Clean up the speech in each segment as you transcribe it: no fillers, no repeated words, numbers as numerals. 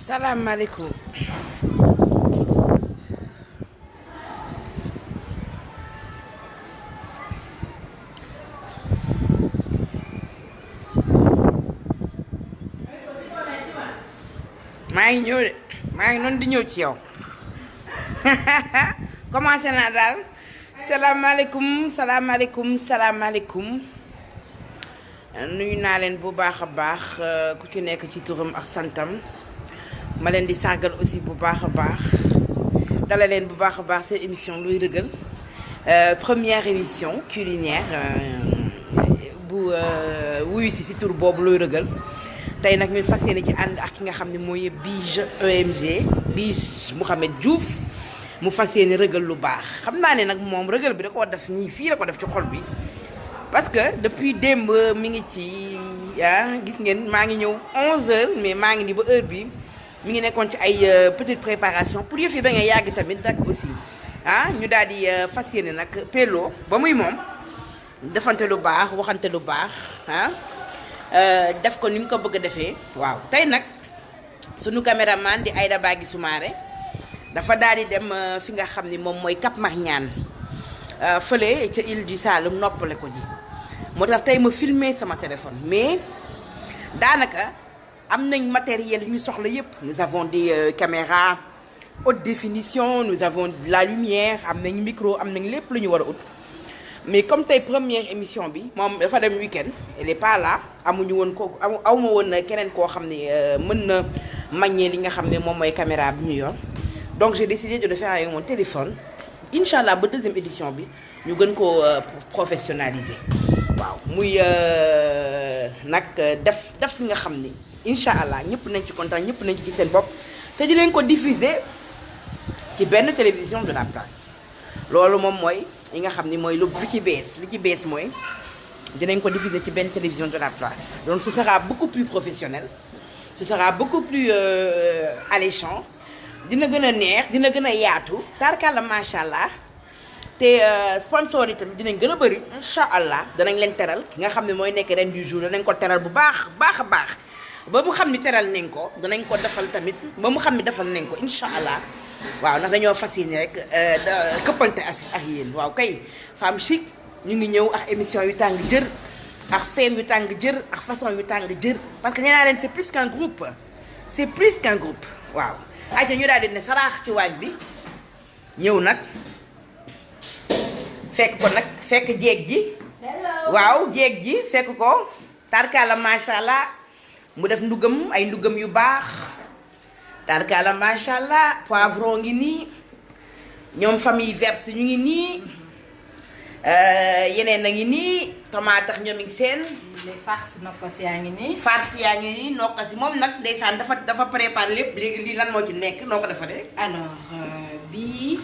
salaamaaleykum. maa ngi ñëw de maa ngi noonu di ñëw ci yow commencé naa daal salaamaaleykum salaamaaleykum salaamaaleykum nuyu naa leen bu baax a baax ku ci nekk ci turam ak santam ma leen di sargal aussi bu baax a baax dala leen bu baax a baax seen émission luy rëgal première émission culinaire bu wuyu si tur boobu luy rëgal tey nag ñu fas yéene ci ànd ak ki nga xam ne mooy Bige EMG Bige Mouhamed Diouf mu fas yéene rëgal lu baax xam naa ne nag moom rëgal bi da koo def nii fii la ko def ci xol bi parce que depuis démb mi ngi ci gis ngeen maa ngi ñëw 11h mais maa ngi ni ba heure bi mi ngi nekkoon ci ay petite préparation pour yëf yi ba nga yàgg tamit nag aussi ñu daal di fas yéene nag pello ba muy moom defante lu baax waxante lu baax def ko ni ñu ko bëgg a defee waaw tey nag sunu caméraman di Aïda Bagui Soumaré dafa daal di dem fi nga xam ni moom mooy Cap Marñaan fële ca île du Saloum noppale ko ji moo tax tey ma filmer sama téléphone mais daanaka am nañ matériel yu ñu soxla yépp nous avons des caméras haute définition nous avons de la lumière am nañ micro am nañ lépp lu ñu war a ut mais comme tey première émission bi moom dafa dem week-end elle est pas là amuñu woon ko awma woon keneen koo xam ne mën na maññee li nga xam ne moom mooy caméra bi ñu yor donc j'ai décidé de le faire avec mon téléphone incha allah ba deuxième édition bi ñu gën koo professionnaliser waaw muy nag def li nga xam ni incha allah ñëpp nañ ci kontaan ñëpp nañ ci gis seen bopp te di leen ko diffuser ci benn télévision de la place loolu moom mooy li nga xam ni mooy lu ci bees mooy dinañ ko diffuser ci benn télévision de la place donc ce sera beaucoup plus professionnel ce sera beaucoup plus alléchant dina gën a neex dina gën a yaatu tarkalla macha allah te sponsor yi tamit dinañ gën a bëri incha allah danañ leen teral ki nga xam ne mooy nekk ren du jour danañ ko teral bu baax a baax ba mu xam ni teral nañ ko danañ ko defal tamit ba mu xam ni defal nañ ko incha allah waaw ndax dañoo fas yéene rek këppante ak yéen waaw kay Femme Chic ñu ngi ñëw ak émission yu tàng jër ak feem yu tàng jër ak façon yu tàng jër parce que nee naa leen c'est plus qu'un groupe waaw ayca ñu daal di ne saraax ci waañ bi ñëw nag fekk jeeg ji waaw jeeg ji fekk ko tarkala macha allah mu def ndugam ay ndugam yu baax tarkala macha allah poivron ngi nii ñoom famille verte ñu ngi nii yeneen a ngi nii tomate tax ñoom ngi seen les farces nokkas yaa ngi nii farce yaa ngi nii nokkas yi moom nag ndeysaan dafa préparé lépp léegi lii lan moo ci nekk noo ko defa de alors bii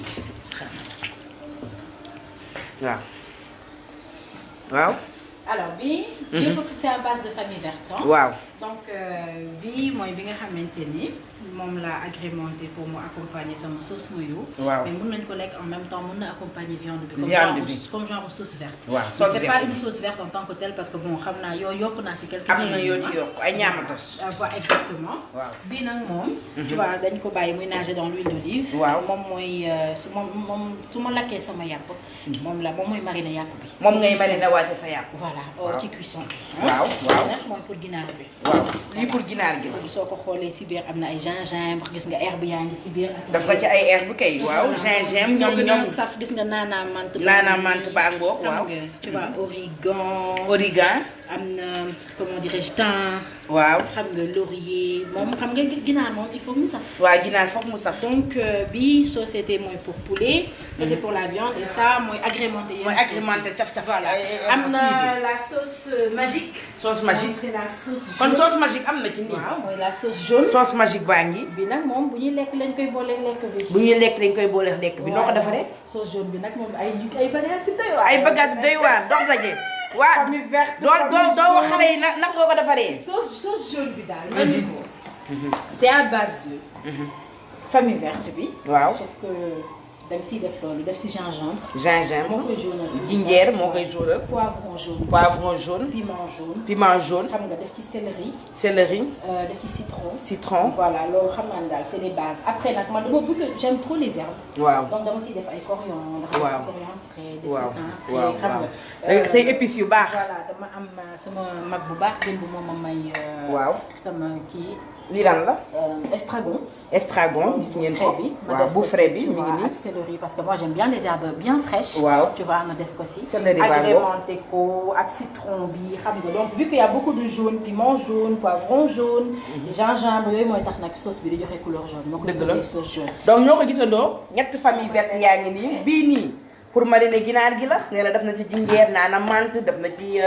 waaw alors bii yëpp c'est à base de famille verte waaw donc bii mooy bi nga xamante ni moom la agrémenté pour mu accompagner sama sauce mayo. waaw mais mun nañu ko lekk en même temps mun na accompagner viande bi. comme genre sauce verte. waaw sauce verte c'est pas une sauce verte en tant que telle parce que bon xam naa yokk naa si quelques. am na yoo ci yokk ay ñaamatos. voilà exactement. waaw bii nag moom. tu vois dañ ko bàyyi muy nager dans l'huile d'olive. waaw moom mooy su ma lakkee sama yàpp. moom mooy mariner yàpp bi. moom ngay mariner waate sa yàpp. voilà ci cuisson. waaw nag mooy pour ginaar bi. waaw lii pour ginaar gi la. soo ko xoolee si biir am na ay gingembre gis nga herbe yaa ngi si biir. daf ko ci ay herbe kay. waaw gingembre ñoom saf gis nga naana menthe. naana menthe baa ngoog waaw. tu vois origan. am na comment dirais-je thym. waaw xam nga laurier moom xam nga ginaar moom il faut mu saf. waaw ginaar foog mu saf. donc bii société mooy pour poulet. ça c'est pour la viande et ça mooy agrémenté. mooy agrémenté caf-caf. voilà am na la sauce magique. sauce magique c'est la sauce jaune. kon sauce magique am na ci nii. waaw mooy la sauce jaune. sauce magique baa ngi. bi nag moom bu ñuy lekk lañ koy booleeg lekk bi. bu ñuy lekk lañ koy booleeg lekk bi noo ko defaree. sauce jaune bi nag moom ay bagages yu doy waar. ay bagages yu doy waar dox daje. waa famille verte doo wax xale yi nag nga ko defaree. sauce jaune bi daal. nga ni ko c'est à base de. famille verte bi. waaw sauf que danga siy def loolu def si gingembre. gingembre moo koy jaunal. jinjeer moo koy jaunal. poivron jaune. poivron jaune. piment jaune. piment jaune. xam nga def ci céleri. céleri. def ci citron. citron. voilà loolu xam naa ne daal c'est les bases après nag man dama bëgg j'aime trop les herbes. waaw donc dama siy def ay coriandre. waaw coriandre frais. def waaw secan frais waaw xam waaw. nga. say épices yu baax. voilà dama am sama mag bu baax démb moom ma may. waaw sama kii. lii lan la. estragon. estragon gis ngeen ko. waaw bu frais bi mi ngi nii. ak céleri parce que moi j'aime bien les herbes bien fraîches. waaw tu vois ma def ko si. céleri baa agrémenté ko ak citron bi xam nga donc vu qu'il y a beaucoup de jaune piment jaune poivron jaune. gingembre yooyu mooy tax nag sauce bi di joxe couleur jaune. moo ko tuddee sauce jaune. donc ñoo ko gisandoo ñetti famille verte yaa ngi nii bii nii pour mariner ginaar gi la nee na def na ci jinjeer naana menthe def na ci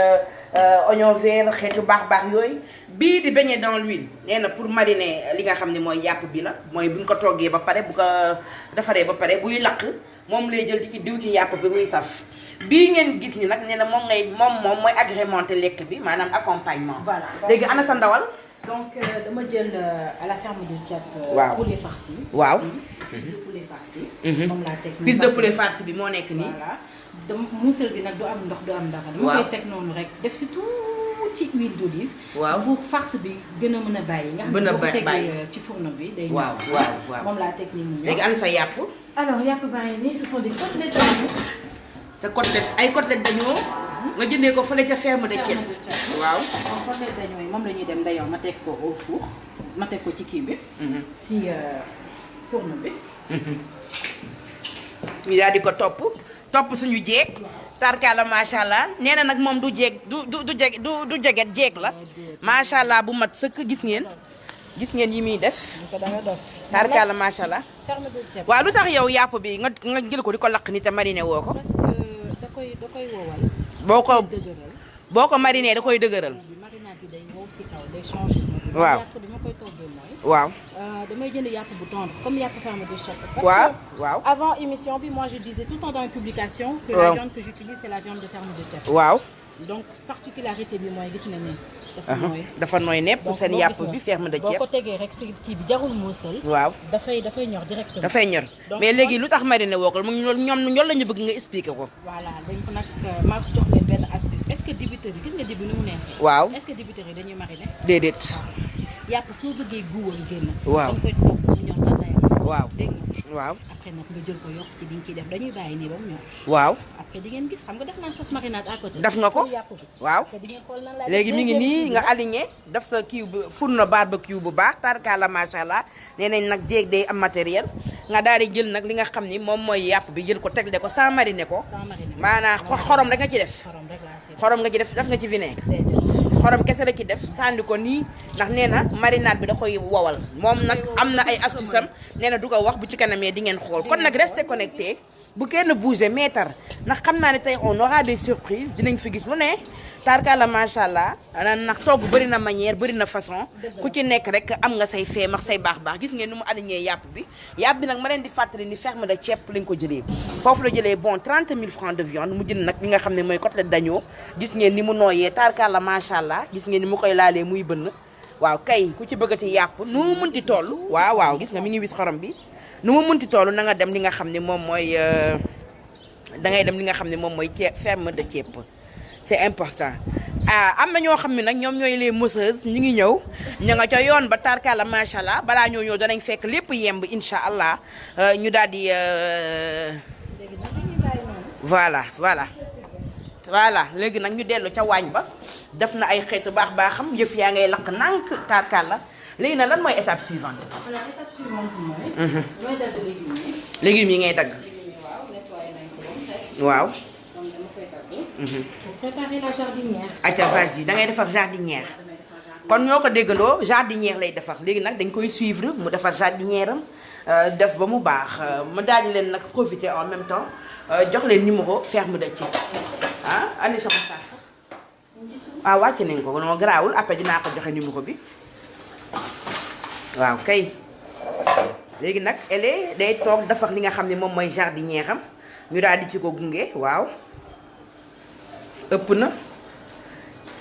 oignon vert xeetu baax yooyu bii di beignet dans l'huile nee na pour mariner li nga xam ne mooy yàpp bi la mooy bu ñu ko toggee ba pare bu ko defaree ba pare buy lakk moom lay jël di ci diw ci yàpp bi muy saf bii ngeen gis ni nag nee na moom mooy agrémenté lekk bi maanaam accompagnement. voilà léegi ana sa ndawal. donc dama jël à la ferme de Thiep. waaw poulet farci. waaw. cuisse de poulet farci. moom laa teg cuisse de poulet farci bi moo nekk nii. voilà dama muusal bi nag du am ndox du am dara. dama koy teg noonu rek def si tuuti huile d'olive. waaw pour farce bi gën a mën a bàyyi. nga xam ne boo ko tegee ci fourneau bi day. waaw waaw moom laa teg nii mu ñor. léegi ana sa yàpp. alors yàpp baa ngi nii ce sont des côtelettes d'agneau. sa côtelette ay côtelettes d'agneau nga jëndee ko fële ca ferme de Thiep. waaw donc côtelettes d'agneau yi moom la ñuy dem d'ailleurs ma teg ko au four ma teg ko ci kii bi. si fourneau bi. ñu daal di ko topp suñu jeeg. tarkaala macha allah nee na nag moom du jeeg du jeget jeeg la macha allah bu mat sëkk gis ngeen yi muy def. tarkaala macha allah. waaw lu tax yow yàpp bi nga jël ko di ko lakk ni te mariné woo ko. da koy wowal. boo ko mariné da koy dëgëral. marinade bi day wow si kaw day changer. waaw yàpp bi ma koy toggee mooy. waaw. damay jënd yàpp bu tendre comme yàpp ferme de Thiep. waaw parce que avant émission bi moi je disais tout le temps dans une publication. que la viande que j'utilise c'est la viande de ferme de Thiep. waaw. donc particularité bi mooy gis nga ni. dafa nooy nepp seen yàpp bi ferme de Thiep. boo ko tegee rek si kii bi jarul muusal. waaw dafay ñor directement. dafay ñor mais léegi lu tax mariné woo ko ñoom ñoom la ñu bëgg nga expliquer ko. voilà dañ ko nag maa ko jox leen benn astuce est-ce que débiteurs yi gis nga dibi ni mu neexee. waaw est-ce que débiteurs yi dañuy mariner. déedéet. yàpp soo bëggee guwam génn. waaw dañ koy toog mu ñor tàndaayam. waaw dégg nga. waaw. après nag nga jël ko yokk ci bi ñu ciy def dañuy bàyyi nii ba mu ñor. waaw. après di ngeen gis xam nga def naa sauce marinade à côté. def nga ko waaw. di ngeen xool nan laa léegi mi ngi nii nga aligné def sa kii bu fourneau barbecue bu baax tarkaala macha allah nee nañ nag jéeg day am matériel nga daal di jël nag li nga xam ni moom mooy yàpp bi jël ko tegle ko sans mariner ko. maanaam xorom rek nga ci def. xorom nga ci def nga ci vinaigre. xorom kese la ci def sànni ko nii ndax nee na marinade bi da koy wowal moom nag am na ay astuce am nee na du ko wax bu ci kanamee di ngeen xool kon nag restez connecté bu kenn bouger meetar ndax xam naa ne tey on aura des surprises dinañ fi gis lu ne tarkala macha allah ndax togg bëri na manière bëri na façon ku ci nekk rek am nga say feem ak say baax gis ngeen ni mu aligné yàpp bi nag ma leen di fàttali ni ferme de Thiep lañ ko jëlee foofu la jëlee bon 30 000 francs de viande mu jënd nag li nga xam ne mooy côtelette d'agneau gis ngeen ni mu nooyee tarkala macha allah gis ngeen ni mu koy laalee muy bënn waaw kay ku ci bëggati yàpp nu mu mënti toll waaw gis nga mi ngi wis xorom bi nu mu mënti toll na nga dem li nga xam ne moom mooy dangay dem li nga xam ne moom mooy ferme de Thiep c'est important am na ñoo xam ne nag ñoom ñooy les mousseuses ñu ngi ñëw ña nga ca yoon ba tarkala macha allah balaa ñoo ñëw danañ fekk lépp yemb incha allah ñu daal di voilà léegi nag ñu dellu ca waañ ba def na ay xeetu baaxam yëf yaa ngay lakk nànk tarkala léegi nag lan mooy étape suivante. alors étape suivante mooy. damay dagg légumes yi. légumes yi ngay dagg. waaw nettoyé nañ ko ba mu set. waaw. donc dama koy dagg. pour préparer la jardinière. acca vas-y da ngay defar jardinière. kon ñoo ko déggandoo jardinière lay defar léegi nag dañ koy suivre mu defar jardinière am def ba mu baax ma daal di leen nag profiter en même temps jox leen numéro ferme de Thiep andi sama sax wàcc nañ ko non garaawul après dinaa ko joxe numéro bi. waaw kay léegi nag elle day toog defar li nga xam ne moom mooy jardinière am ñu daal di ci ko gunge waaw ëpp na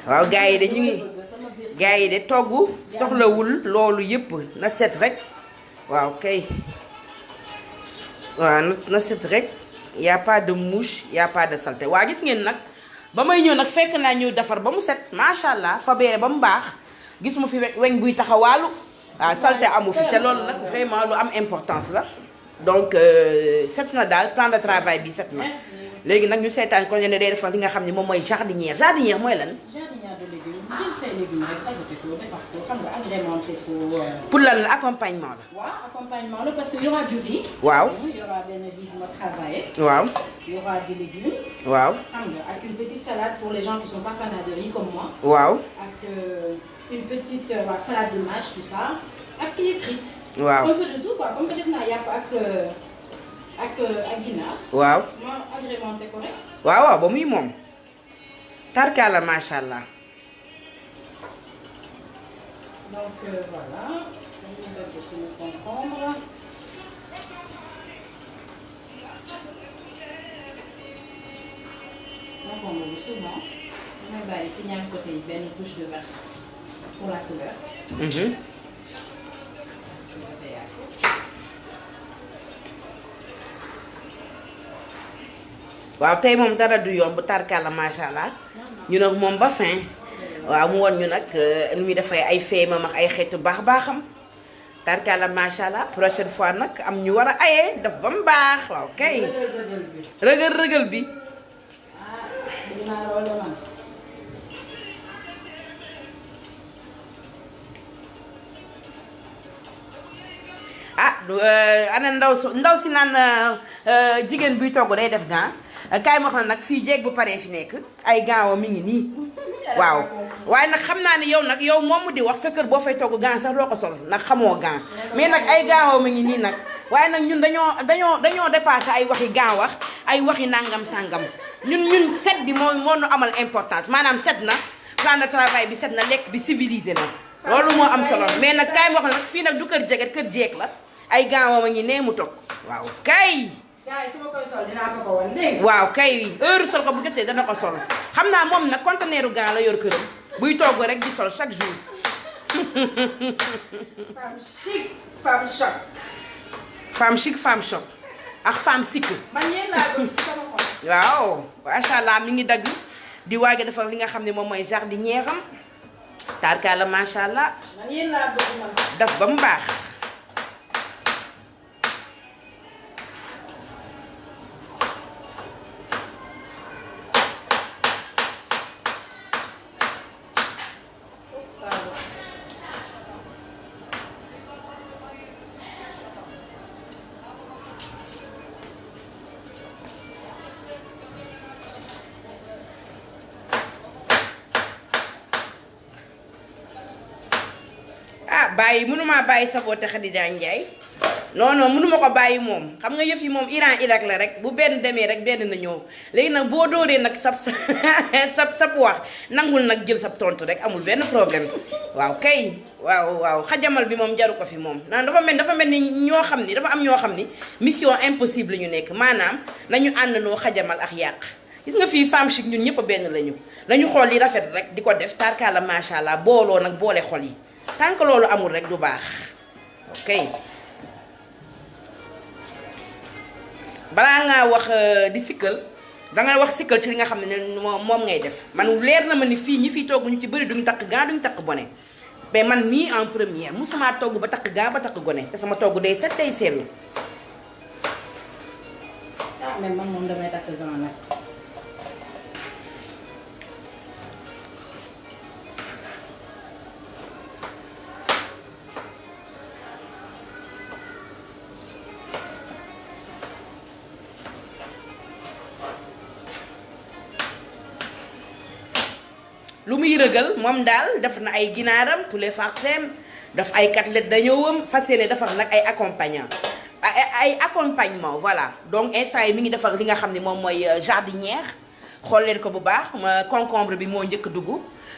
waaw gars yi de ñu ngi gars yi de togg soxlawul loolu yëpp na set rek waaw kay waaw na set rek y a pas de mouche y a pas de saleté waa gis ngeen nag ba may ñëw nag fekk naa ñuy defar ba mu set macha allah fa beere ba mu baax gis mu fi weñ buy taxawaalu waaw saleté amu fi te loolu nag vraiment lu am importance la donc set na daal plan de travail bi set na léegi nag ñu seetaan ko ne day defal li nga xam ne moom mooy jardinière jardinière mooy lan. jardinière de légumes jël say légumes rek dagate ko defar ko xam nga agrémenté ko. pour lan la accompagnement la. waaw accompagnement la parce que y aura du riz. waaw y aura benn riz bu ma travaillé. waaw. y aura des légumes. waaw. xam nga ak une petite salade pour les gens qui sont pas fanats de riz comme moi. waaw. ak une petite salade de mâche tout ça ak les frites. waaw un peu de tout quoi comme que def naa yàpp ak ginaar. waaw. ma agrémenté ko rek. waaw waaw ba muy moom. tarkaala macha allah. donc voilà dañuy dagg suñu concombre. concombre bi souvent damay bàyyi fi ñaari côté yi benn touche de vert pour la couleur. waaw tey moom dara du yomb tarkalla macha allah ñu nag moom ba fin waaw mu won ñu nag nu muy defee ay feemam ak ay xeetu baax-baaxam tarkalla macha allah prochaine fois nag am ñu war a ayee daf ba mu baax waaw kay. rëgël rëgël bi. ana ndaw si naan jigéen buy togg day def gant kaay ma wax na nag fii jeeg bu paree fi nekk ay gant mi ngi nii waaw waaye nag xam naa ne yow moom mu di wax sa kër boo fay togg gant sax doo ko sol nag xamoo gant mais nag ay gant mi ngi nii nag waaye nag ñun dañoo dépassé ay waxi gant wax ay waxi nangam sangam ñun set bi moo nu amal importance maanaam set na plan de travail bi set na lekk bi civilisé na loolu moo am solo mais nag kaay ma wax na nag fii nag du kër jeget kër jeeg la ay gants ma ngi nee mu toog waaw kay. gars yi su ma koy sol dinaa ko wan dégg nga. waaw kay heure sol ko bu jotee dana ko sol xam naa moom nag conteneeru gants la yor këram buy togg rek di sol chaque jour. femme chic femme choc. femme chic femme choc ak femme sick. man yéen laa doon ci sama xol. waaw macha allah mi ngi dagg di waaj a defar li nga xam ne moom mooy jardinière am tarkaala macha allah. man yéen laa bëgg man. daf ba mu baax. bàyyi mënumaa bàyyi saboote Khadija Ndiaye non mënuma ko bàyyi moom xam nga yëf yi moom Iran Irak la rek bu benn demee rek benn na ñëw léegi nag boo dóoree nag sab wax nangul nag jël sab tontu rek amul benn problème waaw kay waaw xajamal bi moom jaru ko fi moom naan dafa mel ni ñoo xam ni dafa am ñoo xam ni mission impossible ñu nekk maanaam nañu ànd noo xajamal ak yàq gis nga fii femme chic ñun ñëpp benn lañu nañu xool li rafet rek di ko def tarkaala macha allah booloo nag boole xol yi tant que loolu amul rek du baax ok balaa ngaa wax di sikkal dangay wax sikkal ci li nga xam ne moom ngay def man leer na ma ni fii ñi fiy togg ñu ci bëri duñu takk gant duñu takk bonnet mais man mii en première musuma togg ba takk gant ba takk gone te sama togg day set tey seetlu. ah mais man moom damay takk gant nag. lu muy rëgal moom daal def na ay ginaaram poulet farcem daf ay côtelette dañoo fas yéene defar nag ay accompagnement voilà donc instant yi mi ngi defar li nga xam ne moom mooy jardinière xool leen ko bu baax concombre bi moo njëkk dugg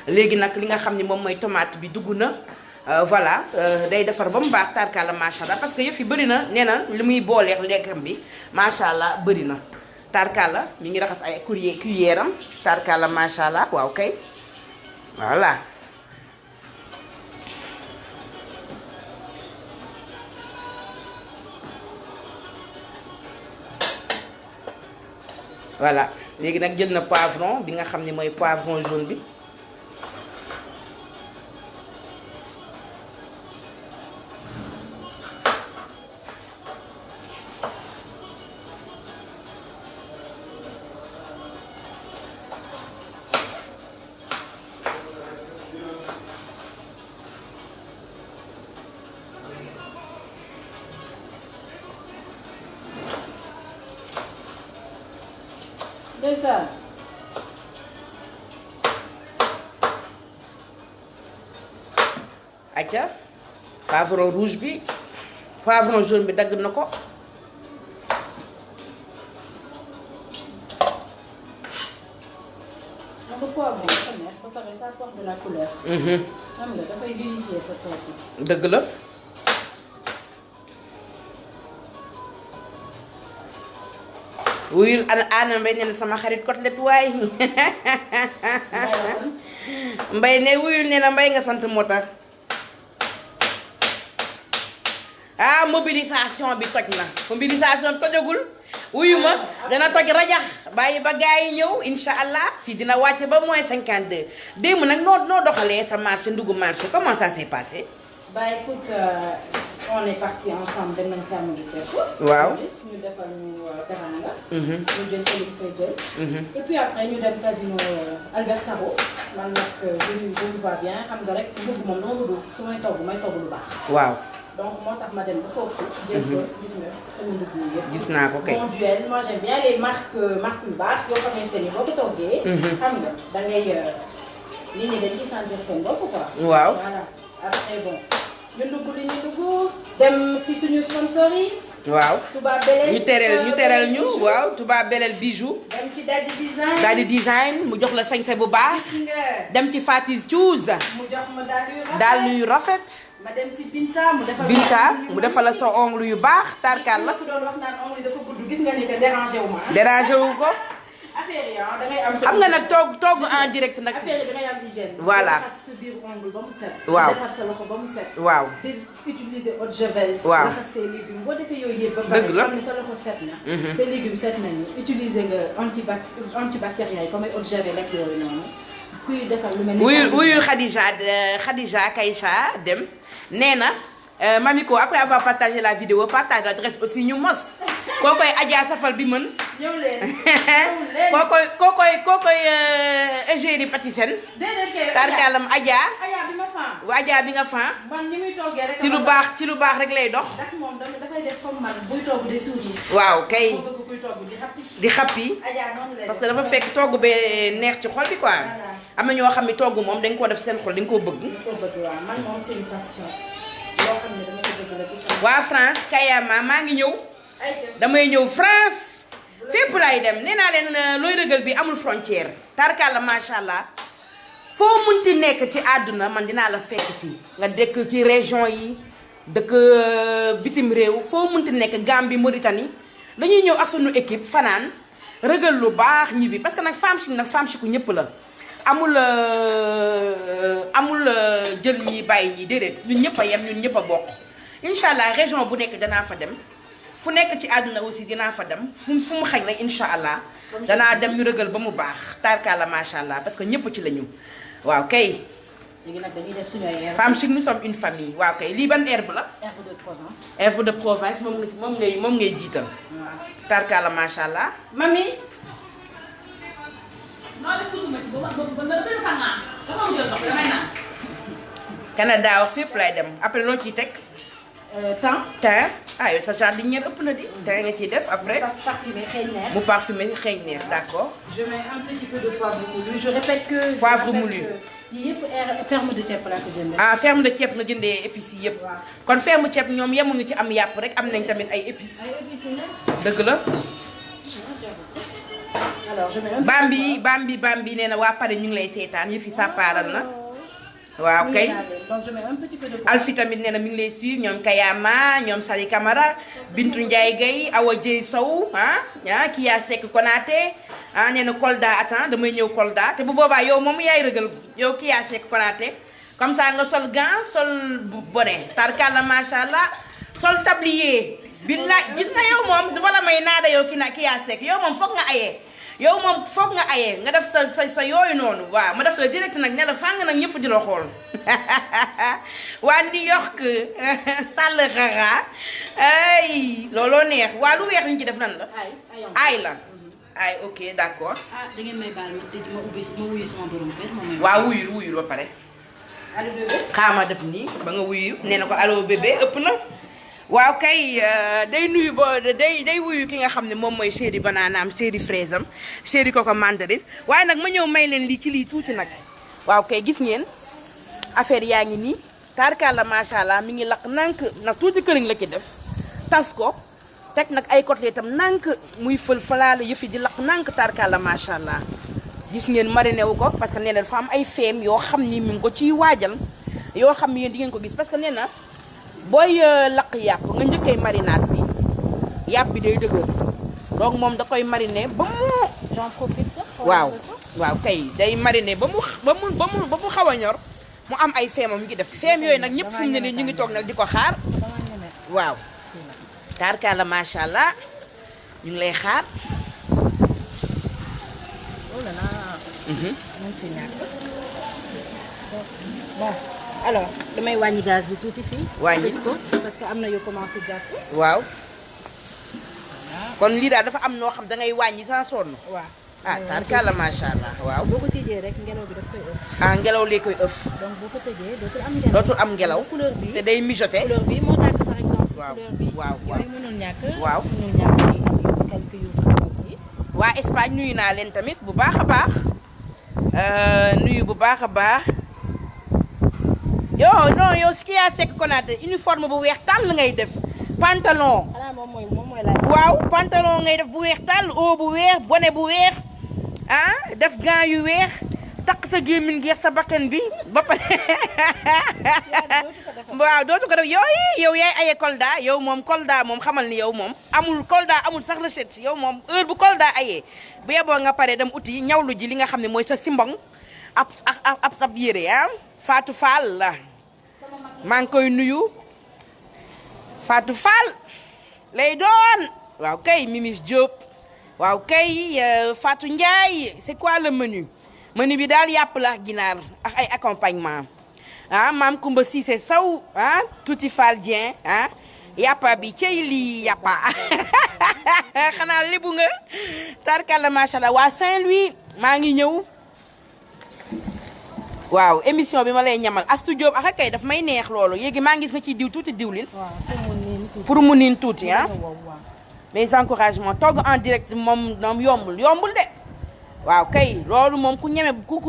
léegi nag li nga xam ne moom mooy tomate bi dugg na voilà day defar ba mu baax tarkalla macha allah parce que yëf yi bëri na nee na li muy booleex lekkam bi macha allah bëri na tarkalla mi ngi raxas ay cuillère am tarkalla macha allah waaw kay. voilà voilà léegi nag jël na poivron bi nga xam ne mooy poivron jaune bi. ndeysaan. acca poivron rouge bi poivron jaune bi dagg na ko. xam nga poivron dafa neex ba pare ça porte de la couleur. xam nga dafay vivifier sa tool bi. dëgg la. wuyul ana mbay ne sama xarit côtelette waay mbay ne wuyul ne na mbay nga sant moo tax ah mobilisation bi toj na mobilisation bi tojagul wuyu ma dana toj rajax bàyyi ba gars yi ñëw incha allah fii dina wàcce ba moins 52 démb nag noo doxalee sa marché ndugu marché comment ça s'est passé. Bah écoute, on est parti ensemble dem nañ ferme de Thiès. waaw ñu defal ñu teranga. ñu jël ko lu fay jël. et puis après ñu dem casino Albert Sarraut. man nag je me va bien xam nga rek bëgg moom dama bëgg su may togg lu baax. waaw. donc moo tax ma dem ba foofu. jël fa gis nga sama ndugg yi yëpp. gis naa ko kay. bon duel moi j'aime bien les marques yu baax yoo xamante ni boo ko toggee. xam nga da ngay nit ñi dañ ciy sentir seen bopp quoi. waaw voilà après bon. ñu dugg li ñu dugg dem si suñu sponsor yi. waaw Touba Belel ñu teral ñu waaw Touba Belel bijou. dem ci Daddy Design. Daddy Design mu jox la sañse bu baax. dem ci Fatis Choose. mu jox ma daal yu rafet. ma dem si Binta mu defal la sa ongle yu baax tarkal la. ku doon wax naan ongle dafa gudd gis nga ni que dérangé wu ma. dérangé wu ko. affaire yi da ngay am. xam nga nag togg en direct nag. affaire yi da ngay am hygiène. voilà defar sa biir ongle ba mu set. waaw defar sa loxo ba mu set. waaw di utiliser eau de javel. waaw raxas say légumes boo defee yooyu yëpp. ba pare dëgg la xam ne sa loxo set na. say légumes set nañu utiliser nga antibactérien yi comme ay eau de javel ak yooyu noonu. kuy defar lu mel ni. wuyul Khadija Kaïcha dem nee na. Mamiko après avoir partagé la vidéo partage l'adresse aussi ñu mos kookoy Adja safal bi mën. ñëw leen kookoy égérie Patisen. déedéet kay tarkalam Adja. Adja bi nga fan. Adja bi nga fan. man ni muy toggee rek. ci lu baax rek lay dox. ndax moom dafay def comme man buy togg di sourire. waaw kay moo bëgg kuy togg di xappi. Adja noonu lay parce que dafa fekk togg bee neex ci xol bi quoi. am na ñoo xam ne togg moom dañ koo def seen xol dañ koo bëgg. waaw man moom c'est une passion. waa France Kayama maa ngi ñëw damay ñëw France fépp laay dem nee naa leen looy rëgal bi amul frontière tarkalla macha allah foo munti nekk ci àdduna man dinaa la fekk si nga dëkk ci région yi dëkk bitim réew foo munti nekk Gambie Mauritanie dañuy ñëw ak sunu équipe fanaan rëgal lu baax ñibbi parce que nag femme chic ñëpp la amul jël ñi bàyyi ñi déedéet ñun ñëpp a yem ñun ñëpp a bokk incha allah région bu nekk danaa fa dem fu nekk ci àdduna aussi dinaa fa dem fu mu xañ rek incha allah danaa dem ñu rëgal ba mu baax tarkala macha allah parce que ñëpp ci la ñu waaw kay. léegi nag dañuy def suñu ay femme chic nous sommes une famille waaw kay lii ban herbe la. herbe de Provence. herbe de Provence moom ngay jiital. waaw tarkala macha allah. mami. Canada wax fépp lay dem après loo ciy teg. temps. yow sa jardinière ëpp na di. temps nga ciy def après. ça parfumé xeeñ neex. mu parfumé xeeñ neex d'accord. je mets un petit peu de poivre moulu je répète que. poivre moulu yii yëpp ferme de ceeb laa ko jëndee. ferme de ceeb nga jëndee épices yi yëpp. kon ferme ceeb ñoom yemuñu ci am yàpp rek am nañ tamit ay épices. dëgg la. alors je mets Bambi nee na waa pare ñu ngi lay seetaan yëf yi sàppaaral na. waaw kay donc je mets un petit peu de Alfi tamit nee na mi ngi lay suivre ñoom Kayama ñoom Sali Camara Bintu Ndiaye Gueye Awa Dieye Sow Kiya Seck Konaté nee na Kolda attends damay ñëw Kolda te bu boobaa yow moom yaay rëgal yow Kiya Seck Konaté comme ça nga sol gant sol bonnet tarkalla macha allah sol tablier billaay gis nga yow moom du ma la may naada yow Kiya Seck yow moom foog nga ayee yow moom foog nga ayee nga def sa yooyu noonu waaw ma def la direct nag ne la fàng nag ñëpp di la xool waa New York sàll xara ay looloo neex waa lu weex liñ ci def lan la ay la ay ok d'accord ah da ngeen may baal ma tëj ma wuyu sama borom kër moom waaw wuyul ba pare allo bébé xaama def nii ba nga wuyu nee na ko allo bébé ëpp na waaw kay day nuyu ba day wuyu ki nga xam ne moom mooy chéri banana am chéri fraise am chéri coco mandarine waaye nag ma ñëw may leen lii ci lii tuuti nag waaw kay gis ngeen affaire yaa ngi nii tarkalla macha allah mi ngi lakk nank nag tuuti këriñ la ci def tas ko teg nag ay côté itam nank muy fël falaale yëfi di lakk nank tarkalla macha allah gis ngeen mariné wu ko parce que nee na dafa am ay feem yoo xam ni mi ngi ko ciy waajal yoo xam ni yéen di ngeen ko gis parce que nee na booy lakk yàpp nga njëkkee marinade bi yàpp bi day dëgër donc moom da koy mariné ba mu. j'en profite sax. waaw kay day mariné ba mu xaw a ñor mu am ay feemam ngi def feem yooyu nag ñëpp fi mu ne nii ñu ngi toog nag di ko xaar. waaw. tarkalla macha allah ñu ngi lay xaar. oh là là. bon alors damay wàññi gaz bi tuuti fii. wàññi ko parce que am na yu commencé jàpp. waaw. kon lii daal dafa am noo xam da ngay wàññi sans sonn. waaw. ah tarkalla macha allah waaw. boo ko tëjee rek ngelaw bi daf koy ëff. ah ngelaw lee koy ëff. donc boo ko tëjee dootul am ngelaw. dootul am ngelaw. couleur bi te day mijoté. couleur bi moo tàkk par exemple. waaw couleur bi waaw yooyu mënul ñàkk. waaw mënul ñàkk quelques yu. waa Espagne nuyu naa leen tamit bu baax a baax nuyu bu baax a baax yow ce qui a Seck Konaté uniforme bu weex tàll ngay def pantalon. xanaa moom mooy laaj. waaw pantalon ngay def bu weex tàll haut bu weex bonnet bu weex ah def gants yu weex takk sa gémmiñ geex sa bakkan bi ba pare waaw dootu ko def yow yaay aye Kolda yow moom Kolda moom xamal ni yow moom amul Kolda amul sax recette yow moom heure bu Kolda ayee bu yeboo nga pare dem uti ñawlu ji li nga xam ne mooy sa simbong ab sab yére ah Fatou Fall la maa ngi koy nuyu Fatou Fall lay doon waaw kay Mimis Diop waaw kay Fatou Ndiaye c'est quoi le menu bi daal yàpp la ak ginaar ak ay accompagnement ah maam Kumba Cissé Sow ah Tuuti Fall Dieng ah yàppa bi cey lii yàppa xanaa lébu nga tarkalla macha allah waa Saint-Louis maa ngi ñëw waaw émission bi ma lay ñamal Astou Diop ak kay daf may neex loolu yéegi maa ngi gis nga ciy diw tuuti diwlin pour mu niin tuuti ah mes encouragements togg en direct moom yombul de waaw kay loolu moom ku ñeme ku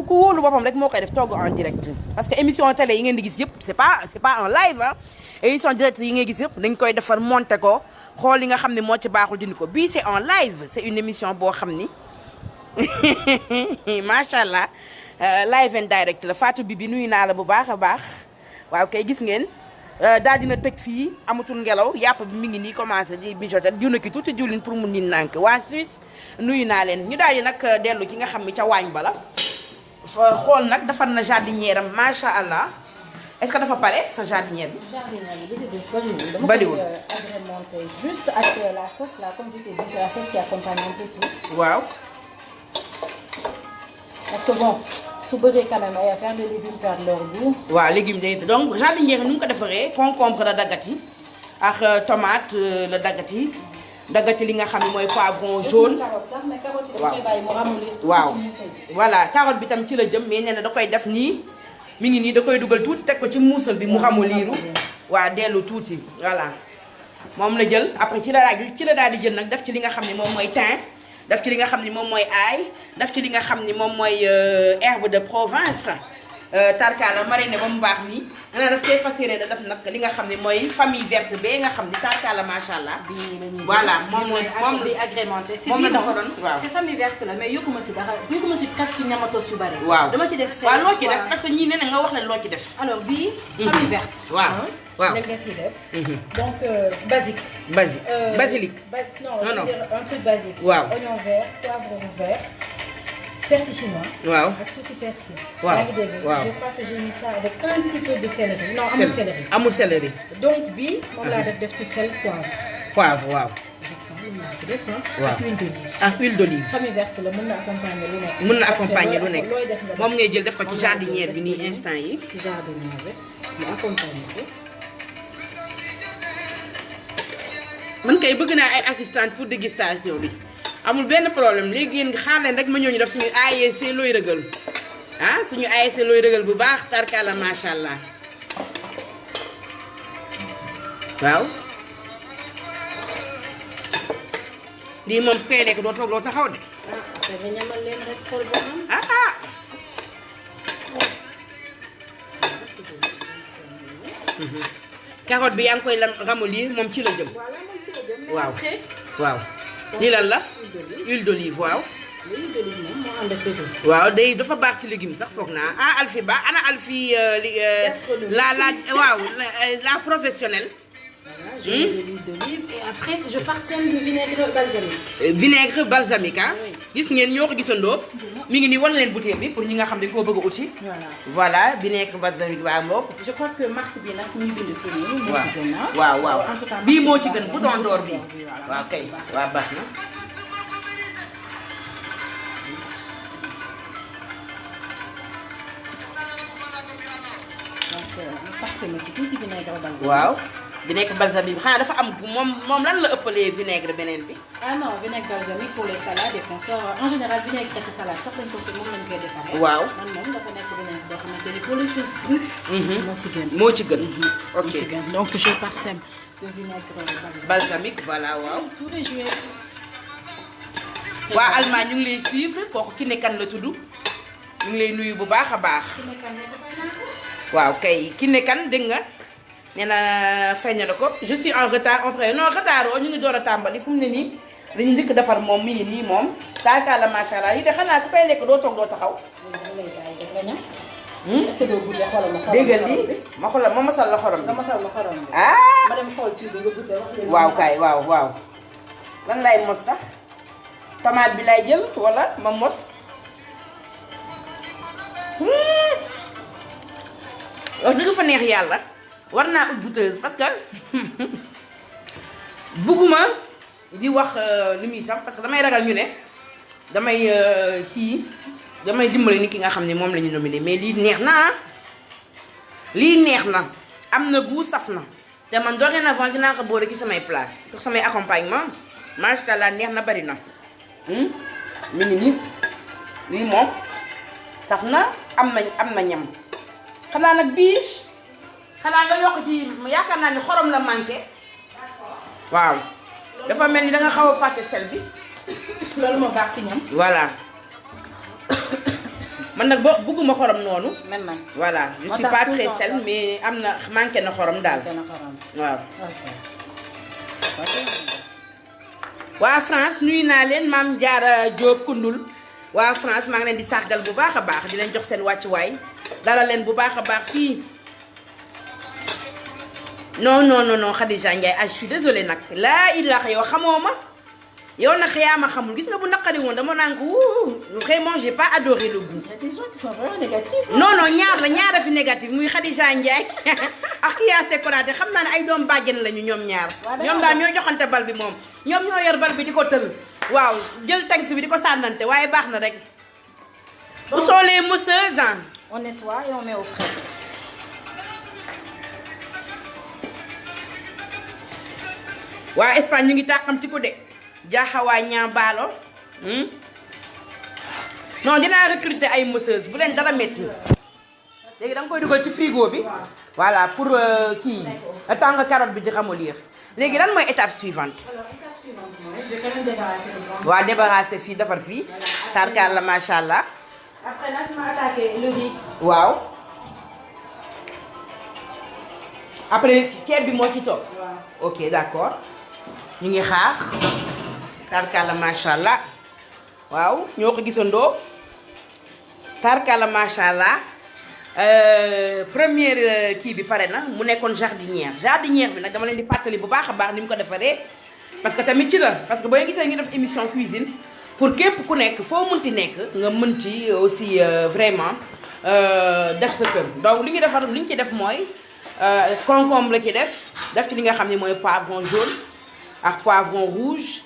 wóolu boppam rek moo koy def togg en direct parce que émission télé yi ngeen di gis yëpp c'est pas en live ah émission direct yi ngay gis yëpp dañ koy defar monter ko xool li nga xam ne moo ci baaxul dindi ko bii c'est en live c'est une émission boo xam ni macha allah live and direct la Fatou Bibi nuyu naa la bu baax a baax waaw kay gis ngeen daal dina tëj fii amatul ngelaw yàpp bi mi ngi nii commencé di mijoter diw na ki tuuti diwlin pour mu niin nànk waa Suisse nuyu naa leen ñu daal di nag dellu ci nga xam ni ca waañ bala xool nag defar na jardinière am macha allah est-ce que dafa pare sa jardinière bi. jardinière bi li ci des bariwul. dama koy agrémenter juste avec la sauce là comme je t'ai dit c'est la sauce qui accompagne un peu tout. waaw. parce que bon su bëree quand même ay affaire les légumes perdent leur goût. waaw légumes day donc jardinière nu mu ko defaree concombre la daggati ak tomate la daggati li nga xam ne mooy poivron jaune. carotte sax mais carotte yi waaw dama koy bàyyi mu ramollir. waaw voilà carotte bi tam ci la jëm mais nee na da koy def nii mi ngi nii da koy dugal tuuti teg ko ci muusal bi mu xamul liiru waa dellu tuuti voilà moom la jël après ci la daal di jël nag def ci li nga xam ne moom mooy thym def ci li nga xam ni moom mooy ail def ci li nga xam ni moom mooy herbe de Provence tarkaala mariné ba mu baax nii ana daf koy fas yéene def nag li nga xam ne mooy famille verte bee nga xam ni tarkaala macha allah. voilà moom bi agrémenté. moom la dafa doon waaw. c'est famille verte la mais yokkuma si dara yokkuma si presque ñamato su bari. waaw dama ci def sel. waaw loo ci def parce que ñii nee na nga wax leen loo ci def. alors bii. famille verte. waaw lañ si def. donc basique. basilic. non un truc basique. waaw oignon vert poivron vert. persil chinois. waaw ak tuuti persil. waaw yaa ngi dégg. waaw je crois que j'ai mis ça avec un petit peu de céleri. non amul céleri. amul céleri. donc bii moom laa def ci sel poivre. poivre waaw. waaw ak huile d'olive. famille verte la mën na accompagner lu nekk. mën na accompagner lu nekk looy def nga moom ngay jël def ko ci jardinière bi nii instant yi. ci jardinière bi mu accompagner ko. man kay bëgg naa ay assistante pour dégustation bi amul benn problème léegi yéen xaar leen rek ma ñëw ñu def suñu ASC looy rëgal ah suñu ASC looy rëgal bu baax tarkala macha allah waaw. lii moom ku koy lekk doo toog doo taxaw de. te nga ñamal leen rek xool boo xam. ah. carotte bi yaa ngi koy ramollir moom ci la jëm. waaw waaw. lii lan la. huile d'olive waaw. huile d'olive moom moo ànd ak légume. waaw day dafa baax ci légume sax foog naa ah Alfi Ba ana Alfi la professionnelle. Voilà, je mets de l'huile d'olive et après je parsème de vinaigre balsamique. Vinaigre balsamique ah. Oui. gis ngeen ñoo ko gisandoo. mi ngi nii wan leen bouteille bi pour ñi nga xam ne dañu koo bëgg a uti. Voilà. voilà vinaigre balsamique baa ngoog. Je crois que marque bi nag ñu ngi bind fii nii. moo ci gën a. waaw waaw En tout cas, bii moo ci gën bouton d'or bi. voilà. waaw kay waaw baax na. Donc parsème ci tuuti vinaigre balsamique. waaw vinaigre balsamique bi xanaa dafa am moom lan la ëppalee vinaigre beneen bi. Ah non, vinaigre balsamique pour les salades et consorts. En général, vinaigre et salade, sax dañ ko fi moom lañ koy defaree. waaw man moom dafa nekk vinaigre boo xamante ni pour les choses crues. moo si gën. moo ci gën. ok moo si gën donc je parsème de vinaigre balsamique voilà waaw. tout réjouir. waa Allemagne ñu ngi lay suivre kooku ki nekkan la tudd ñu ngi lay nuyu bu baax a baax. waaw kay ki nekkan dégg nga nee na feeñ na ko je suis en retard on prend non retard oo ñu ngi door a tàmbali fu mu ne nii dañuy njëkk defar moom mi ngi nii moom taakaar la macha allah yi te xanaa ku koy lekk doo toog doo taxaw. est-ce que doo goûté xoolal ma. déggal lii ma xoolal ma masal la xorom nga bi. masal ma xorom bi. ah ma dem xool kii bi nga goûté wax leen. waaw kay waaw waaw lan lay mos sax tomate bi lay jël wala ma mos. wax dëgg fa neex yàlla war naa ut goûteuse parce que bugguma di wax li muy saf parce que damay ragal ñu ne damay damay dimbali nit ki nga xam ne moom la ñu nominé mais lii neex na ah lii neex na am na goût saf na te man dorénavant dinaa ko boole ci samay plat pour samay accompagnement macha allah neex na bari na mi ngi nii lii moom saf na am na ñam xanaa nag biche xanaa nga yokk ci yaakaar naa ni xorom la manqué waaw dafa mel ni da nga xaw a fàtte sel bi loolu moo baax si ñam. voilà man nag bëgguma xorom noonu même man. voilà je Moo suis tax pas tout très le temps sel sax. mais am na manqué na xorom daal gën a xorom. waaw ok. waa France nuyu naa leen maam Diarra Diop Koundoul waa France maa ngi leen di sargal bu baax a baax di leen jox seen wàccuwaay dalal leen bu baax a baax fii non non non non Khadija Ndiaye ah je suis désolée nag laa ilaha yow xamoo ma yow nag yaa ma xamul gis nga bu naqari woon dama naan ko vraiment j'ai pas adoré le goût. Il y a des gens qui sont vraiment négatifs. non non ñaar a fi négatif muy Khadija Ndiaye ak Kya Sekonaté xam naa ne ay doom bàjjen lañu ñoom ñaar. ñoom daal ñooy joxante bal bi moom ñoom ñoo yor bal bi di ko tël waaw jël taxi bi di ko sànnante waaye baax na rek. où sont les mousseuses? On nettoie et on met au frais. waa Espagne ñu ngi tàqam ci ko de jaaxawaa ñaa baalo non dinaa recruter ay mousseuses bu leen dara metti léegi da nga koy dugal ci frigo bi voilà pour kii tant que carotte bi di ramollir léegi lan mooy étape suivante. Alors, étape suivante, je vais quand même débarrasser le blanc. waa débarrasser fii defar fii tarkaar la macha allah. Après, là, tu m'as attaqué le riz. waaw après ceeb bi moo ci toog. Waaw. ok d'accord ñu ngi xaar tarkala macha allah waaw ñoo ko gisandoo tarkala macha allah première kii bi pare na mu nekkoon jardinière bi nag dama leen di fàttali bu baax a baax ni mu ko defaree parce que tamit ci la parce que boo gisee ñu def émission cuisine pour képp ku nekk foo mënti nekk nga mënti aussi vraiment def sa kër donc li ñu defar li ñu ci def mooy concombre la ci def ci li nga xam ne mooy poivron jaune ak poivron rouge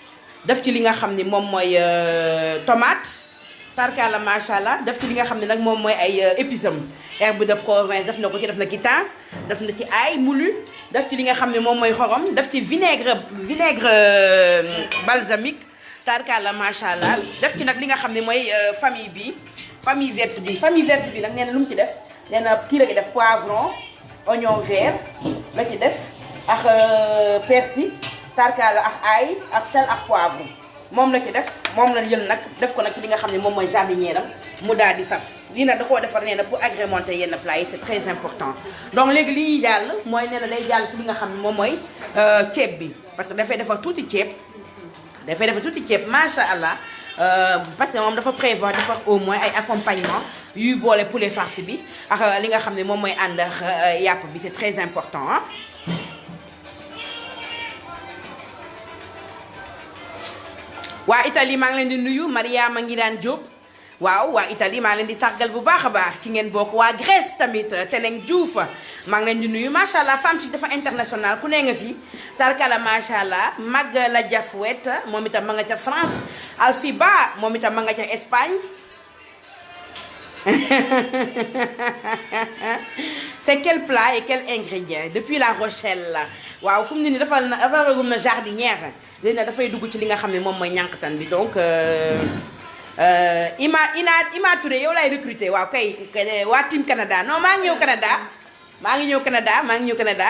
def ci li nga xam ni moom mooy tomate tarkala macha allah def ci li nga xam ne nag moom mooy ay épices herbe de Provence def na ko ci def na ci thym def na ci ail moulu def ci li nga xam ne moom mooy xorom def ci vinaigre balsamique tarkala macha allah def ci nag li nga xam ne mooy famille verte bi nag nee na lu mu ci def nee na kii la ci def poivron oignon vert la ci def ak persil tarkala ak ail ak sel ak poivron moom la ci def moom la jël nag def ko nag ci li nga xam ne moom mooy jardinière am mu daal di saf lii nag da koo defar nee na pour agrémenter yenn plats yi c'est très important donc léegi li ñuy jàll mooy nee na day jàll ci li nga xam ne moom mooy ceeb bi parce que dafay defar tuuti ceeb macha allah parce que moom dafa prévoir defar au moins ay accompagnement yuy boole poulet farci bi ak li nga xam ne moom mooy ànd ak yàpp bi c'est très important ah. waa Italie maa ngi leen di nuyu Mariama ngi daan Diop waaw waa Italie maa ngi leen di sargal bu baax a baax ci ngeen bokk waa Grèce tamit Teneng Diouf maa ngi leen di nuyu macha allah femme chic dafa international ku ne nga fi tarkala macha allah mag la Jafouet moom itam ma nga ca France Alfiba moom itam ma nga ca Espagne c'est quel plat et quel ingrédient depuis La Rochelle la waaw fu mu ne nii dafa ragum na jardinière léegi nag dafay dugg ci li nga xam ne moom mooy ñànkatan bi donc Ima Touré yow lay recruter waaw kay waa team Canada non maa ngi ñëw Canada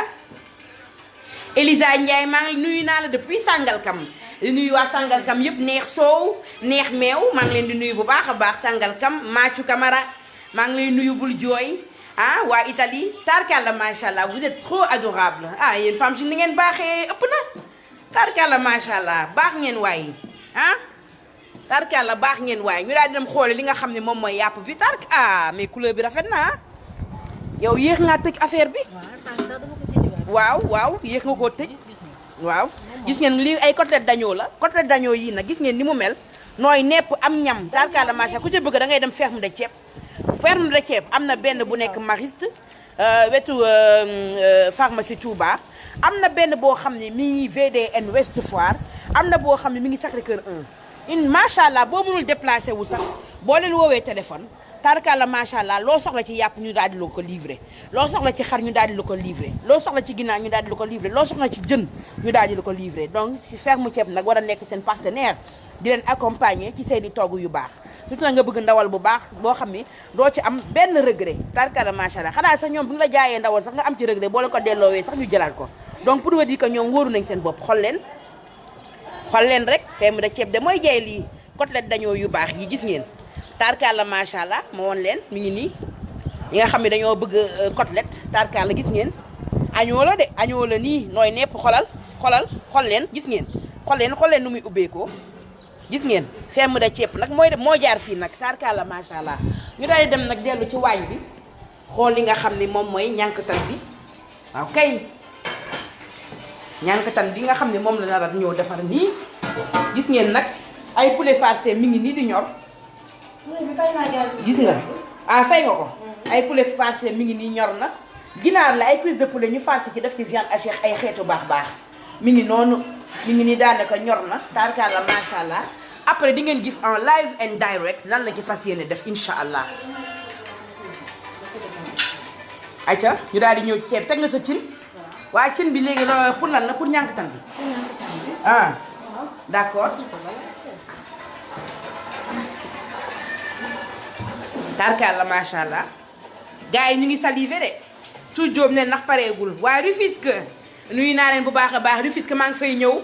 Elisa Ndiaye maa ngi nuyu naa la depuis Sangalkam di nuyu waa Sangalkam yëpp neex soow neex meew maa ngi leen di nuyu bu baax a baax Sangalkam Mathieu Camara maa ngi lay nuyu bul jooy ah waa Italie tarkalla macha allah vous êtes trop adorable ah yéen femmes si ni ngeen baaxee ëpp na tarkalla macha allah baax ngeen waay ah tarkalla baax ngeen waay ñu daal di dem xoole li nga xam ne moom mooy yàpp bi mais couleur bi rafet na yow yéex ngaa tëj affaire bi waaw yéex nga koo tëj waaw gis ngeen lii ay côtelette d'agneau la côtelette d'agneau yii nag gis ngeen ni mu mel nooy nepp am ñam tarkalla macha ku ca bëgg da ngay dem ferme de ceeb am na benn bu nekk Mariste wetu pharmacie Touba am na benn boo xam ne mi ngi VDN Ouest Foire am na boo xam ne mi ngi Sacré-Cœur 1 macha allah boo mënul déplacé wu sax boo leen woowee téléphone tarkalla macha allah loo soxla ci yàpp ñu daal di la ko livré loo soxla ci xar ñu daal di la ko livré loo soxla ci ginaar ñu daal di la ko livré loo soxla ci jën ñu daal di la ko livré donc si ferme ceeb nag war a nekk seen partenaire di leen accompagner ci seeni togg yu baax surtout nga bëgg ndawal bu baax boo xam ni doo ci am benn regret tarkalla macha allah xanaa sax ñoom bu ñu la jaayee ndawal sax nga am ci regret boo la ko delloowee sax ñu jëlaat ko donc pour vous dire que ñoom wóoru nañ seen bopp xool leen rek ferme de ceeb de mooy jaay lii côtelette d'agneau yu baax yi gis ngeen tarkalla macha allah ma woon leen mi ngi nii ñi nga xam ne dañoo bëgg côtelette tarkalla gis ngeen agneau la nii nooy nepp xool leen gis ngeen xool leen nu muy ubbeekoo gis ngeen ferme de ceeb nag moo jaar fii nag tarkalla macha allah ñu daal di dem nag dellu ci waañ bi xool li nga xam ni moom mooy ñànkatan bi waaw kay ñànkatan bi nga xam ne moom la nar a ñëw defar nii gis ngeen nag ay poulet farci mi ngi nii di ñor gis nga fay nga ko ay poulet farci mi ngi nii ñor na ginaar la ay cuisse de poulet ñu farci ci def ci viande hachée ay xeetu baax mi ngi noonu mi ngi nii daanaka ñor na tarkalla macha allah après di ngeen gis en live and direct lan la ci fas yéene def incha allah ayca ñu daal di ñëw ceeb teg na sa cin waa cin bi léegi pour lan la pour ñànkatan bi d'accord tarkalla macha allah gars yi ñu ngi salivé de tout jóob ne ndax pareegul waaye Rufisque nuyu naa leen bu baax a baax Rufisque maa ngi fay ñëw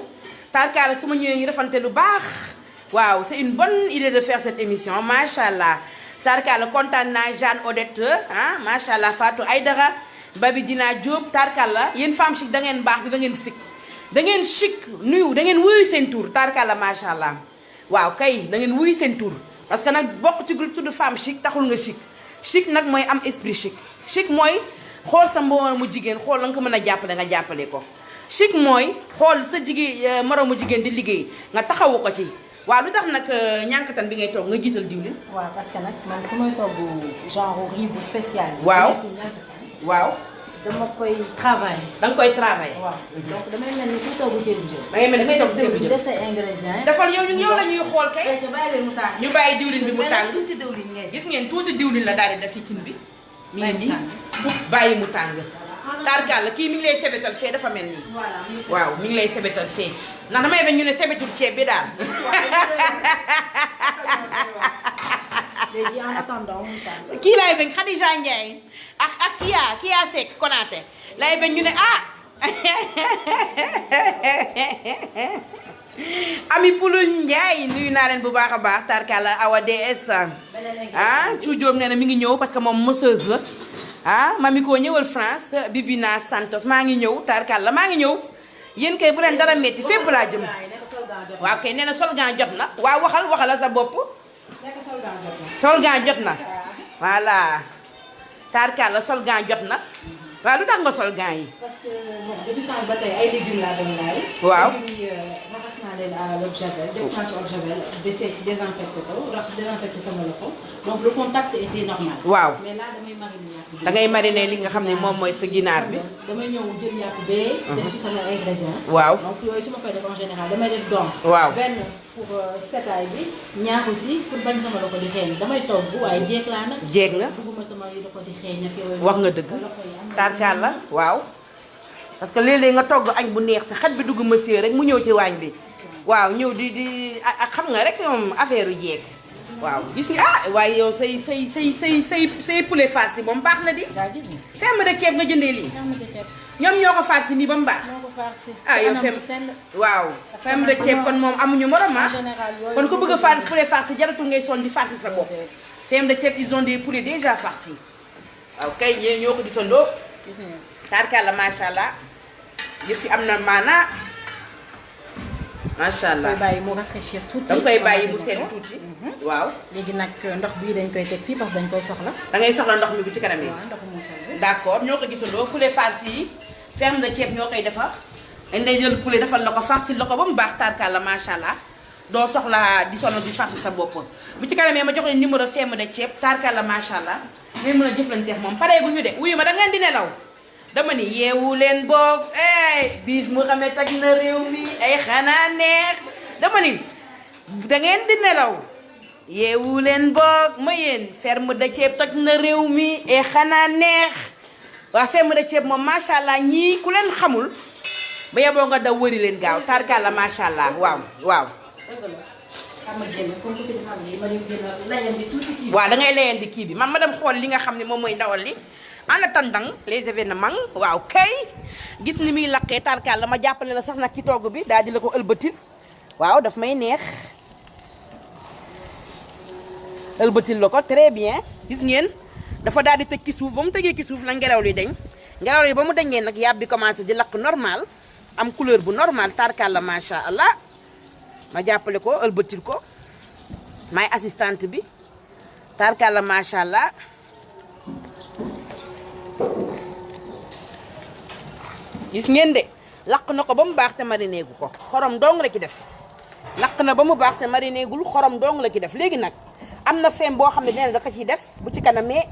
tarkalla su ma ñëwee ñu defante lu baax waaw c'est une bonne idée de faire cette émission macha allah tarkalla kontaan naa Jeanne Odette macha allah Fatou Aydara Babi Dina Diop tarkalla yéen femme chic da ngeen baax da ngeen chic da ngeen chic nuyu da ngeen wuyu seen tur tarkalla macha allah waaw kay da ngeen wuyu seen tur parce que nag bokk ci groupe tudd femme chic taxul nga chic nag mooy am esprit chic mooy xool sa moromu jigéen xool la nga ko mën a jàppale nga jàppale ko chic mooy xool sa jigéen moromu jigéen di liggéey nga taxawu ko ci waaw lu tax nag ñànkatan bi ngay togg nga jiital diwlin. waaw parce que nag man su may togg genre riz bu spécial. waaw dama koy travail. da nga koy travail. waaw donc damay mel ni ku togg ceebu jën. da ngay mel ni ku togg ceebu jën def say ingrédients. defal yow yow la ñuy xool kay. te bàyyi leen mu tàng. ñu bàyyi diwlin bi mu tàng. tuuti diwlin ngay gis ngeen tuuti diwlin la daal di def ci cin bi. mi ngi nii bu bàyyi mu tàng. tarkaal la kii mi ngi lay sebetal fee dafa mel nii. waaw mi ngi lay sebetal fee. ndax damay bañ ñu ne sebetul ceeb bi daal. léegi en attendant mu tàng. kii laay bañ Khadija Ndiaye ak Kia Seck Konaté laay bañ ñu ne ah. Ami Poulou Ndiaye nuyu naa leen bu baax a baax tarkala Awa DS ah Cuujoom nee na mi ngi ñëw parce que moom mosseuse la ah mami ko ñëwal France Bibina Santos maa ngi ñëw tarkala maa ngi ñëw yéen kay bu leen dara metti fépp laa jëm waaw kay nee na solgan jot na waaw waxal sa bopp solgan jot na voilà tarkala solgan jot na waaw lu tax nga solgan yi parce que bon depuis sànq ba tey ay légumes laa doon laay. waaw raxas naa leen à l'eau de javel def naa ci eau de javel désinfecté ko désinfecté sama loxo donc le contact était normal. waaw mais là damay mariner yàpp bi. da ngay mariner li nga xam ne moom mooy sa ginaar bi. damay ñëw jël yàpp bee. def ci sama ingrédient. waaw donc yooyu su ma koy def en général damay def doom. waaw benn pour setaay bi ñaar aussi pour bañ sama loxo di xeeñ damay togg waaye jéeg laa nag. jéeg nga bëgguma sama loxo di xeeñ ak yooyu. wax nga dëgg tarkaal la waaw parce que léeg-léeg nga togg añ bu neex sa xaj bi dugg monsieur rek mu ñëw ci waañ bi waaw ñëw di ak xam nga rek moom affaire yu jeeg waaw gis nga ah waaye yow say poulet farci moom baax na di ferme de ceeb nga jëndee lii ñoom ñoo ko farci nii ba mu baax ah yow waaw ferme de ceeb kon moom amuñu morom ah kon ko bëgg a faar poulet farci jaratul ngay son di farci sa bopp ferme de ceeb ils ont des poulets déjà farcis waaw kay yéen ñoo ko gisandoo tarkalla macha allah yëf yi am na maanaa macha allah. da koy bàyyi mu rafraîchir tuuti. da nga koy bàyyi mu sedd tuuti. waaw. léegi nag ndox bii dañ koy teg fii parce que dañ koy soxla. da ngay soxla ndox mi bu ci kanam yi. waaw ndox mu sedd. d'accord ñoo ko gisandoo poulet farci yi ferme de ceeb ñoo koy defar dañ lay jël poulet defal la ko farci la ko ba mu baax tarkalla macha allah doo soxla di sonn di farci sa bopp bu ci kanamee ma jox leen numéro ferme de ceeb tarkalla macha allah. ngay mën a jëflanteex moom pareegu ñu de wuyu ma da ngeen di nelaw dama ni yeewu leen boog bis mu xamee toj na réew mi ay xanaa neex dama ni da ngeen di nelaw yeewu leen boog ma yéen ferme de ceeb toj na réew mi ay xanaa neex waa ferme de ceeb moom macha allah ñii ku leen xamul ba yeboo nga daw wëri leen gaaw tarkalla macha allah waaw waaw. waaw da ngay layandi kii bi man ma dem xool li nga xam ne moom mooy ndawal li en attendant les événements waaw kay gis ni muy laqee tarkaal la ma jàppale la sax nag ci togg bi daal di la ko ëlbatil waaw daf may neex ëlbatil la ko très bien gis ngeen dafa daal di tëj ci suuf ba mu tëjee ci suuf la ngelaw li dañ ngelaw li ba mu dañee nag yàpp bi commencé di lakk normal am couleur bu normal tarkaal la macha allah ma jàppale ko ëlbatil ko maay assistante bi tarkalla macha allah gis ngeen de lakk na ko ba mu baax te mariné gu ko xorom dong la ci def lakk na ba mu baax te mariné gul xorom dong la ci def léegi nag am na feem boo xam ne nee na da ko ciy def bu ci kanamee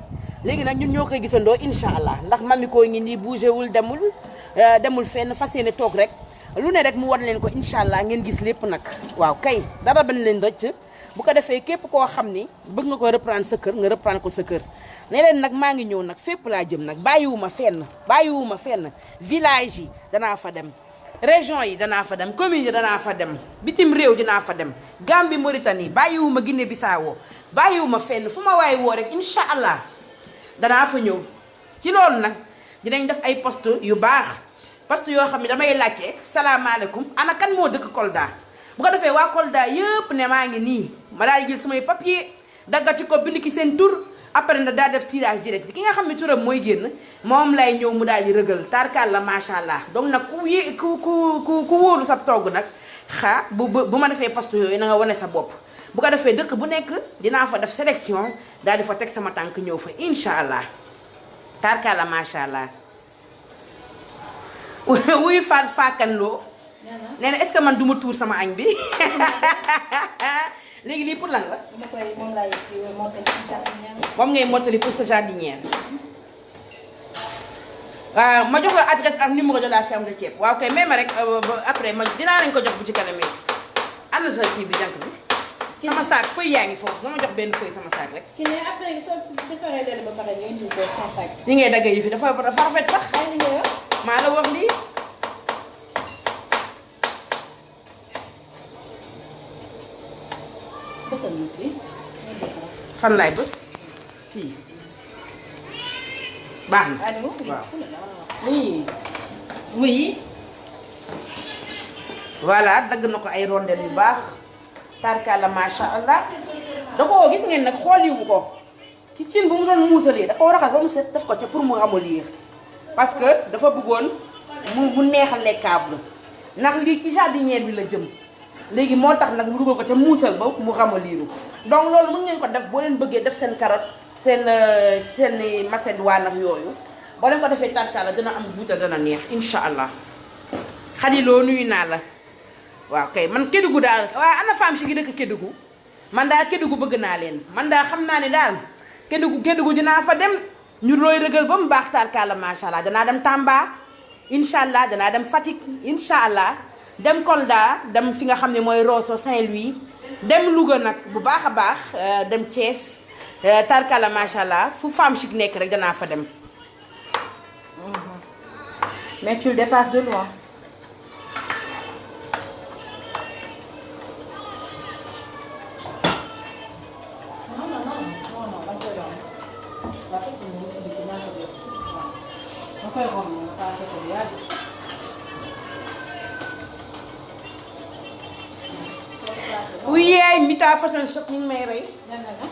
léegi nag ñun ñoo koy gisandoo incha allah ndax mami koo ngi nii bougé wul demul fenn fas yéene toog rek lu ne rek mu war leen ko incha allah ngeen gis lépp nag waaw kay dara bañ leen rëcc bu ko defee képp koo xam ni bëgg nga ko reprendre sa kër nga reprendre ko sa kër ne leen nag maa ngi ñëw nag fépp laa jëm nag bàyyiwuma fenn village yi danaa fa dem région yi danaa fa dem commune yi danaa fa dem bitim réew dinaa fa dem Gambie Mauritanie bàyyiwuma Guinée Bissau bàyyiwuma fenn fu ma waay woo rek incha allah danaa fa ñëw ci loolu nag dinañ def ay poste yu baax poste yoo xam ne damay laajte salaamaaleykum ana kan moo dëkk Kolda bu ko defee waa Kolda yëpp ne maa ngi nii ma daal di jël samay papier daggati ko bind ki seen tur après na daa def tirage direct ki nga xam ne turam mooy génn moom lay ñëw mu daal di rëgal tarkal la macha allah donc nag ku wóolu sa togg nag bu ma defee poste yooyu na nga wane sa bopp bu ko defee dëkk bu nekk dinaa fa def sélection daal di fa teg sama tànk ñëw fa incha allah tarkal la macha allah wuy faat faakanloo nee na est-ce que man duma tuur sama añ bi léegi lii pour lan la. moom ngay mottali pour sa jardinière. ma jox la adresse ak numéro de la ferme de Thiep waaw kay même rek après ma dinaa lañ ko jox bu ci kanamee am na sa kii bi jànk bi sama saak feuille yaa ngi foofu nga ma jox benn feuille sama saak rek. ki ne après soo defaree leen ba pare nga indil ko son sac. ñi ngay daggee yi fi dafa rafet sax. ay li nga yor. maa la wax lii. bësal na fii. fan laay bës fii baax na. allo waaw. oui. oui. voilà dagg na ko ay rondelles yu baax. tarkala macha allah da koo gis ngeen nag xool yiwu ko ci cin bu mu doon muusalee da koo raxas ba mu set def ko ca pour mu ramollir parce que dafa bëggoon mu neexal lekkable ndax lii ci jardinière bi la jëm léegi moo tax nag mu dugal ko ca muusal ba mu ramolliru donc loolu mën ngeen ko def boo leen bëggee def seen carotte seen macédoine ak yooyu boo leen ko defee tarkala dina am guuta dana neex incha allah xadiloo nuyu naa la. waaw kay man Kédougou daal waaw ana femme si gi dëkk Kédougou man daal Kédougou bëgg naa leen man daal xam naa ne daal Kédougou dinaa fa dem ñu looy rëgal ba mu baax tarkala macha allah danaa dem Tamba incha allah danaa dem Fatick incha allah dem Kolda dem fi nga xam ne mooy Rosso Saint-Louis dem Louga nag bu baax a baax dem Thiès tarkala macha allah fu femme si nekk rek danaa fa dem. mais tu le dépasses de loin. oui yaay Mita fashion shop mu ngi may rey.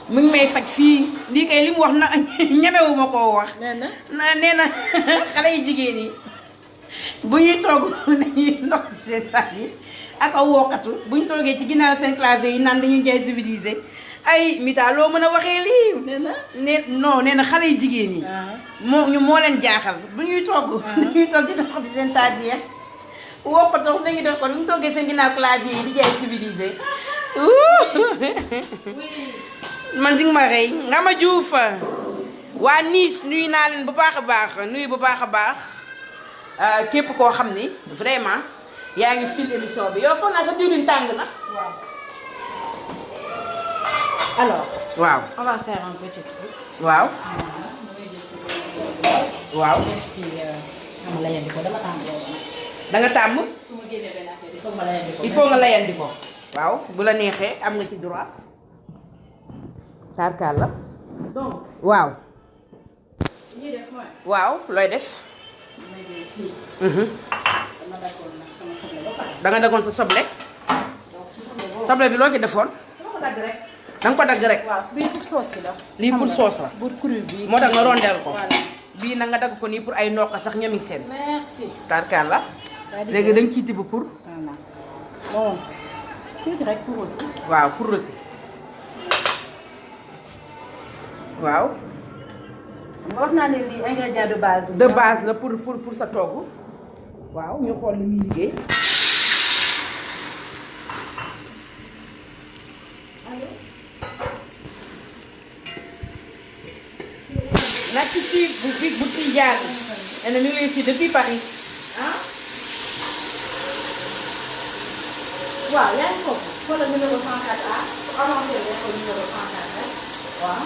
mu ngi may faj fii lii kay li mu wax na ñemewuma koo wax. nee na xale yu jigéen yi bu ñuy toog dañuy ndox seen taat yi ak a wokkatu bu ñu toogee ci ginnaaw seen clavier yi naan dañuy jaay civilisé ay Mita loo mën a waxee lii. nee na xale yu jigéen yi. moo leen jaaxal bu ñuy togg. dañuy toog di ndox ci seen taat yi wokkatu dañuy def ko bu ñu toogee seen ginnaaw clavier yi di jaay civilisé. man di nga ma rey nga ma juuf waa Nice nuyu naa leen bu baax a baax nuyu bu baax a baax képp koo xam ni vraiment yaa ngi fil émission bi yow foog naa sa diwlin tàng na. alors. waaw on va faire un petit truc. waaw. waaw. da nga tàmm. su ma génnee benn affaire il faut ma layandi ko. il faut nga layandi ko. waaw bu la neexee am nga ci droit. tarkaal la. donc. waaw. ñuy def mooy. waaw looy def. dama daggoon nag sama soble ba pare. da nga daggoon sa soble. donc ci soble boobu. soble bi loo ci defoon. dama ko dagg rek. da nga ko dagg rek. waaw bii pour sauce yi la. lii pour sauce la. pour cru bi. moo tax nga rondeel ko. voilà. bii na nga dagg ko nii pour ay nokka sax ñoom seen. merci. tarkaal la. léegi da nga ciy tibb pour. voilà bon tuuti rek pour aussi. waaw pour rosi. waaw. wax naa ne lii ingrédient de base. de base la pour sa togg. waaw ñu xool li muy liggéey. nag ci bu ci jaar. nee na mi ngi lay si depuis Paris. ah. waaw yaa ngi foofu. xoolal numéro 104A. avancé leen ko numéro 104 rek. waaw.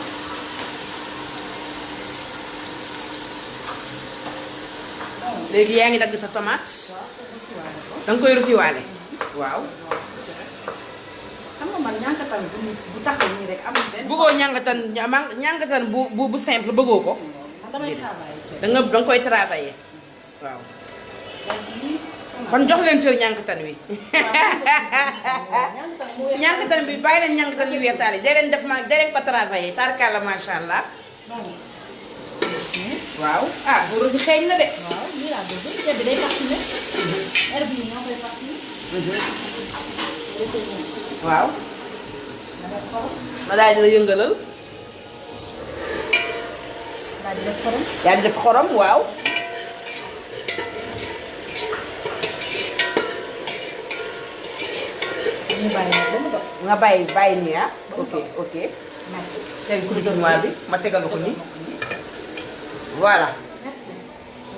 léegi yaa ngi dagg sa tomate. da nga koy rusiwaale. waaw. xam nga man ñànkatan bu taxaw nii rek amul benn. bëggoo ñànkatan bu simple bëggoo ko. man damay travailler. da nga koy travailler. waaw. kon jox leen cër ñànkatan wi. ñànkatan bi bàyyi leen ñànkatan yu weextaal yi. dee leen ko travailler tarkalla macha allah. waaw ah bu rosi xeeñ na de. waaw lii laa bëgg ceeb bi day parfumé. herbe yi ñoo koy parfumé. waaw. ma daal di la yëngalal. daal di def xorom. daal di def xorom waaw. ñu bàyyi nag ba mu dox. nga bàyyi nii ah. ok. merci. tey kuréel noir bi ma tegal ko nii. voilà. merci.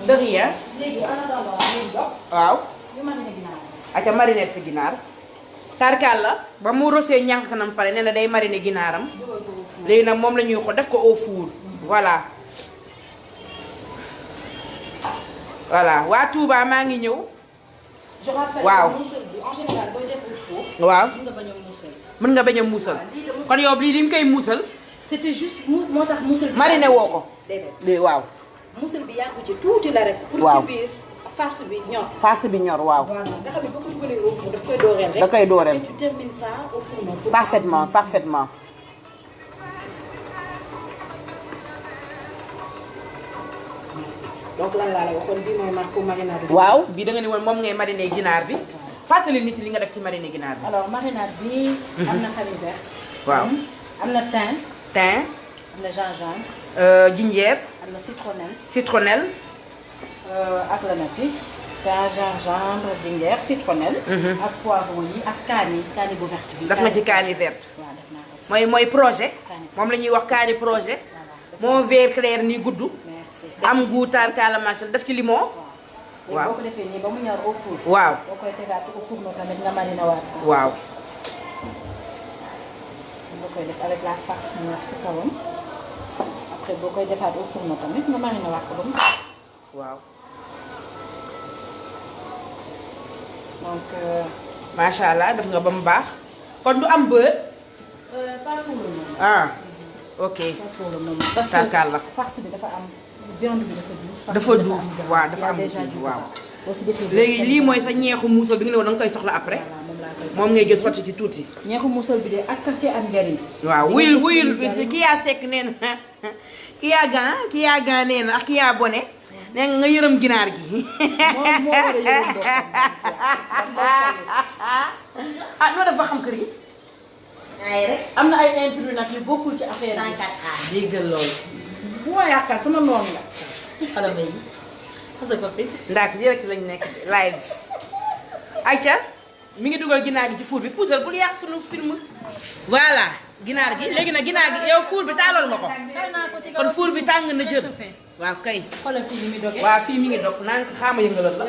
de rien. léegi en attendant ngeen jox waaw. ñu mariner ginaar. aca mariner sa ginaar. tarkaal la ba mu rosee ñànkanam pare nee na day mariner ginaaram. léegi nag moom la ñuy xool def ko au four. voilà. voilà waa Touba maa ngi ñëw. je rappelle waaw muusal bi en général booy def au four. waaw mën nga bañ a muusal. mën nga bañ a muusal. kon yow lii li nga koy muusal. c'était juste moo tax muusal bi. mariner woo ko. déedéet waaw. muusal bi yàggu ci tuuti la rek. waaw pour ci biir farce bi ñor. farce bi ñor waaw. voilà nga xam ne boo ko dugalee au four daf koy dooreel rek. da koy dooreel. et tu termines ça au four moom. parfaitement parfaitement. donc lan laa la waxoon bii mooy marque marinade bi. waaw bii da nga ni woon moom ngay mariner ginaar bi. fàttali nit li nga def ci mariner ginaar bi. alors marinade bi. am na farine verte. waaw am na thym. thym. am na gingembre. jinjeer. am na citronnelle. citronnelle. ak la na ci. thym gingembre jinjeer citronnelle. ak poivron yi ak kaani bu verte bi. daf nga ci kaani verte. waaw def naa ko si. mooy projet. moom la ñuy wax kaani projet. moo vert clair nii gudd. merci. am goût tarkaala macha def ci limon. waaw boo ko defee nii ba mu ñor au four. waaw boo koy tegaat au four noonu tamit nga mariner waat ko. waaw. boo koy def avec la farce ñor si kawam après boo koy defaat au four noonu tamit nga mariner waat ko ba mu. waaw. donc. macha allah def nga ba mu baax. kon du am beurre. pas pour le moment. ah ok. pas pour le moment parce que tarkaal la. farce bi dafa am viande bi dafa duuf. dafa duuf waaw dafa am déjà kii waaw. boo si defee léegi lii mooy sa ñeexu muusal bi nga ne woon da nga koy soxla après. voilà moom laa koy. moom ngay jël sotti ci tuuti. ñeexu musal bi de ak café am njariñ. waaw di nga wuyul gis wuyul lu njariñ. ki yaa sekk nee na ki yaa gan nee na ak ki yaa bone nee nga yërëm ginaar gi. moom moo war a yërëm boppam. ah noo def ba xam kër gi. ay rek. am na ay intrus nag yu bokkul ci affaire bi. 34A. déggal loolu. bu ma yaakaar sama noonu la. xale ma yi. parce que fi. ndax direct lañ nekk live. Aïcha mi ngi dugal ginaar gi ci four bi puusal bul yàq sunu film. voilà ginaar gi léegi nag ginaar gi yow four bi taalool nga ko. kon four bi tàng na jër. waaw kay. xoolal fii ni muy doge. waaw fii mi ngi dog naan ko xaama yëngalal la.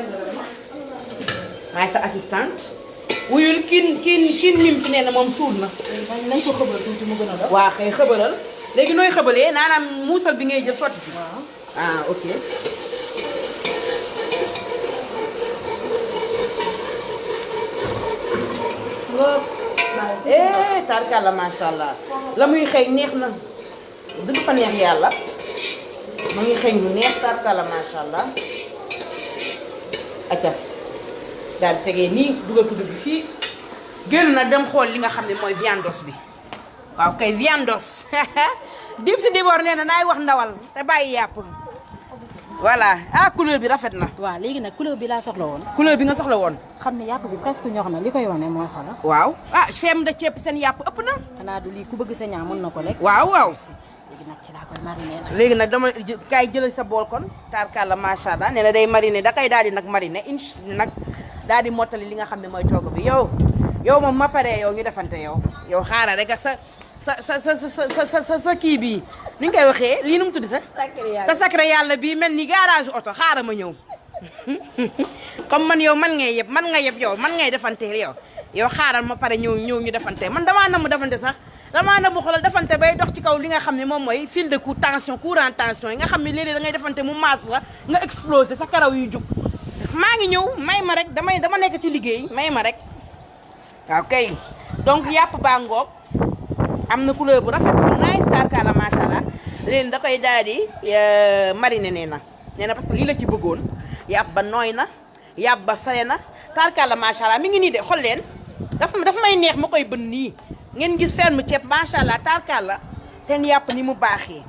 maay sa assistante. wuyul kiin mim fi nee na moom suur na. nañ ko xëbal tuuti mu gën a dox. waa kay xëbalal. léegi nooy xëbalee naanaam muusal bi ngay jël sotti ci. waaw. ah ok. tarkalla macha allah la muy xëy neex na dëgg fa neex yàlla mu ngi xëy lu neex tarkalla macha allah. acca daal di tegee nii dugal ko bi fii génn na dem xool li nga xam ne mooy viandos bi waaw kay viandos dib si diboor nee na naay wax ndawal te bàyyi yàpp voilà ah couleur bi rafet na. waaw léegi nag couleur bi laa soxla woon. couleur bi nga soxla woon. xam ne yàpp bi presque ñor na li koy wane mooy xoolal. waaw ah feem da ceeb seen yàpp ëpp na. xanaa du lii ku bëgg sa ñaam mën na ko lekk. waaw waaw. léegi nag ci laa koy mariner nag. léegi nag dama kaay jëlal sa bool kon tarkalla macha allah nee na day mariner da kay daal di nag mariner incha nag daal di mottali li nga xam ne mooy togg bi yow moom ma paree yow ñu defante yow xaaral rek sa kii bii ni ñu koy waxee lii nu mu tudd sax. sa sacré yàlla bii mel ni garage oto xaaral ma ñëw comme man yow man ngay yeb man nga yeb yow man ngay defante yow xaaral ma pare ñëw ñu defante man damaa namm defante sax damaa namm xoolal defante bay dox ci kaw li nga xam ne moom mooy fil de courant tension yi nga xam ne léeg-léeg da ngay defante mu maas la nga explosé sa karaw yu jug maa ngi ñëw may ma rek dama nekk ci liggéey may ma rek waaw kay donc yàpp baa ngoog am na couleur bu rafet bu nice tarkalla macha allah léegi da koy daal di mariner nee na parce que lii la ci bëggoon yàpp ba nooy na yàpp ba fare na tarkalla macha allah mi ngi nii de xool leen dafa may neex ma koy bën nii ngeen gis ferme ceeb macha allah tarkalla seen yàpp ni mu baaxee.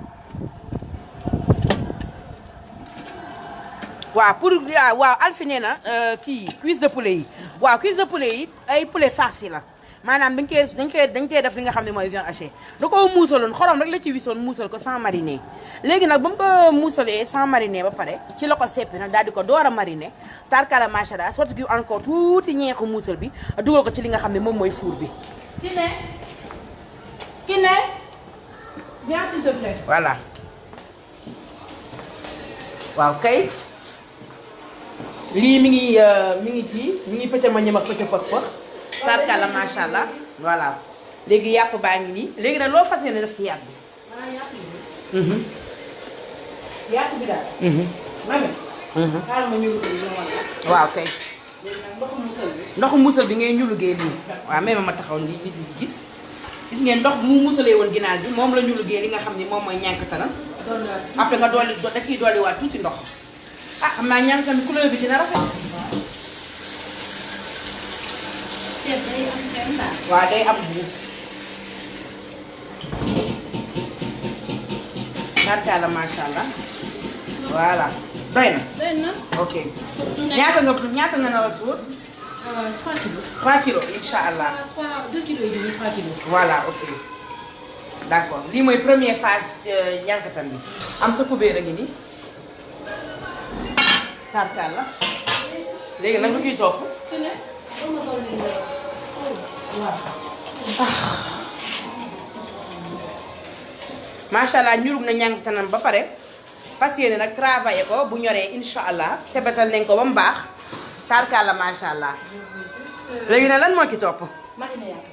waaw pour waaw Alfi nee na kii cuisse de poulet yi waaw cuisse de poulet yi ay poulet farci la. maanaam dañ koy def li nga xam ne mooy viande hachée da koo muusaloon xorom rek la ci wisoon muusal ko sans mariner léegi nag ba mu ko muusalee sans mariner ba pare ci la ko seppi nag daal di ko door a mariner tarkalla macha allah sotti gi encore tuuti ñeexu muusal bi dugal ko ci li nga xam ne moom mooy four bi. Kiné viens s'il te plaît. voilà waaw kay lii mi ngi kii mi ngi pëcc ma ñëm ak pëcc pëcc pëcc. tarkalla macha allah voilà. léegi yàpp baa ngi nii léegi nag loo fas yéene def ci yàpp bi. yàpp bi daal. mami. xaaral ma ñuul waaw kay. léegi nag ndoxu musal bi. ndoxu musal bi ngay ñulugee nii. waaw même ma taxaw nii nit yi gis. gis ngeen ndox bu mu musalee woon ginaar bi moom la ñulugee li nga xam ni moom mooy ñànkataram. après nga dolli da ciy dolliwaat tuuti ndox. ah xam naa ñànkatan bi couleur bi dina rafet. ceeb day am ceeb daal. waaw day am bu. tarkalla macha allah. voilà doy na. doy na. ok ñaata nga nar a suur. 3 kilos. 3 kilos incha allah. 2 kilos et demi 3 kilos. voilà ok d' accord lii mooy première phase ñànkatan bi am sa kubéer a ngi nii. tarkalla léegi nag lu ciy topp. macha allah ñurum na ñànkatanam ba pare fas yéene nag travailler ko bu ñoree incha allah sebetal nañ ko ba mu baax tarkalla macha allah léegi nag lan moo ci topp. mariner yàpp.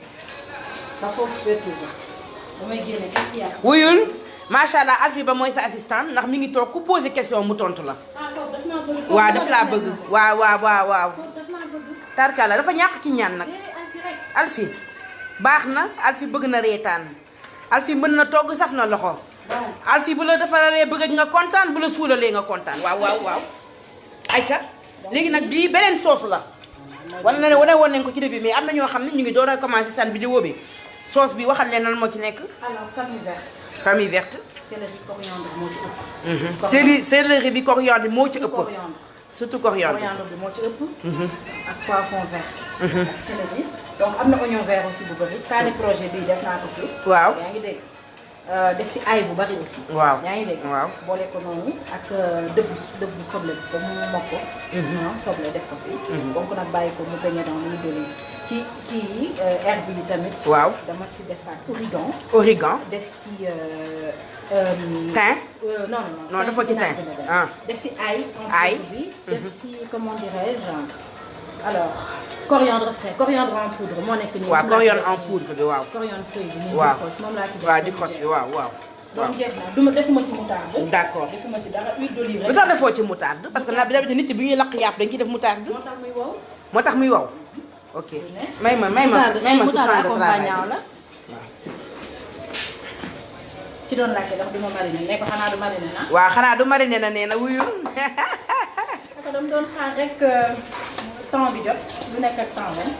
ba foofu fertiliser. damay génne kàtt yàpp. wuyul macha allah Alfi ba mooy sa assistant ndax mi ngi toog ku posé question mu tontu la. kooku daf maa bëgg. waaw daf laa bëgg waaw. kooku daf maa bëgg. tarkalla dafa ñàkk ci ñaan nag. Alfi baax na Alfi bëgg na reetaan Alfi mën na togg saf na loxo. Alfi bu la defaralee bëgg nga kontaan bu la suulalee nga kontaan waaw. ayca léegi nag bii beneen soos la. wane woon nañ ko ci début mais am na ñoo xam ne ñu ngi door a commencé seen vidéo bi soos bi waxal leen lan moo ci nekk. alors famille verte. famille verte. céleri coriandre moo ci ëpp. céleri bi coriandre moo ci ëpp. coriandre. surtout coriandre. coriandre bi moo ci ëpp. ak poivron vert. ak céleri. donc am na oignon vert aussi bu bëri. kaani projet bii def naa ko si. waaw yaa ngi dégg. def si ail bu bari aussi. waaw yaa ngi dégg. waaw boole ko noonu ak dëbbu soble bi ba mu mokk. soble def ko si. donc nag bàyyi ko mu bañ a dans l'huile d'olive ci kii yi herbe yi tamit. waaw dama si defaat origan. def si. thym. non dafa ci thym. def si ail. ail bi def si comment dirais-je alors. coriandre frais coriandre en poudre moo nekk nii. waaw coriandre en poudre bi waaw. coriandre feuille bi nii. waaw moom laa ci def. waaw di xos bi waaw. donc jeex na defuma si moutarde. d'accord defuma si dara huile d'olive lu tax defoo ci moutarde parce que d'habitude nit ñi bi ñuy lakk yàpp dañ ciy def moutarde. moo tax muy wow. ok may ma moutarde accompagnant la. ki doon laajte ndax duma mariner ne ko xanaa du mariner na. waaw xanaa du mariner na nee na wuyu. parce que dama doon xaar rek temps bi jot lu nekk ak temps ren.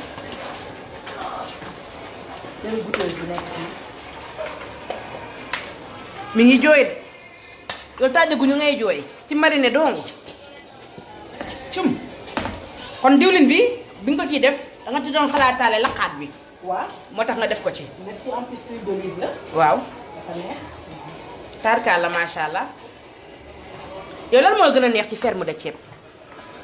jël goûteuse bi nekk fii. mi ngi jooy de yow tàjjaguñu ngay jooy ci mariner dong cum kon diwlin bi nga ko ciy def da nga ci doon xalaataale laqaat bi. waaw moo tax nga def ko ci. def si en plus huile d'olive la. waaw. dafa neex. tarkalla macha allah yow lan moo gën a neex ci ferme de ceeb.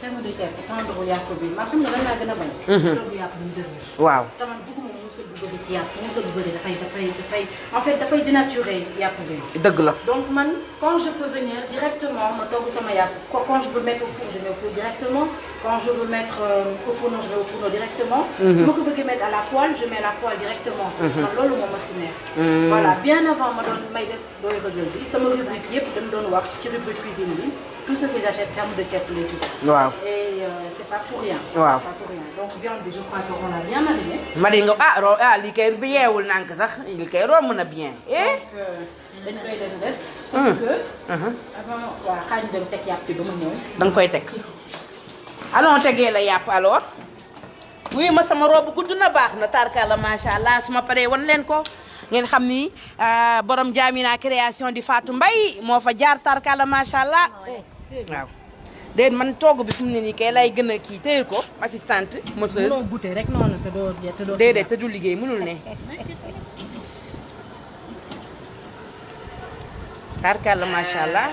ferme de ceeb tendre yàpp bi maa xam ne lan laa gën a bañ. tendre yàpp bi dëgër. waaw. tamit bëgguma musul bu bëri ci yàpp musul bu bëri dafay en fait dafay dénaturer yàpp bi. dëgg la. donc man quand je peux venir directement ma togg sama yàpp quand je veux mettre au four je mets au four directement quand je veux mettre au fourneau je mets au fourneau directement. su ma ko bëggee mettre à la poêle je mets à la poêle directement. man loolu moom ma si neex. voilà bien avant ma doon may def dooy rëgal bi sama rubrique yëpp dañu doon wax ci rubrique cuisine bi tout ce que j'achète ferme de ceeb lay tudd. waaw et c'est pas pour rien. waaw c'est pas pour rien donc viande bi je crois que on a bien mariné. marine nga lii kay bi yeewul nànk sax lii kay romb na bien. donc dañ koy dem def. sauf que. avant waa xaaj dem teg yàpp bi ba mu ñëw. da nga koy teg. allons tegee la yàpp alors. oui ma sama robe gudd na baax na tarkalla macha allah su ma paree wan leen ko ngeen xam ni borom Jamina création di Fatou Mbaye moo fa jaar tarkalla macha allah. waaw déedéet man togg bi fi mu ne nii kay lay gën a kii téyel ko assistante. moseuse mënoo goûter rek noonu te doo. déedéet te du liggéey mënul ne. tarkalla macha allah.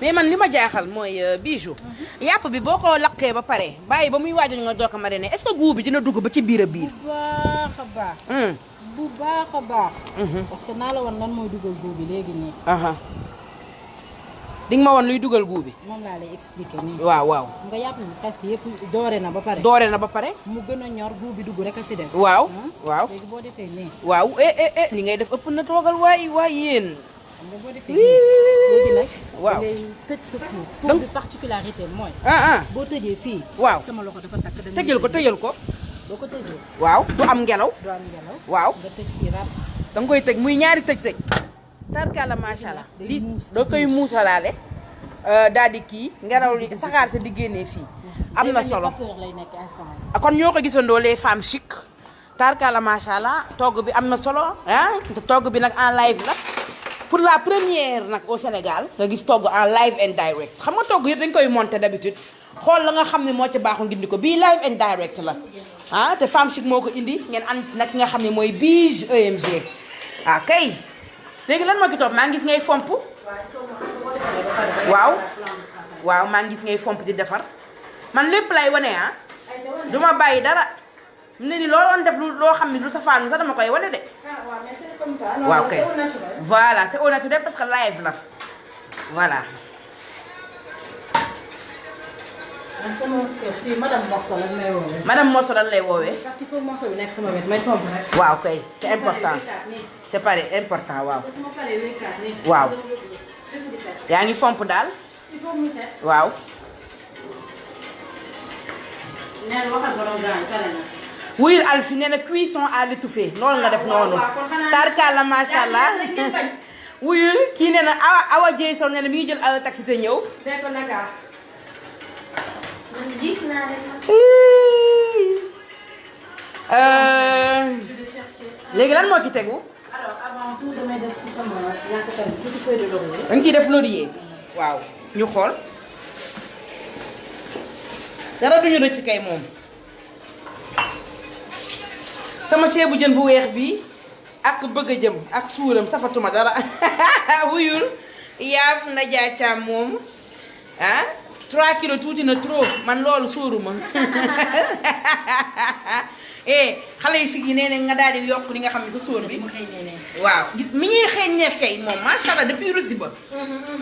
mais man li ma jaaxal mooy bijou. yàpp bi boo ko laqee ba pare bàyyi ba muy waajal nga doog a mariner est-ce que goût bi dina dugg ba ci biir a biir. bu baax a baax. bu baax a baax. parce que naa la woon lan mooy dugal goût bi léegi nii. di nga ma woon luy dugal guu bi. moom laa lay expliquer nii. waaw waaw. nga yàpp ni presque yëpp doore na ba pare. doore na ba pare. mu gën a ñor guu bi dugg rek a si des. waaw waaw. léegi boo defee nii. waaw li ngay def ëpp na toogal waay yéen. xam nga boo defee nii léegi nag. waaw ngay tëj sa four. four bi particularité mooy. boo tëjee fii. waaw sama loxo dafa takk dañuy tëjal ko. boo ko tëjee. waaw du am ngelaw. du am ngelaw. waaw nga tëj fii rab. da nga koy tëj muy ñaari tëj. tarkala macha allah lii doo koy muusalaale. daal di kii ngelaw li saxaar sa di génnee fii. am na solo lay nekk instant. kon ñoo ko gisandoo les femmes chic. tarkala macha allah togg bi am na solo te togg bi nag en live la. pour la première nag au Sénégal nga gis togg en live and direct xam nga togg yëpp dañ koy monter d'habitude xool la nga xam ne moo ca baaxul ngindi ko bii live and direct la te femme chic moo ko indi ngeen ànd nag ki nga xam ne mooy Bijou EMG kay léegi lan moo ki toog maa ngi gis ngay fomp waaw maa ngi gis ngay fomp di defar man lépp lay wane duma bàyyi dara ne ni loo doon def loo xam ne lu safaanu sax dama koy wane de waaw kay voilà c'est au naturel parce que live la voilà. sama fii madame Morso lañ may woowee. madame Morso lañ lay woowee. parce que foofu morceau bi nekk sama wet may fomp rek. waaw kay c'est important c'est pareil important waaw. waaw yaa ngi fomp daal. waaw. wuyul Alfi nee na cuisson à l'étouffée loolu nga def noonu. tarkala macha allah. wuyul kii nee na awa Dieye Sow nee na mi ngi jël awa taxi te ñëw. léegi lan moo ci tegu. alors avant tout damay def ci sama ñàkk tuuti feuille de laurier. da nga ciy def laurier. waaw ñu xool. dara duñu rëcc kay moom. sama ceebu jën bu weex bi ak bëgg a jëm ak suuram safatuma dara wuyul yaaf na jaacaam moom 3 kilos tuuti na trop man loolu suuruma xale yu sig yi nee nga daal di yokk li nga xam ne sa sóor bi waaw gis mi ngi xeeñ neex kay moom macha allah depuis Russie ba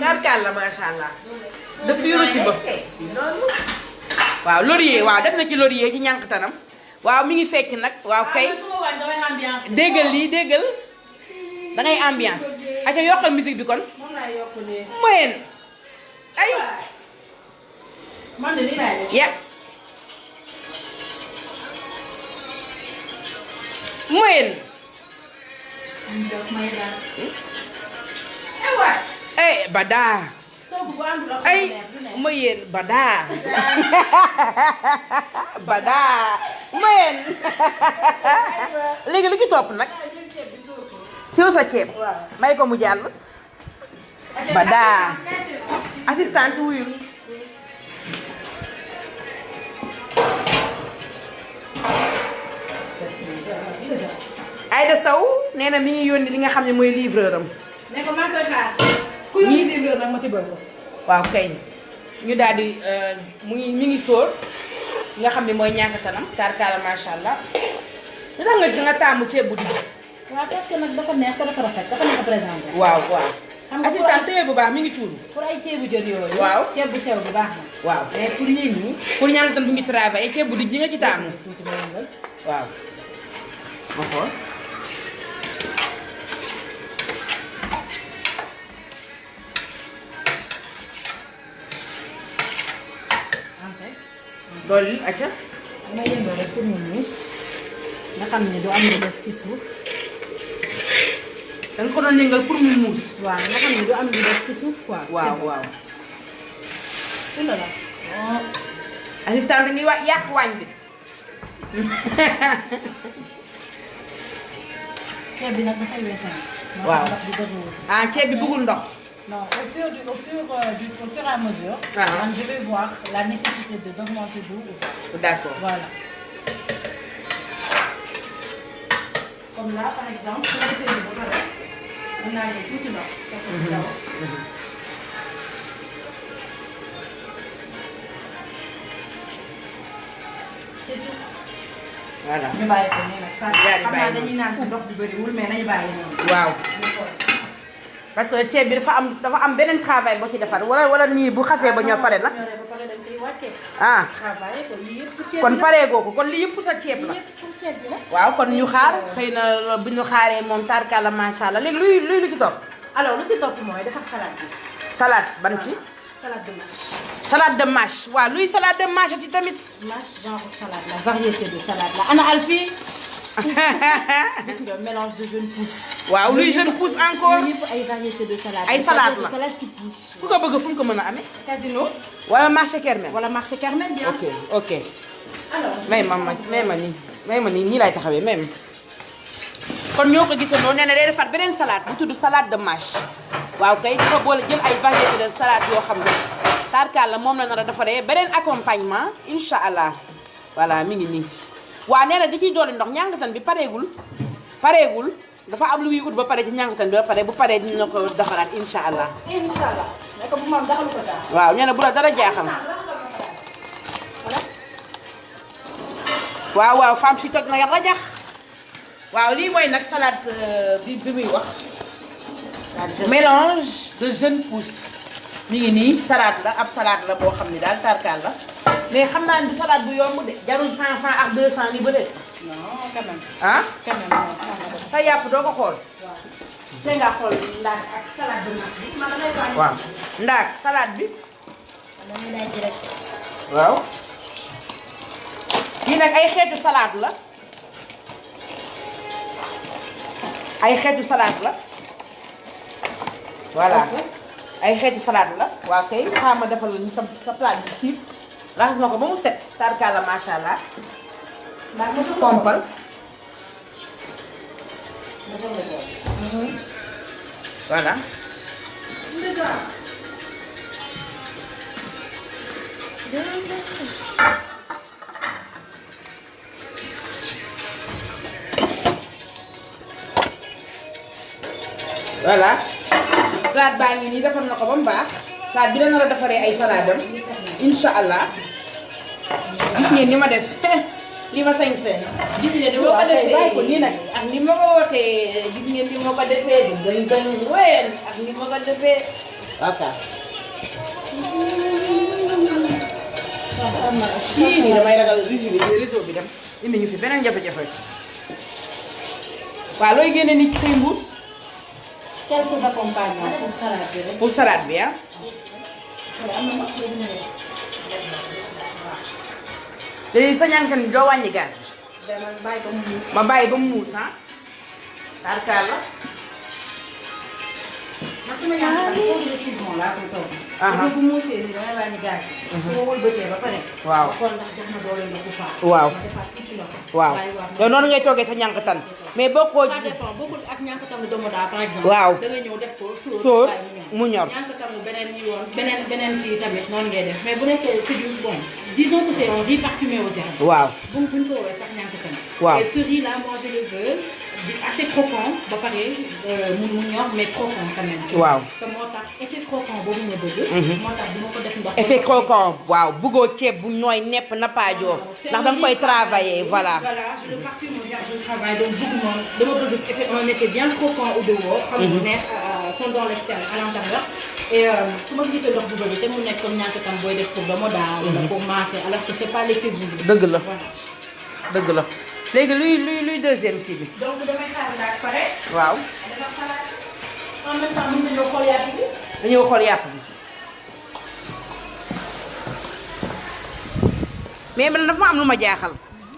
tarkaal la macha allah depuis Russie ba waaw laurier waaw def na ci laurier ci ñànk tanam waaw mi ngi fekk nag waaw kay déggal lii déggal dangay ambiance aca yokkal musique bi kon moyen ay ya moyen badaa ay moyen badaa badaa moyen léegi lu ci topp nag siw sa ceeb may ko mu jàll badaa assistante wuyul Aïda Sow nee na mi ngi yónni li nga xam ne mooy livreur am waaw kay ñu daal di mi ngi sóor nga xam ne mooy ñànktanam tarkaala macha allah lu tax nga taamu ceeb bu dijj. waaw parce que nag dafa neex te dafa rafet dafa neex a présenté. waaw waaw. assistant téye bu baax mi ngi tuuru. pour ay ceebu jën yooyu. waaw ceeb bu sew bi baax na. waaw mais pour yéen ñi. pour ñànktan bu ngi travaillé ceeb bu dijj nga ci taamu. waaw. ma xool. loolu acca. damay yëngal rek pour mu muus nga xam ne du am lu des ci suuf. da nga ko doon yëngal pour mu muus. waaw nga xam ne du am lu des ci suuf quoi. waaw waaw. c'est la. assistant ngi wax yàq waañ bi. ceeb bi nag dafay weesal. waaw ceeb bi bëggul ndox. non au fur et à mesure. Je vais voir la nécessité d'augmenter d'eau ou pas. D'accord. Voilà. Comme là, par exemple, si on fait du beurre, on a les tout là. C'est tout. Voilà. ñu bàyyi ko nii nag. xam naa dañuy naan ndox bi bëriwul mais nañu bàyyi noonu. waaw. parce que ceeb bi dafa am beneen travail boo ci defar wala nii bu xasee ba ñor pare na. ñoree ba pare dañ koy wàccee. ah travail ko lii yëpp ceeb kon pareegoo ko kon lii yëpp sa ceeb la. lii yëpp pour ceeb bi la. waaw kon ñu xaar xëy na bu ñu xaaree moom tarkala macha allah léegi luy lu ci topp. alors lu ci topp mooy defar salade bi. salade ban ci. salade de mâche. salade de mâche waaw luy salade de mâche ci tamit. mâche genre salade la variété de salade la ana Alfie. gis nga mélange de jeune pousse. waaw luy jeune pousse encore. yooyu yëpp ay variété de salade. ay salade la salade qui pousse. fu ko bëgg fu mu ko mën a amee. Casino. wala marché Kermel. wala marché Kermel bien ok sûr. ok. alors may ma nii nii lay taxawee même. kon ñoo ko gisandoo nee na day defar beneen salade bu tudd salade de mâche. waaw kay dafa boole jël ay variété de salade yoo xam ne tarkaal la moom la nar a defaree beneen accompagnement incha allah voilà mi ngi nii. waaw nee na di ciy doole ndox ñànkatan bi pareegul dafa am lu muy ut ba pare ci ñànkatan bi ba pare bu paree dina ko defaraat incha allah. incha allah. nekk bu ma am daxalu ko daal. waaw nee na bu la dara jaaxal. waaw femme si toj na rajax. waaw lii mooy nag salade bi muy wax. mélange de jeune pousse. mi ngi nii salade la ab salade la boo xam ne daal tarkaal la. mais xam naa ne du salade bu yomb de jarul 100 francs ak 200 li ba de. non quand même. ah. quand même non. sa yàpp doo ko xool. waaw. tey nga xool ndax ak salade de mâche bi. man damay bàyyi. waaw ndaak salade bi. damay lay ci rek. waaw. lii nag ay xeetu salade la. ay xeetu salade la. voilà ay xeetu salade la. waaw kay xaaral ma defal la sa plat bi siif. raxas ma ko ba mu set tarkala macha allah. fompal. voilà. voilà plat baa ngi nii defar na ko ba mu baax. plat bi la nar a defaree ay saladam incha allah. gis ngeen ni ma def li ma sañse gis ngeen ni ma ko defee bàyyi ko nii nag. ak ni ma ko waxee gis ngeen ni ma ko defee gën wéyal ak ni ma ko defee ok. kii nii damay ragal wifi bi réseau bi dem indi ñu fi beneen jafe-jafe. waaw looy génne nii ci say mbuus. quelques accompagnements pour salade bi rek. pour salade bi ah. léegi sa ñànk ni doo wàññi gaz bi. dama bàyyi ko mu muus. ma bàyyi ba mu muus ah. tarkaal la. man sama ñaar progressivement laa koy toog. parce que bu muusee nii damay wàññi gaz bi. su ma wëlbatee ba pare. waaw ma xool ndax jox na doole ndox bu baax. waaw ma defaat tuuti ndox. waaw yow noonu ngay toogee sa ñànk tan mais boo ko. ça dépend bokkul ak ñànkatamu domoda par exemple. waaw da nga ñëw def ko sóor mu ñor. ñànkatamu beneen yi woon beneen kii tamit noonu ngay def mais bu nekkee c'est du bon disons que c'est un riz parfumé aux herbes. waaw buñ ko woowee sax ñànkatan. waaw et ce riz là moi je le veux assez croquant ba pare mu ñor mais croquant quand même. waaw te moo tax effet croquant boobu nga bëgg. moo tax duma ko def ndox. effet croquant waaw bëggoo ceeb bu nooy nepp nappaajoo ndax danga koy travailler voilà. voilà je le parfume aux herbes je travaille donc bëgguma dama bëgg effet un effet bien croquant au dehors. xam nga neex fondant l'externe à l'intérieur. et su ma gisee ndox bu bëri te mu nekk comme ñàkk tam booy def pour domoda wala pour maafe alors que c'est pas l'effet voulu. dëgg la voilà. dëgg la léegi luy deuxième kii bi. donc damay xaar ndax pare. waaw. dafa xalaat en même temps mën nañoo xool yàpp bi. dañoo xool yàpp bi. mais man dafa ma am lu ma jaaxal.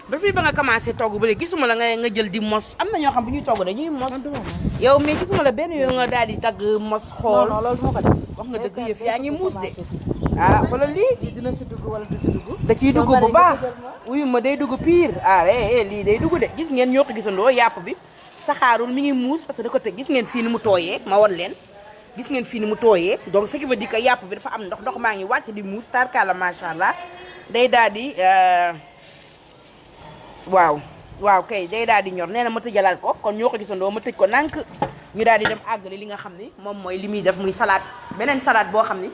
depuis ba nga commencé togg ba léegi gisuma la nga jël di mos am na ñoo xam bu ñuy togg dañuy mos. yow mais gisuma la benn yow nga daal di tagg mos xool. non loolu moo ko def. wax nga dëgg yëf yaa ngi muus de. ah xoolal lii. dina si dugg wala du si dugg. da ciy dugg bu baax. wuyu ma day dugg pire. ah lii day dugg de gis ngeen ñoo ko gisandoo yàpp bi saxaarul mi ngi muus parce que da ko teg gis ngeen fii ni mu tooyee ma won leen. gis ngeen fii ni mu tooyee donc ce qui veut dire que yàpp bi dafa am ndox maa ngi wàcc di muus tarkala macha allah day daal di waaw kay day daal di ñor nee na ma tëjalaat ko kon ñoo ko gisandoo ma tëj ko nànk ñu daal di dem àggali li nga xam ni moom mooy li muy def muy salade beneen salade boo xam ni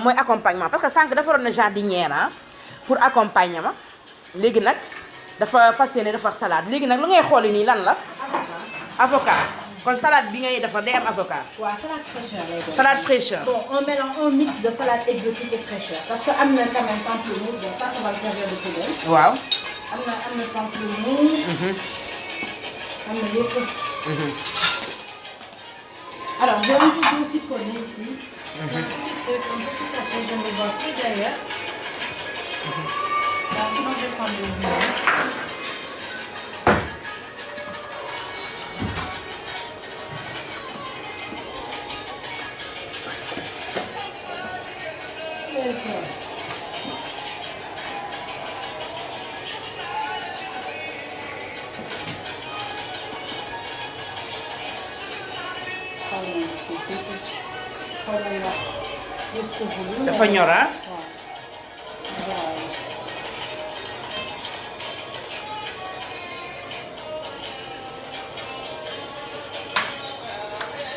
mooy accompagnement parce que sànq defaroon na jardinière pour accompagnement léegi nag dafa fas yéene defar salade léegi nag lu ngay xooli nii lan la avocat kon salade bi ngay defar day am avocat. waaw salade fraîcheur lay doon. salade fraîcheur. bon un mélange un mix de salade exotique et fraîcheur. parce que am na quand même pamplemousse bon ça va le servir de poubelle. waaw. am na pamplemousse. am na yëpp. alors j'ai un peu d'eau citronnée ici. Un petit sachet, je ne le vois plus d'ailleurs. Sinon je vais prendre des humains. dafa ñor ah.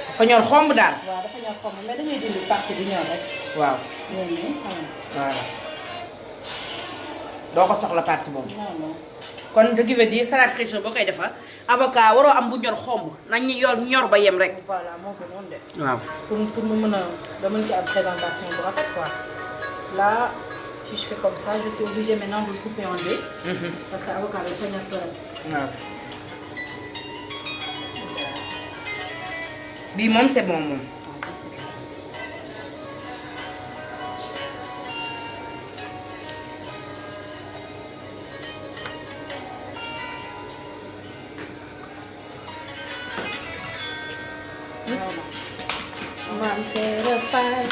dafa ñor xomb daal. waaw dafa ñor xomb mais dañuy dindi partie bi ñor rek. waaw. loolu nii xam nga. voilà. doo ko soxla partie boobu. non non. kon ce qui veut dire salade fraîcheur boo koy defar avocat waroo am bu ñor xomb nañ ñor ba yem rek. voilà moo ko noonu de. waaw. pour mu mën a nga mën ci am présentation bu rafet quoi. là si je fais comme ça je suis obligée maintenant de le couper en deux. parce que avocat bi dafa ñor trop. waaw. bii moom c'est bon moom. Maam Seera Faal.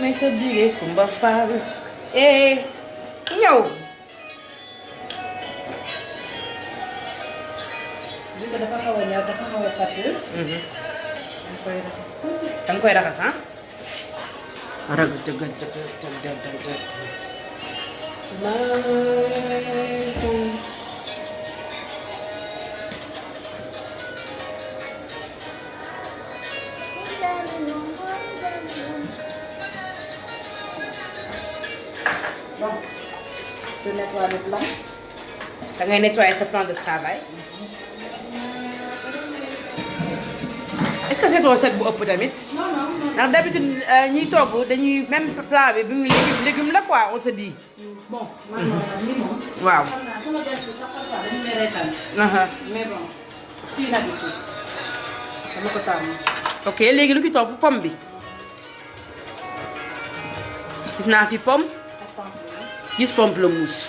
may sa bigee Kumba Faal ñëw. li nga dafa xaw a ñor dafa xaw a pâteux. dañ koy raxas tuuti. da nga koy raxas ah. rag jëgg jëgg bon je nettoie le plan. da ngay nettoyer sa plan de travail. est-ce que c'est set bu ëpp tamit. non non non. ndax d'habitude ñiy togg dañuy même plat bi mu légume la quoi on se dit. bon man li moom. waaw. xam naa sama gerte sax parfois dañu may reetaan. mais bon c'est une habitude. dama ko tàmm. ok léegi lu ki topp pomme bi. gis naa fi pomme. gis pamplemousse.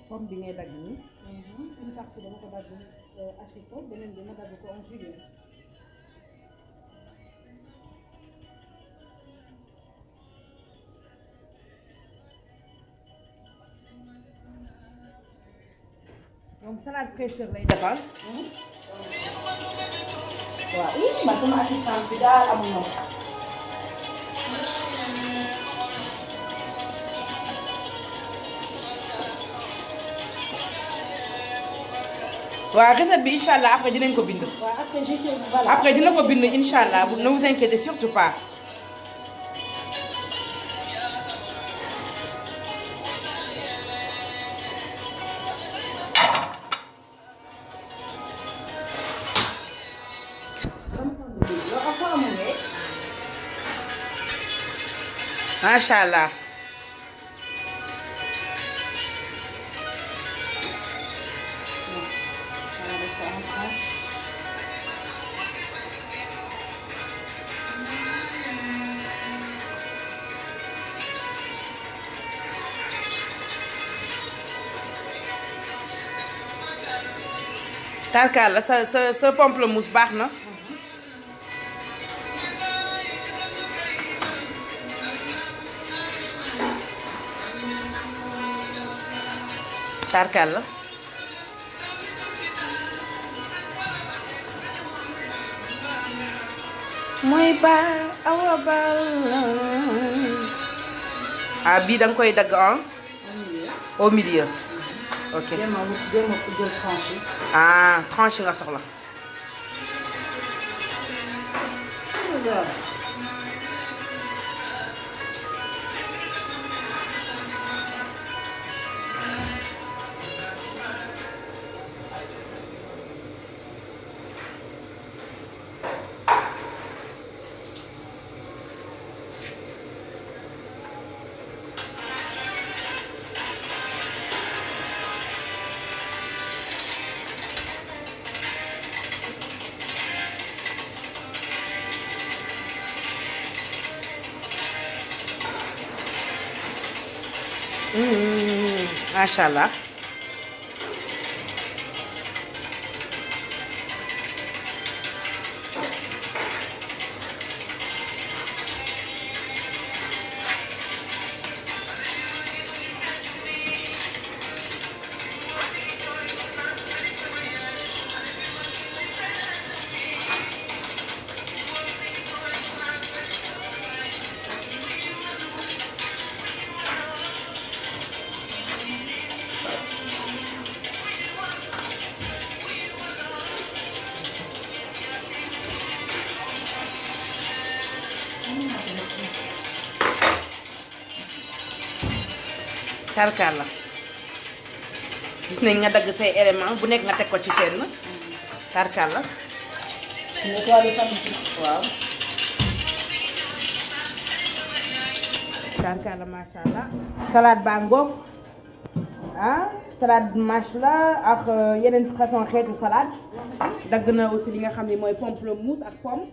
pomme bi ngay dagg nii. une partie dama ko dagg haché ko beneen bi ma dagg ko en julienne. moom salade fraîcheur lay defal. waaw man sama assistante bi daal amul moom. waaw recette bi incha allah après dinañ ko bind. waaw après je sais voilà. après dina ko bind incha allah ne vous inquiétez surtout pas. macha allah. tarkaal la sa pamplemousse baax na. tarkaal la. mooy baal awa baal ah bii danga koy dagg au milieu. ok jéem a jël tranche yi. ah tranche nga soxla. macha allah. tarkaal la gis nañ nga dagg say élément bu nekk nga teg ko ci seen tarkaal la. waaw. tarkaal la macha allah. salade baa ngoog ah salade mâche la ak yeneen façon xeetu salade dagg na aussi li nga xam ne mooy pamplemousse ak pomme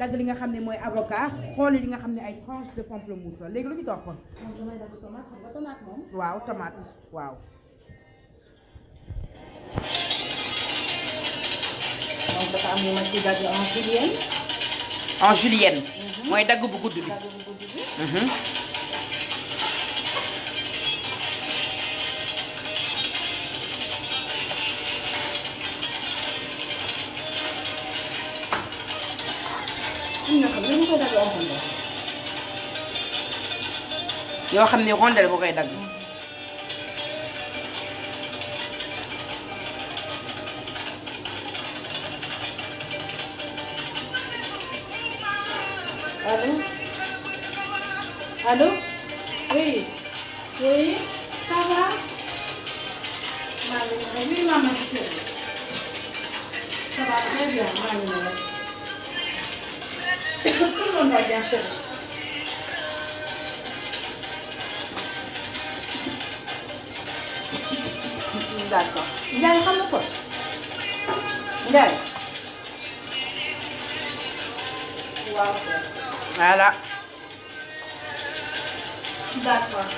dagg li nga xam ne mooy avocat xooli li nga xam ne ay tranches de pamplemousse la léegi lu ci topp. waaw tomate waaw. donc dafa am lu ma ci dagg en julienne. en julienne. mooy dagg bu gudd bi. yoo xam ne rondelle ko koy dagg. Allô? Allô? Oui. Oui, ça va? Oui, maman chérie. Ça va très bien, maman. Tout le monde va bien, chérie. D'accord. Ndiaye xam nga ko? Ndiaye. Waaw. voilà. D'accord.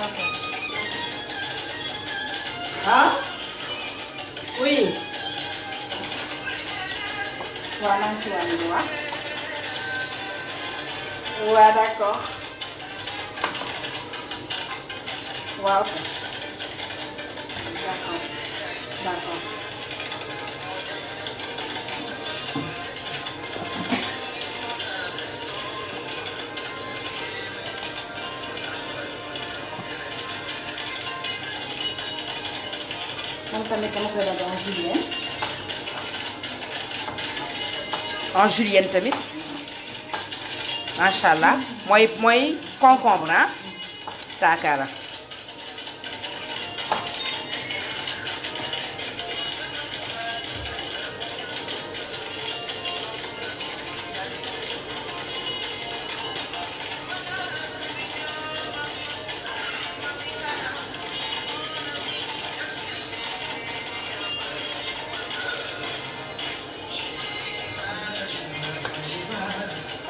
Ok. Ah? Oui. Voilà, tu vas me voir. Ouais, d'accord. Ouais, ok. D'accord. D'accord. Man tamit dama koy dagg en juillet. en julienne tamit macha allah mooy concombre ah taakaara.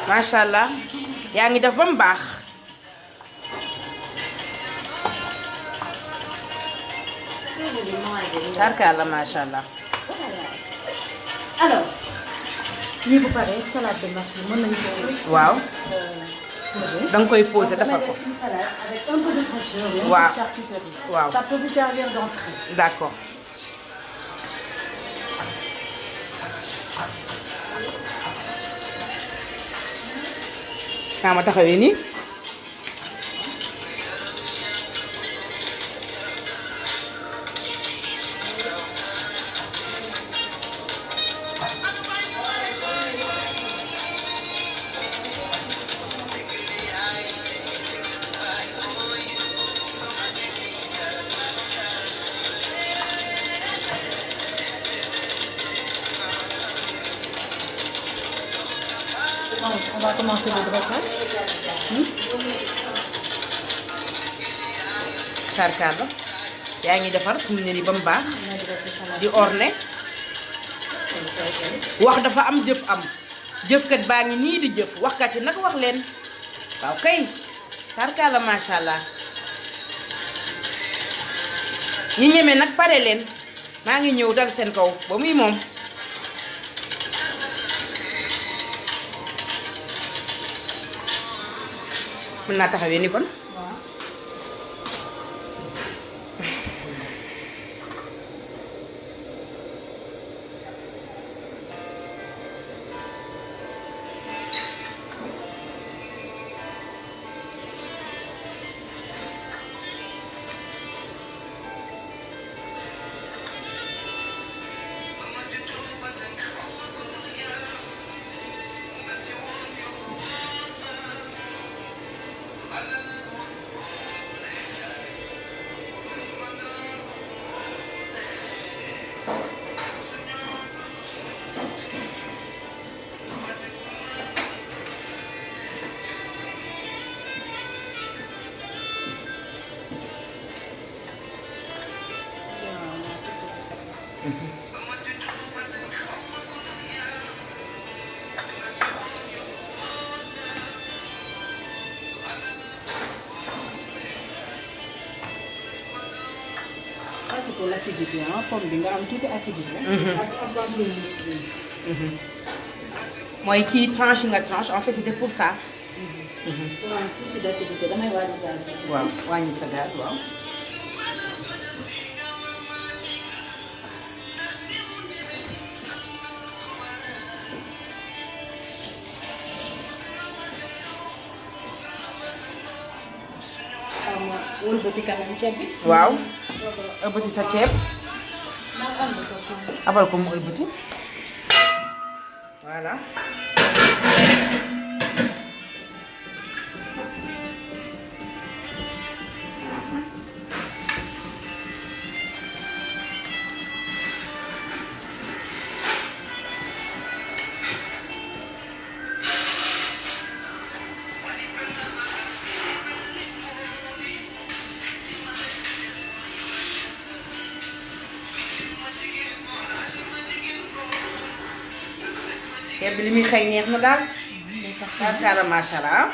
macha allah yaa ngi def ba mu baax. tarkaala macha allah. Alors lii bu paree salade de mâche bi mën nañu ko. waaw poser. da nga koy posé defal ko. Donc, damay def une salade avec un peu de fraîcheur et un Waaw. peu de charcuterie. Waaw. Ça peut vous servir d'entrée. d'accord. kaa ma taxawee nii. On va commencer le dressage. tarkaala yaa ngi defar fu mu ne nii ba mu baax di orné wax dafa am jëf am jëfkat baa ngi nii di jëf waxkat yi nag wax leen waaw kay tarkaala macha allah ñi ñeme nag pare leen maa ngi ñëw dal seen kaw ba muy moom. mën naa taxawee ni kon. Ça c'est pour l'acidité, hein. Pomme bi nga am tuuti acidité. ak pamplemousse bi. mooy kii tranche yi nga tranche en fait c'était pour ça. pour am tuuti d'acidité damay wàññi gaz bi. waaw wàññi sa gaz waaw. xaw ma wëlbati quand même ceeb bi. waaw ëlbati sa ceeb maa am na ko ci. abal ko mu ëlbati voilà. ceeb bi li muy xëy neex na daal. daal kaara macha allah.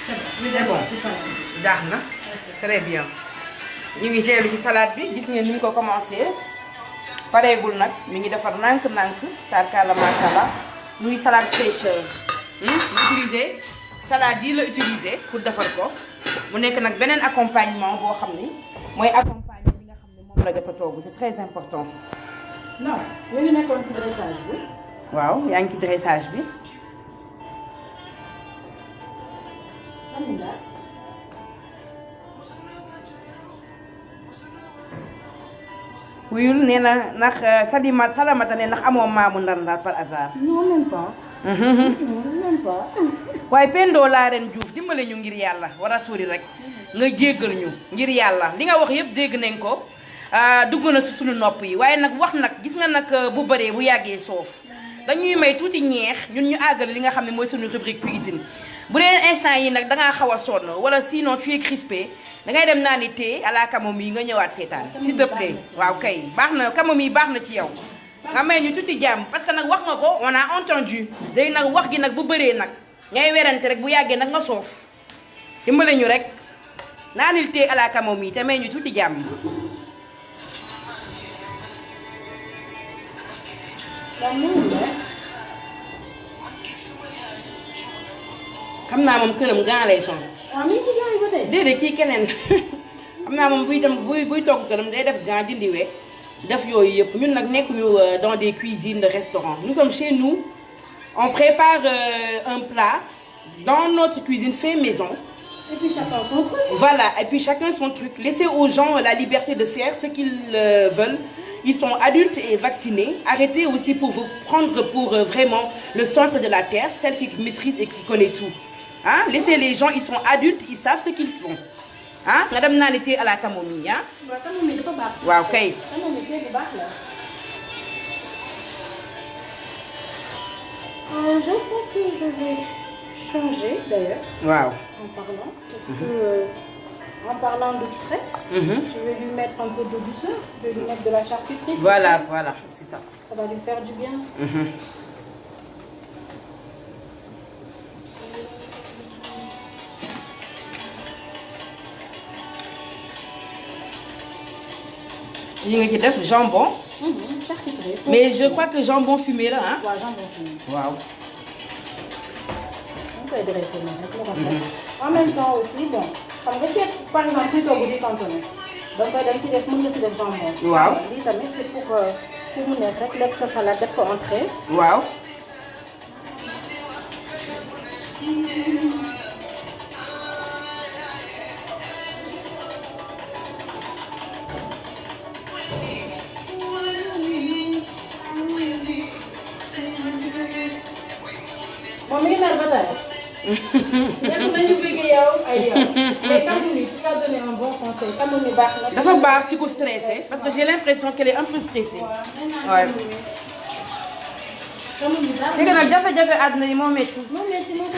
C'est bon. C'est bon. ci salade bi. jaax na très bien. ñu ngi jeelu ci salade bi gis ngeen ni ñu ko commencé pareegul nag mi ngi defar nànk-nànk tarkala macha allah muy salade fraîcheur. utiliser salade yi la utiliser pour defar ko mu nekk nag beneen accompagnement boo xam ni mooy accompagner li nga xam ne moom la jot a togg c'est très important. non ñu ngi nekkoon ci dressage bi. waaw yaa ngi ci dressage bi. wuyul nee na ndax Salamata ne ndax amoo maamu ndar par hasard. non même pas. même pas. waaye Pendo laa ren Diouf dimbale ñu ngir yàlla war a suuri rek nga jéggal ñu ngir yàlla li nga wax yëpp dégg nañ ko dugg na si suñu nopp yi waaye nag wax nag gis nga nag bu bëree bu yàggee soof dañuy may tuuti ñeex ñun ñu àggale li nga xam ne mooy suñu rubrique cuisine bu dee instant yi nag dangaa xaw a sonn wala sinon tu es crispé dangay dem naa ni thé à la camomille nga ñëwaat seetaan s'il te plaît waaw kay baax na camomille baax na ci yow nga may ñu tuuti jàmm parce que nag wax nga ko on a entendu léegi nag wax gi nag bu bëree nag ngay werante rek bu yàggee nag nga soof dimbale ñu rek naanil thé à la camomille te may ñu tuuti jàmm. xam naa moom këram gan lay son. waaw mi ngi ci gars yi ba tey. déedéet kii keneen xam naa moom buy dem buy togg këram day def gan dindiwee def yooyu yëpp ñun nag nekkuñu dans des cuisines de restaurant nous sommes chez nous on prépare un plat dans notre cuisine fait maison. Et puis chacun son truc. Voilà, et puis chacun son truc. Laissez aux gens la liberté de faire ce qu'ils veulent. Ils sont adultes et vaccinés. Arrêtez aussi pour vous prendre pour vraiment le centre de la terre, celle qui maîtrise et qui connaît tout. Hein? Laissez les gens, ils sont adultes, ils savent ce qu'ils font. Hein? Madame Nalité à la camomille. Hein? waaw camomille dafa baax. Waaw kay. camomille tey bu baax la. Je crois que je vais changer d'ailleurs. Waaw. En parlant, parce que en parlant de stress, je vais lui mettre un peu de douceur. Je vais lui mettre de la charcuterie. Voilà, voilà, c'est ça. Ça va lui faire du bien. yi nga ci def jambon. Charcuterie. Mais je crois que jambon fumé là, hein? waaw jambon fumé. Waaw. On peut dresser noonu rek la ko def. En même temps aussi bon xam nga ceeb par exemple kuy togg di cantonné da nga koy dem ci def mën nga si def jambon. Waaw. lii tamit c'est pour mu neex rek lekk sa salade def ko entrée. Waaw. moom mi ngi nar ba tey. ñëpp nañu bëgg yow ay yow. mais camomille tu as donné un bon conseil camomille baax na. dafa baax ci ku stressé parce que j'ai l'impression qu'elle est un peu stressée. Ouais. camomille baax c'est que nag jafe-jafe àdduna yi moo métti.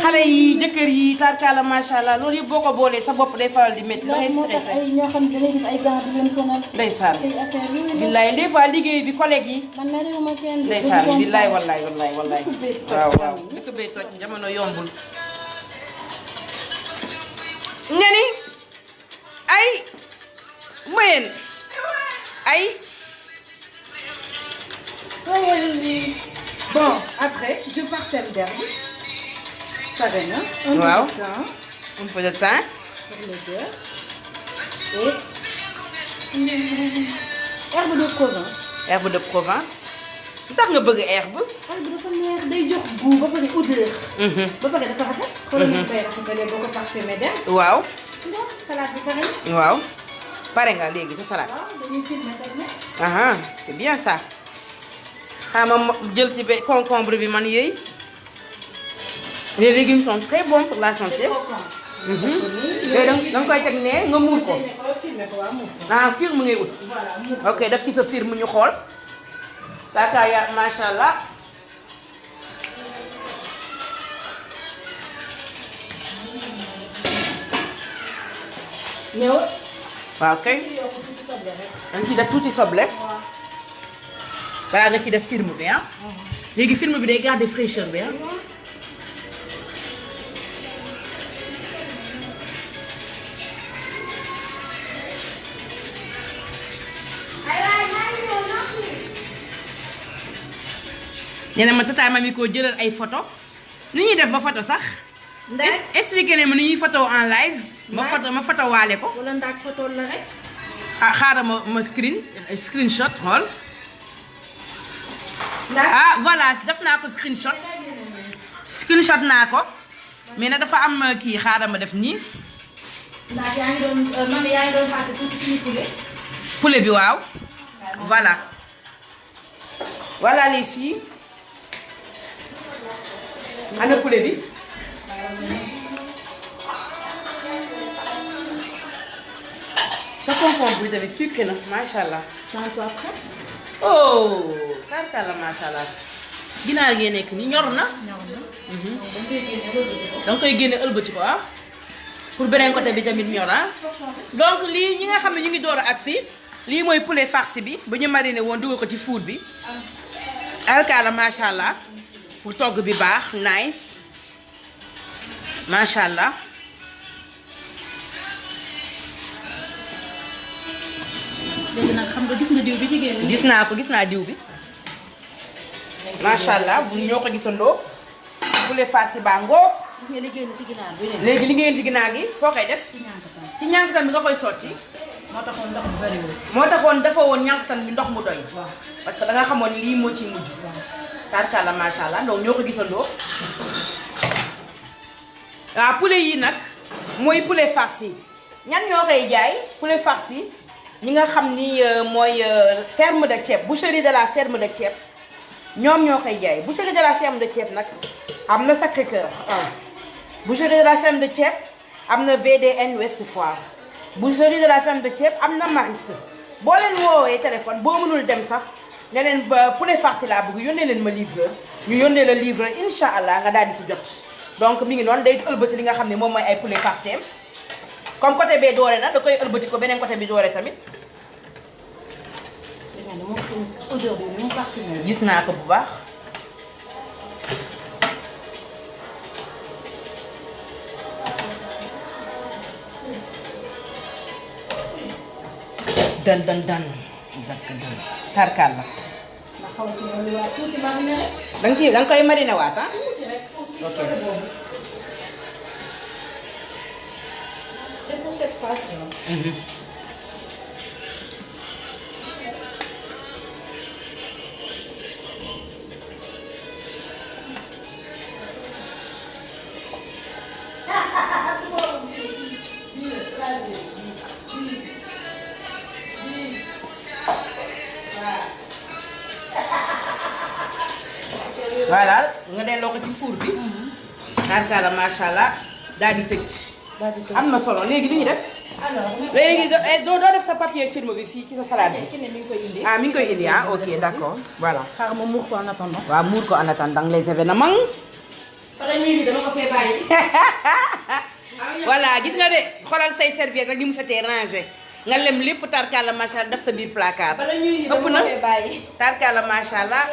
xale yi jëkkër yi tarkaala macha allah loolu yëpp boo ko boolee sa bopp day faral di métti da ngay stressé. ay ñoo xam ne da ngay gis ay gants di leen sonal. ndeysaan ay affaire yooyu. billaay des fois liggéey bi collègue yi. man la réew ma kenn. ndeysaan billaay wallaay wallaay wallaay. Dëkk bee toj. waaw waaw dëkk bee toj jamono yombul. nga ni ay moyen ay. Bon, après, je parsème d'herbe. Pare na. Waaw. Un peu de thym un peu de thym. pour le beurre. Et herbe de Provence. herbe de Provence. lu tax nga bëgg herbe. Herbe dafa neex day jox goût ba pare odeur. ba pare dafa rafet. xoolal ñu koy rafetalee boo ko parsemé d'herbe. waaw. Donc salade bi pare na. waaw. pare nga léegi sa salade. waaw dañuy filmer tamit. ah c'est bien ça. xaaral ma jël ci concombre bi man yëy. les légumes sont très bons pour la santé. yooyu da nga koy teg ne nga muur ko. filmer ko waaw muur ko. ah firme ngay ut. Voilà muur ko. ok daf ci sa firme ñu xool. kaka ya macha allah. ñëw. waaw kay. dañ ci def tuuti soble. balaa nga ci def firme bi ah. léegi firme bi day garder fraîcheur bi ah. nee na ma tata mami ko jëlal ay photo ni ñuy def ba photo sax. ndax expliqué ne ma ni ñuy photo en live. ma photo waale ko. wala ndax photo la rek. ah xaaral ma screenshot xool. ndax voilà def naa ko screenshot naa ko mais nag dafa am kii xaaral ma def nii. ndax yaa ngi doon mami yaa ngi doon fàtte tuuti suñu poulet bi waaw. voilà les filles. ana poulet bi. sa concombre bi tamit sucré na macha allah. toi après. oh tarkala macha allah. ginaar gee nekk ni ñor na. danga koy génne ëlbati ko ah. pour beneen côté bi tamit ñor ah. donc lii ñi nga xam ne ñu ngi door a agsi lii mooy poulet farci bi bu ñu mariné woon dugal ko ci four bi. alkaala macha allah. pour togg bi baax nice. macha allah. léegi nag xam nga gis nga diw bi ci génn. gis naa diw bi. macha allah bu ñoo ko gisandoo. poulet farci baa ngoo. gis nga li génn ci ginaar bi léegi li ngeen ci ginaar gi foo koy def. ci ñànkatan bi nga koy sotti. moo taxoon ndox mu bariwul. moo taxoon dafa woon ñànkatan bi ndox mu doy. waaw parce que da nga xamoon ni lii moo ciy mujj. tarkala macha allah donc ñoo ko gisandoo. waaw poulet yi nag mooy poulet farci ñan ñoo koy jaay poulet farci ñi nga xam ni mooy ferme de ceeb boucherie de la ferme de ceeb ñoom ñoo koy jaay boucherie de la ferme de ceeb nag am na Sacré-Cœur boucherie de la ferme de ceeb am na VDN Ouest Foire boucherie de la ferme de ceeb am na Mariste boo leen woowee téléphone boo mënul dem sax ne leen ba poulet farci laa bëgg yónnee leen ma livreur ñu yónnee la livreur incha allah nga daal di ci jot donc mi ngi noonu day ëlbati li nga xam ne moom mooy ay poulet farci comme côté bee doore na da koy ëlbati ko beneen côté bi doore tamit. gis naa ko bu baax. dan tarkaal la. da nga koy mariné waat ah. ok. C'est pour cette phase là. voilà nga delloo ko ci four bi. tarkaala macha allah daal di tëj. am na solo léegi li ñu def. léegi doo def sa papier film bi fii ci sa salade bi. mi ngi koy indi. ah mi ngi koy indi ah ok d'accord voilà. xaaral ma muur ko en attendant. waaw muur ko en attendant les événements. pare ñuy dama ko fee bàyyi. voilà gis nga de xoolal say serviette rek ni mu setee rangé nga lem lépp tarkaala macha allah def sa biir placard. pare ñuy dama ko fee bàyyi. tarkaala macha allah.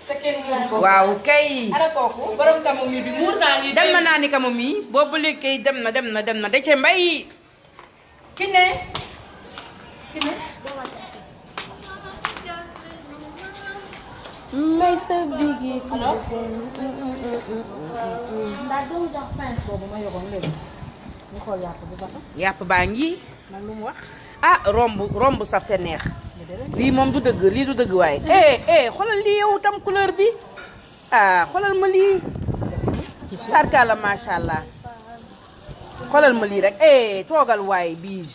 te kenn muur ko. waaw kay. ana kooku borom kamo mi di muur naa ni. dem naa ni kamo mi boobu léegi kay dem na da cee mbay. Kiné. may sa bigi. alors. ndax doo jox pince boobu ma yoroon léegi. ñu xool yàpp bi ba xam. yàpp baa ngi. man lu mu wax. ah romb saf te neex. lii moom du dëgg lii du dëgg waaye. xoolal lii yow tam couleur bi. ah xoolal ma lii. tarkala macha allah. xoolal ma lii rek toogal waay bii.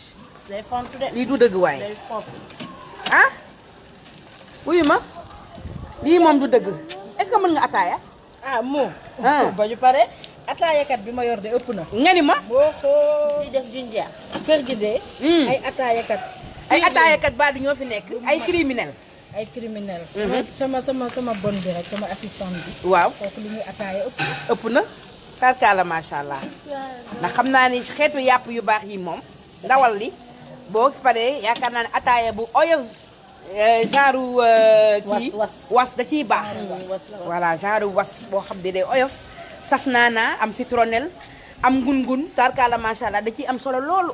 day fontu de. lii du dëgg waay. day fontu. ah. wuyu ma. lii moom du dëgg. est-ce que mën nga ataaya. ah moo. ah ba ñu pare ataayakat bi ma yor de ëpp na. nga ni ma. boo xoo di def jinja. kër gi de. ay ataayakat. ay ataayakat ba di ñoo fi nekk ay criminel. ay criminel. sama bon bi rek sama assistante bi. waaw kooku li muy ataaya ëpp na. tarkaala macha allah. ndax xam naa ni xeetu yàpp yu baax yi moom. ndawal li boo paree yaakaar naa ne ataaya bu oyof. genre kii was da ciy baax. voilà genre was boo xam ne day oyof. saf naana am citronnelle am ngun-ngun tarkaala macha allah da ciy am solo loolu.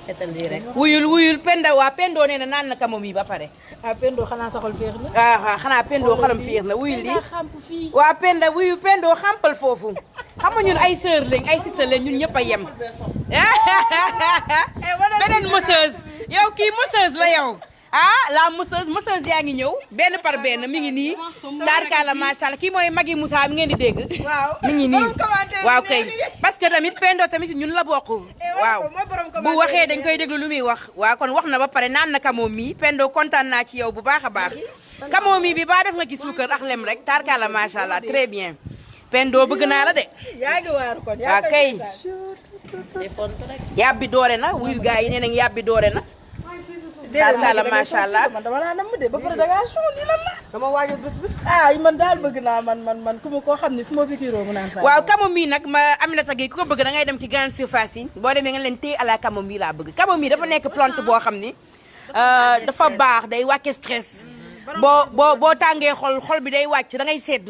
etal lii rek. wuyul Penda waa Pendo nee na naan na camomille ba pare. ah Pendo xanaa sa xol féex na. ah xanaa Pendo xolam féex na wuyul lii. waa Penda Pendo xampal foofu. xam nga ñun ay sœur lañ ay sister lañ ñun ñëpp a yem. beneen mosseuse yow kii mosseuse la yow. la mosseuse yaa ngi ñëw benn par benn mi ngi nii. tarkala macha allah kii mooy Magui Moussa mi ngeen di dégg. waaw mi ngi nii waaw kay. parce que tamit Pendo tamit ñun la bokk. waaw bu waxee dañ koy déglu lu muy wax. waaw kon wax na ba pare naan na camomille Pendo kontaan naa ci yow bu baax a baax. camomille bi ba def nga ci suukar ak lem rek tarkala macha allah très bien. Pendo bëgg naa la de. yaa ngi waar kon waaw kay. yàbbi doore na wuyul gars yi nee nañ yàbbi doore na. tarkala macha allah man dama naa nam de ba pare da ngaa sonn di lan la. dama waajal bés bi. man daal bëgg naa man ku ma koo xam ne fu ma pikiroo mu naan. waaw camomille nag ma Aminata Gueye ku ko bëgg da ngay dem ci grande surface yi boo demee nga leen téye à la camomille laa bëgg camomille dafa nekk plante boo xam ni dafa baax day wàcce stress boo tàngee xol bi day wàcc da ngay sedd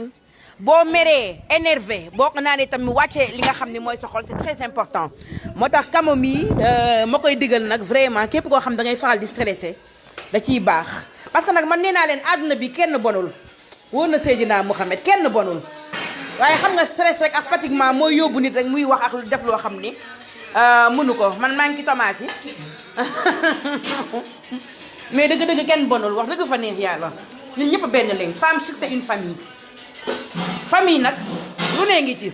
boo meree énervé boo ko naanee tamit wàccee li nga xam ne mooy sa xol c'est très important moo tax camomille ma koy digal nag vraiment képp koo xam da ngay faral di stressé da ciy baax parce que nag man nee naa leen àdduna bi kenn bonul wóor na Seydina Mouhamed kenn bonul waaye xam nga stress rek ak fatiguement mooy yóbbu nit rek muy wax ak lu def loo xam ni mënu ko man maa ngi ci tomate yi mais dëgg-dëgg kenn bonul wax dëgg fa neex yàlla ñun ñëpp benn lañ femme c'est une famille nag lu ne ngi ci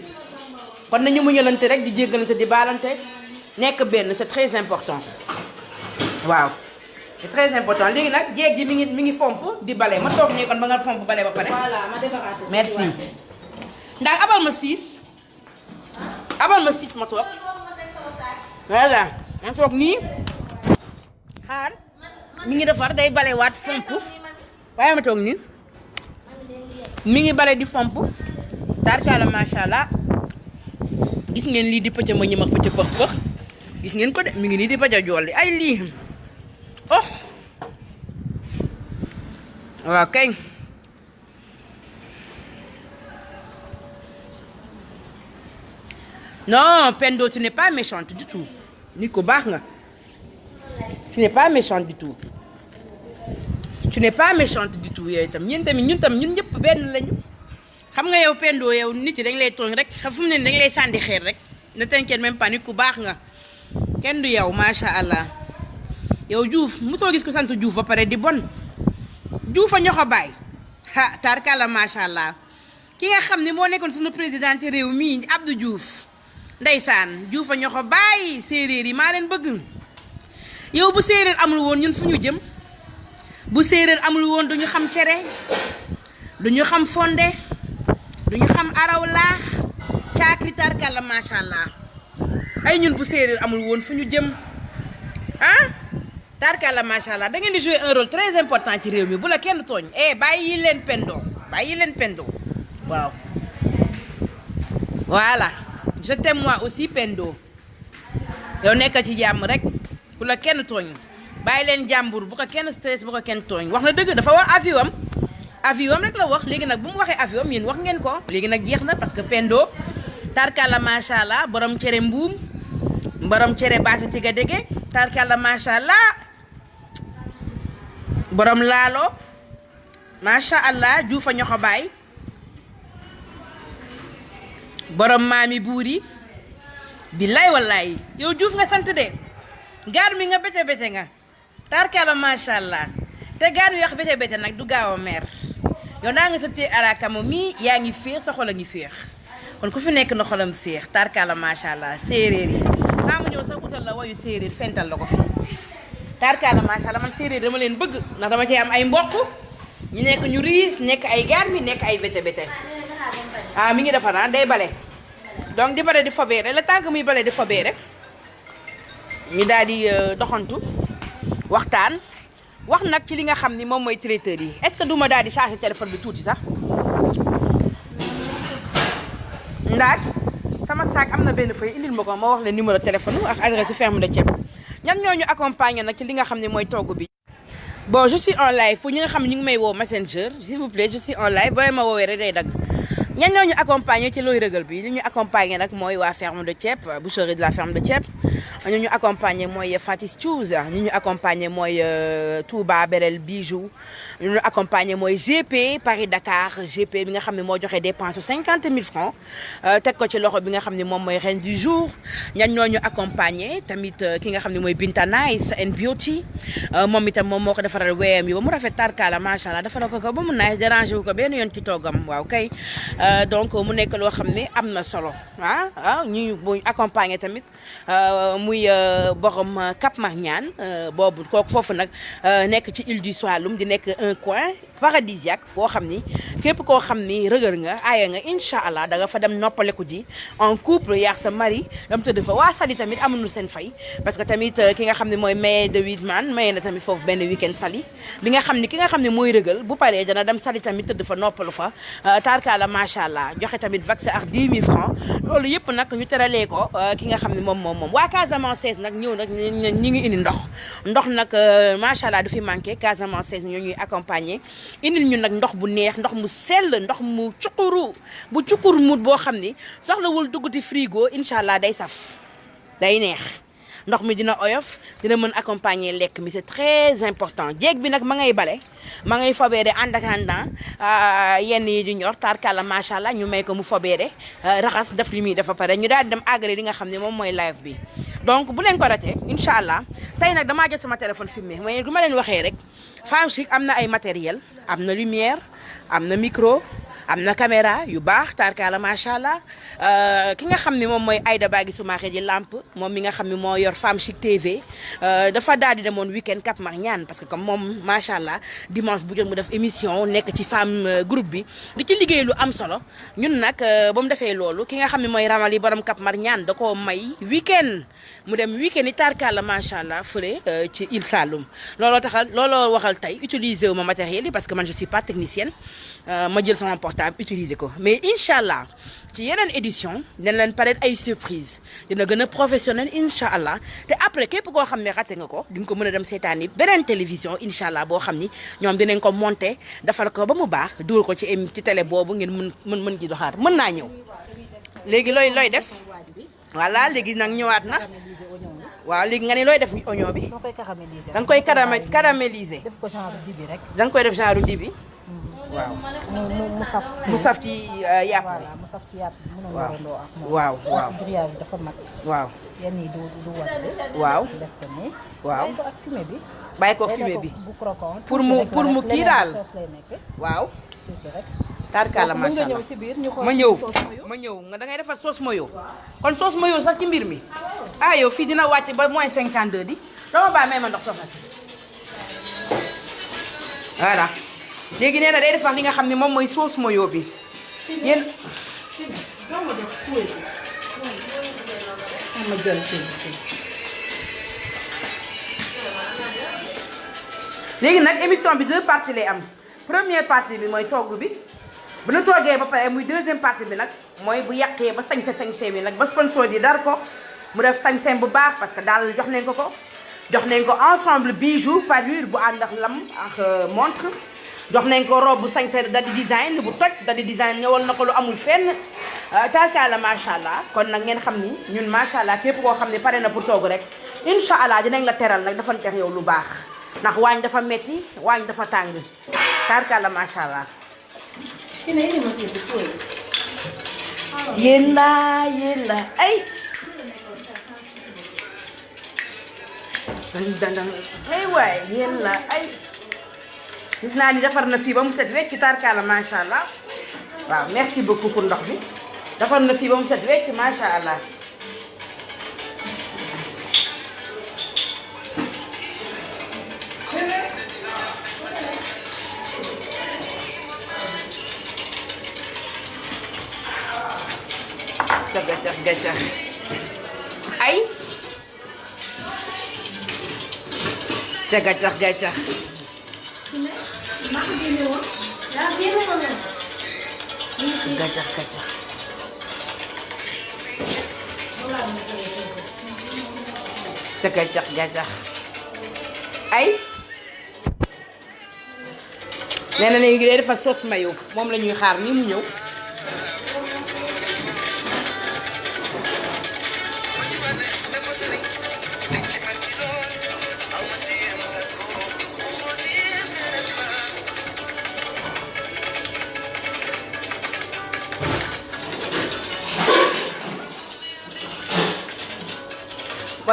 kon nañu muñalante rek di jéggalante di baalante nekk benn c'est très important waaw c'est très important léegi nag jeeg ji mi ngi fomp di bale ma toog ne kon ba nga fomp bale ba pare. voilà ma débarrassé. merci ndax abal ma siis ma toog voilà ma toog nii xaar mi ngi defar day bale waat fomp waaye ma toog nii mi ngi bale di fomp tarkala macha allah gis ngeen lii di pëcc ma ñëm ak pëcc pëx gis ngeen ko de mi ngi nii di pëcc jolli ay lii oh waaw kay non Pendo tu n'es pas méchante du tout nit ko baax nga tu n'es pas méchante du tout tu n'es pas méchante du tout yooyu itam ñun ñëpp benn lañu xam nga yow Pendo yow nit yi dañ lay tooñ rek xam fu mu ne dañ lay sànni xeer rek ne t'inquiète même pas nit ku baax nga kenn du yow macha allah yow Diouf mosoo gis ko sant Diouf ba pare di bon Diouf a ñoxo baay tarkala macha allah ki nga xam ne moo nekkoon suñu président ci réew mii Abdou Diouf ndeysaan Diouf a ñoxo baay séeréer yi maa leen bëgg yow bu séeréer amul woon ñun fu ñu jëm bu séeréer amul woon duñu xam cere duñu xam fonde duñu xam araw laax caakri tarkalla macha allah ay ñun bu séeréer amul woon fu ñu jëm tarkalla macha allah da ngeen di jouer un rôle très important ci réew mi bu la kenn tooñ bàyyi leen Pendo waaw voilà je t'aime moi aussi Pendo yow nekk ci jàmm rek bu la kenn tooñ bàyyi leen jàmbur bu ko kenn stress bu ko kenn tooñ wax na dëgg dafa wax avion rek la wax léegi nag bu mu waxee avion yéen wax ngeen ko léegi nag jeex na parce que Pendo tarkalla macha allah borom cere mbuum borom cere baasa tiga dege tarkalla macha allah borom laalo macha allah juufa ñoxo baay borom maami buuri billaay wallaay yow juuf nga sant de gaar mi nga bete nga tarkalla macha allah te gaar mi wax bete nag du gaaw a mer yow naa nga sa téye arakamo mi yaa ngi féex sa xol a ngi féex kon ku fi nekk na xolam féex tarkalla macha allah séeréer yi xaamu ñëw sax utal la wayu séeréer fental la ko fi tarkalla macha allah man séeréer dama leen bëgg ndax dama cee am ay mbokk ñu nekk ñu riis nekk ay gaar mi nekk ay bete mi ngi defar day bale donc di bale di fobeere le temps que muy bale di fobeere ñu daal di doxantu waxtaan wax nag ci li nga xam ni moom mooy traiteur yi est-ce que duma daal di charger téléphone bi tuuti sax ndax sama sac am na benn feuille indil ma ko ma wax leen numéro téléphone ak adresse ferme de Thiep ñan ñoo ñu accompagner nag ci li nga xam ne mooy togg bi. bon je suis en live pour ñi nga xam ne ñu ngi may woo messenger s'il vous plaît je suis en live boo ma woowee rek day dagg ñan ñoo ñu accompagner ci looy rëgal bi li ñu accompagner nag mooy waa ferme de Thiep boucherie de la ferme de Thiep ñu accompagner mooy Fatis Choose ñu accompagner mooy Touba Belel Bijou ñu accompagner mooy GP Paris Dakar GP bi nga xam ne moo joxe dépense 50 000 francs teg ko ci loxo bi nga xam ne moom mooy reine du jour ñan ñoo ñu accompagner tamit ki nga xam ne mooy Binta Nice and Beauty moom itam moom moo ko defaral weyam yi ba mu rafet tarkaala macha allah defaral ko ba mu nice déranger wu ko benn yoon ci toggam waaw kay donc mu nekk loo xam ne am na solo ñu accompagner tamit muy borom Cap Marñane boobu kooku foofu nag nekk ci île du Saloum di nekk un coin paradisiaque foo xam ni képp koo xam ni rëgër nga aaya nga incha allah da nga fa dem noppaleku ji en couple yaa sa mari dam tëdd fa waa Saly tamit amuñu seen fay parce que tamit ki nga xam ne mooy maye de Widman maye na tamit foofu benn week-end Saly bi nga xam ni ki nga xam ne mooy rëgal bu paree dana dem Saly tamit tëdd fa noppalu fa tarkaala macha allah joxe tamit vaccin ak 10 000 francs loolu yëpp nag ñu teralee ko ki nga xam ne moom waa Casamance nag ñëw nag ñi ngi indi ndox nag macha allah du fi manqué Casamance ñoo ñuy accompagner indil ñu nag ndox bu neex ndox mu sell ndox mu cukur mut boo xam ni soxlawul dugguti frigo incha allah day saf day neex ndox mi dina oyof dina mën accompagner lekk mi c'est très important jéeg bi nag ma ngay bale ma ngay fobeere ànd ak àndan yenn yi di ñor tarkala macha allah ñu may ko mu fobeere raxas def li muy dafa pare ñu daal di dem àggale li nga xam ne moom mooy live bi donc bu leen ko ratee incha allah tey nag damaa jël sama téléphone filmé mais du ma leen waxee rek Femme Chic am na ay matériel am na lumière am na micro am na caméra yu baax tarkaala macha allah ki nga xam ne moom mooy Aïda Bagui Soumaré ji lamp moom mi nga xam ne moo yor Femme Chic TV dafa daal di demoon week-end Cap Marñane parce que comme moom macha allah dimanche bu jot mu def émission nekk ci femme groupe bi di ci liggéey lu am solo ñun nag ba mu defee loolu ki nga xam ne mooy Ramali borom Cap Marñane da koo may week-end mu dem week-end yi tarkaala macha allah fële ci Île Saloum looloo waxal tey utiliser wu ma matériel yi parce que man je suis pas technicienne ma jël sama portable utiliser ko mais incha allah ci yeneen édition dina leen pare ay surprise dina gën a professionnel incha allah te après képp koo xam ne raté nga ko di nga ko mën a dem seetaani beneen télévision incha allah boo xam ni ñoom dinañ ko monter defar ko ba mu baax dugal ko ci télé boobu ngeen mën ci doxaar mën naa ñëw léegi looy def voilà léegi nag ñëwaat na waaw léegi nga ne looy def oignon bi da nga koy caraméliser def ko genre dibi rek. da nga koy def genre dibi waaw mu saf ci yàpp bi voilà mu saf ci yàpp bi mën a warandoo ak moom. waaw grillage bi dafa mag. waaw yenn yi du wadd. waaw def ko nii. waaw bàyyi ko ak fumier bi. bàyyi ko fumier bi bu croquant. pour mu kii daal sauce lay nekk. waaw tuuti rek. tarkala macha allah mën nga ñëw si biir ñu xool ma ñëw sauce mayo. ma ñëw nga da ngay defar sauce mayo kon sauce mayo sax ci mbir mi ah yow fii dina wàcc ba moins 52 di dama bàyyi may ma ndox soxna si voilà léegi nee na day defar li nga xam ne moom mooy sauce mayo bi yéen ma jël si. léegi nag émission bi 2 parties lay am première partie bi mooy togg bi bu ñu toggee ba pare muy deuxième partie bi nag mooy bu yàqee ba sañse bi nag ba sponsor yi dar ko mu def sañse bu baax parce que daal jox nañ ko jox nañ ko ensemble bijou parure bu ànd ak lam ak montre jox nañ ko robe bu sañse da di design bu toj da di design ñëwal na ko lu amul fenn tarkaala macha allah kon nag ngeen xam ni ñun macha allah képp koo xam ne pare na pour togg rek incha allah dinañ la teral nag dafa tex yow lu baax ndax waañ dafa metti waañ dafa tàng tarkaala macha allah. yéen la ay dandan ay waay yéen la ay gis naa ni defar na fii ba mu set wecc tarkaala macha allah waaw merci beaucoup pour ndox bi defar na fii ba mu set wecc macha allah gacax ay ca gacax gacax ca gacax ay nee na léegi day defar sauce mayo moom la ñuy xaar ni mu ñëw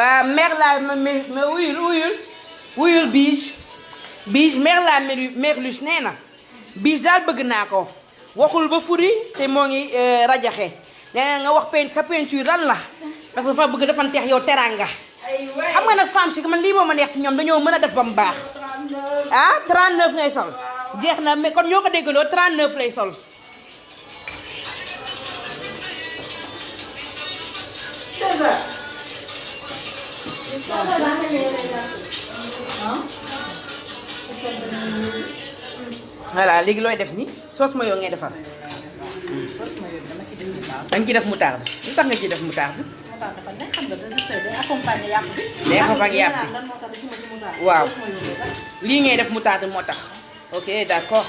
waa mère la mais wuyul Bijou mère la Merluche nee na Bijou daal bëgg naa ko waxul ba furi te moo ngi rajaxe nee na nga wax sa peinture lan la parce que dafa bëgg defanteex yow teranga xam nga nag femme si man lii moo ma neex ci ñoom dañoo mën a def ba mu baax ah 39 ngay sol jeex na mais kon ñoo ko déggandoo 39 lay sol. voilà léegi looy def ni sauce mayo ngay defar. danga ci def moutarde lu tax nga ci def moutarde. day accompagner yàpp bi. day accompagner yàpp bi waaw lii ngay def moutarde moo tax. ok d'accord.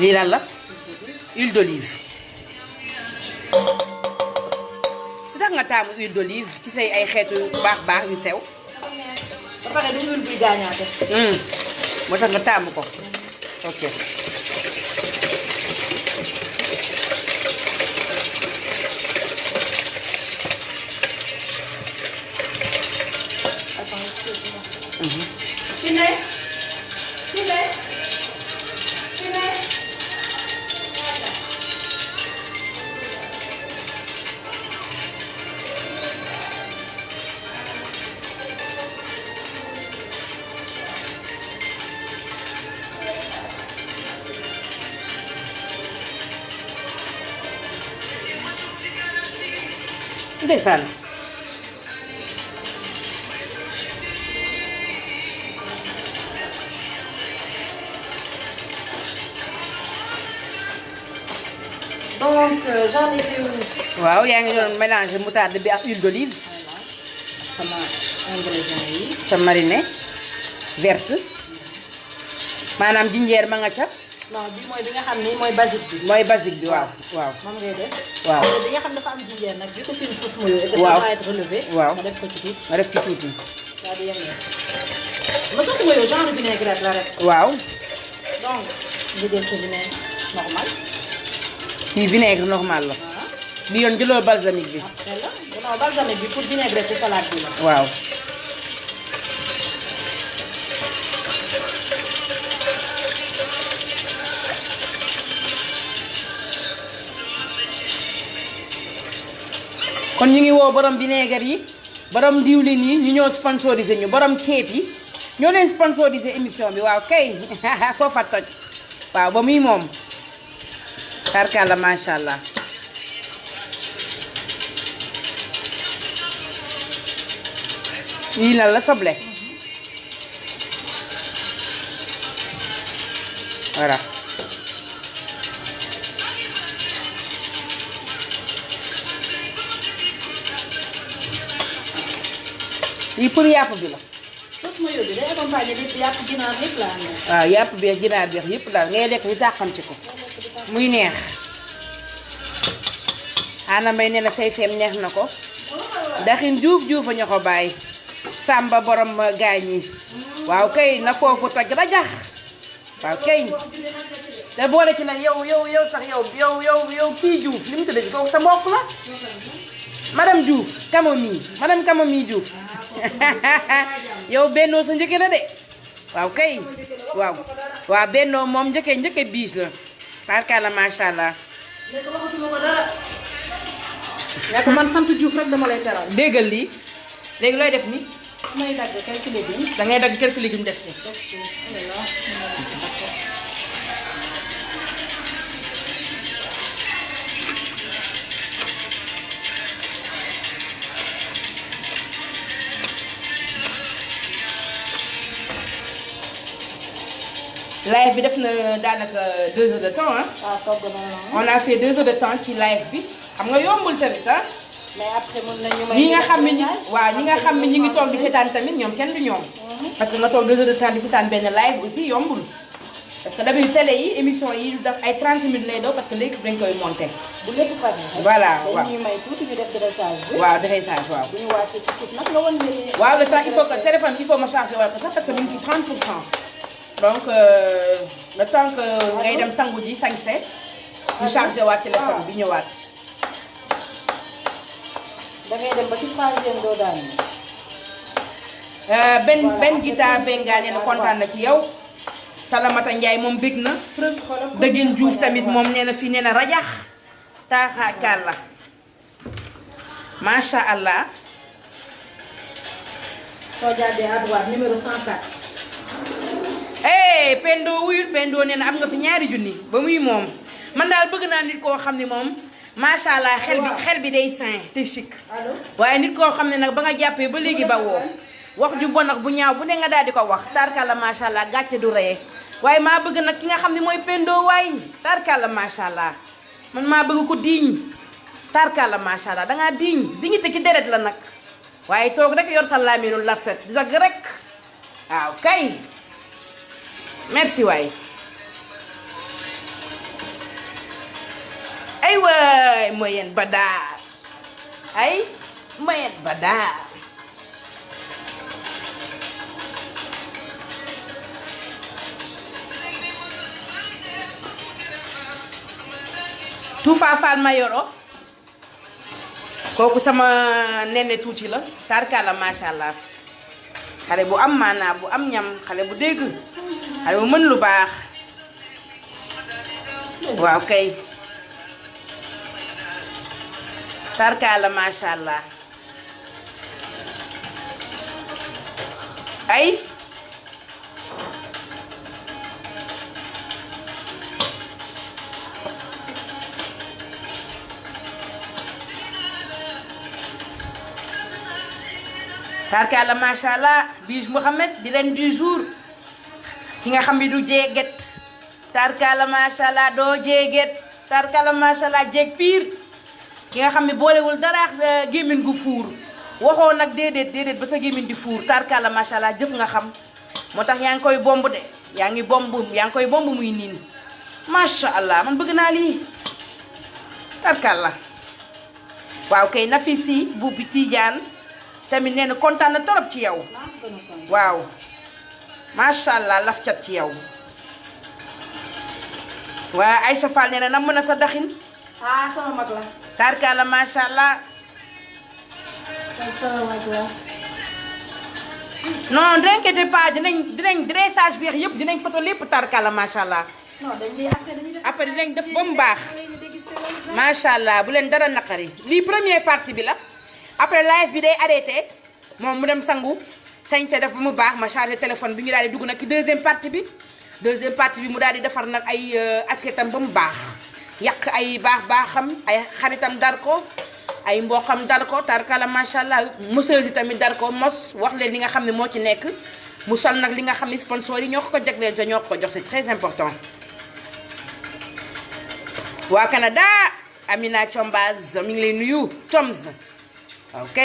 lii lan la huile d'olive lu tax nga taamu huile d'olive ci say ay xeetu baax yu sew. ba pare du huile buy gaañaate. moo tax nga taamu ko ok. ndeysaan donc j'en ai fait waaw yaa ngi doon mélanger moutarde bi ak huile d'olive sama ingrédients yi. sa marinade verte maanaam jinjeer ma nga ca. non bi mooy bi nga xam ni mooy basique bi. mooy basique bi waaw waaw. moom ngay def. waaw bi nga xam dafa am jinjeer nag bi ko suñu fausse mayo. waaw ça va être relevé. waaw nga def ko ci tuuti. nga def ci tuuti. daal di yem ma sauce mayo genre vinaigrette la rek. waaw. donc nga jël sa vinaigre normal. kii vinaigre normal la. voilà. bi yoon jëloo balsamique bi. après la non balsamique bi pour vinaigrette ci salade bi la. waaw. kon ñu ngi woo borom vinaigre yi borom diwlin yi ñu ñoo sponsorisé ñu borom ceeb yi ñoo leen sponsorisé émission bi waaw kay foofa toj waaw ba muy moom tarkalla macha allah. lii lan la soble voilà. lii pour yàpp bi la. sauce mayo bi day accompagner lépp yàpp ginaar lépp la am. waaw yàpp beex ginaar beex yëpp daal ngay lekk di tàqamti ko muy neex. Anna Mbaye nee na say feem neex na ko. daxin juuf a ñoo ko bàyyi. Samba borom gaañ yi. waaw kay na foofu toj rajax. waaw kay. te boole ci nag yow sax yow kii Diouf li mu tudd ci kooku sa mbokk la. madame Diouf madame Camomille Diouf. yow bennoo sa njëkke la de. waaw kay. waaw bennoo moom njëkke biis la. tarkalla macha allah. nekk man sant Diouf rek dama lay teral. déggal lii léegi looy def ni may dagg quelques légumes. da ngay dagg quelques légumes def ci. live bi def na daanaka 2 heures de temps ah. waaw togg na on a fait 2 heures de temps ci live bi xam nga yombul tamit ah. mais après mën nañu may. ñi nga xam ne ñi nga xam ne ñi ngi toog di seetaan tamit ñoom kenn du ñoom. parce que nga toog 2 heures de temps di seetaan benn live aussi yombul. parce que d'habitude télé yi émission yi daf ay 30 minutes lay doon parce que léegi dañ koy monter. bu lépp pare. voilà waaw dañuy may tuuti ñu def dressage bi. waaw dressage waaw. bu ñu wàccee ci suuf nag nga wan leen. waaw le temps il faut que téléphone il faut ma charger waat ko sax parce que mu ngi ci 30%. donc le temps que ngay dem sangu ji sañse ñu charger waat téléphone bi ñëwaat. da ngay dem ba ci troisième doo daan. benn guitare bengal nee na kontaan na ci yow. Salamata Ndiaye moom bég na. Dëggin Diouf tamit moom nee na fii nee na rajax taaxaakaal la macha allah. soo jàddee à droite numéro 104. Pendo wuyul Pendo nee na am nga fi ñaari junni ba muy moom man daal bëgg naa nit koo xam ne moom macha allah xel bi day sain te chic. waaye nit koo xam ne nag ba nga jàppee ba léegi ba woo wax ju bon ak bu ñaaw bu ne nga daal di ko wax tarkalla macha allah gàcce du reye waaye maa bëgg nag ki nga xam ne mooy Pendo waay tarkalla macha allah man maa bëgg ko diiñ tarkalla macha allah dangaa diiñ dignité ci deret la nag waaye toog rek yor sa laaminu lafset di dagg rek waaw kay merci waay ay waay moyen badaar ay moyen badaar Toufa Fall ma yoro kooku sama nenne tuuti la tarkala macha allah xale bu am maanaa bu am ñam xale bu dégg xale bu mën lu baax waaw kay tarkala macha allah ay tarkala macha allah Bijou Mouhamed di leen du jour ki nga xam ne du jeeget tarkala macha allah doo jeeget tarkala macha allah jeeg piir ki nga xam ne boolewul dara gémmiñ gu fuur waxoo nag déedéet ba sa gémmiñ di fuur tarkala macha allah jëf nga xam moo tax yaa ngi koy bomb de yaa ngi koy bomb muy niin macha allah man bëgg naa lii tarkala waaw kay Nafisi bu bi Tidiane tamit nee na kontaan na torop ci yow waaw macha allah laf cat ci yow waa Aïcha Fall nee na nam mën a sa daxin sama mag la. tarkala macha allah sama mag la. non ne inquiétez pas dinañ dressage bi yëpp dinañ photo lépp tarkala macha allah non dañuy après dinañ def ba mu baax macha allah bu leen dara naqari lii première partie bi la. après live bi day arrêté moom mu dem sangu sañse def ba mu baax ma chargé téléphone bi ñu daal di dugg nag ci deuxième partie bi mu daal di defar nag ay assiette am ba mu baax yàq ay baaxam ay xaritam dar ko ay mboqam dar ko tarkala macha allah moseuse yi tamit dar ko mos wax leen li nga xam ne moo ci nekk mu sol nag li nga xam ne sponsor yi ñoo ko jagleel te ñoo ko jox c'est très important. waa Canada Amina Combaz mi ngi lay nuyu Combs. ok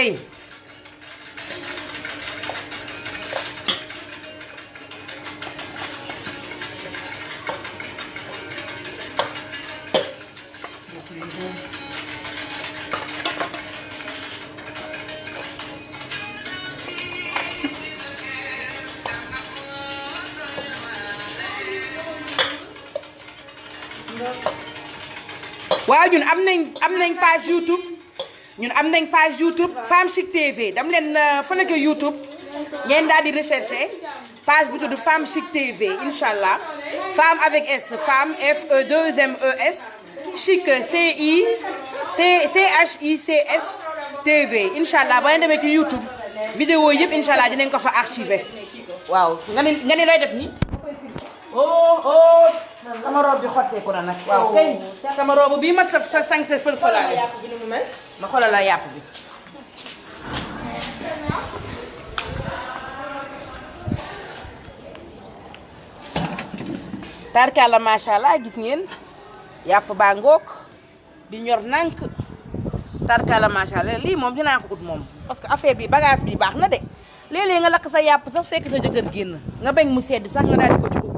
waaw ñun am nañ page YouTube ñun am nañ page YouTube Femme Chic TV dam leen fa nekk YouTube ngeen daal di rechercher page bu tudd Femme Chic TV incha allah femme avec S femme FE2MES chic CHICS TV incha allah ba ngeen demee ci YouTube vidéo yëpp incha allah dinañ ko fa archiver waaw nga ni looy def ni oh sama robe bi xotteeku na nag waaw kay sama robe bii ma sa sañse fël-fëlaale ma xoolal la yàpp bi tarkala macha allah gis ngeen yàpp baa ngoog di ñor nànk tarkala macha allah lii moom dinaa ko ut moom parce que affaire bi bagage bi baax na de léeg-léeg nga lakk sa yàpp sax fekk sa jëkkër génn nga bañ mu sedd sax nga daal di ko ci ut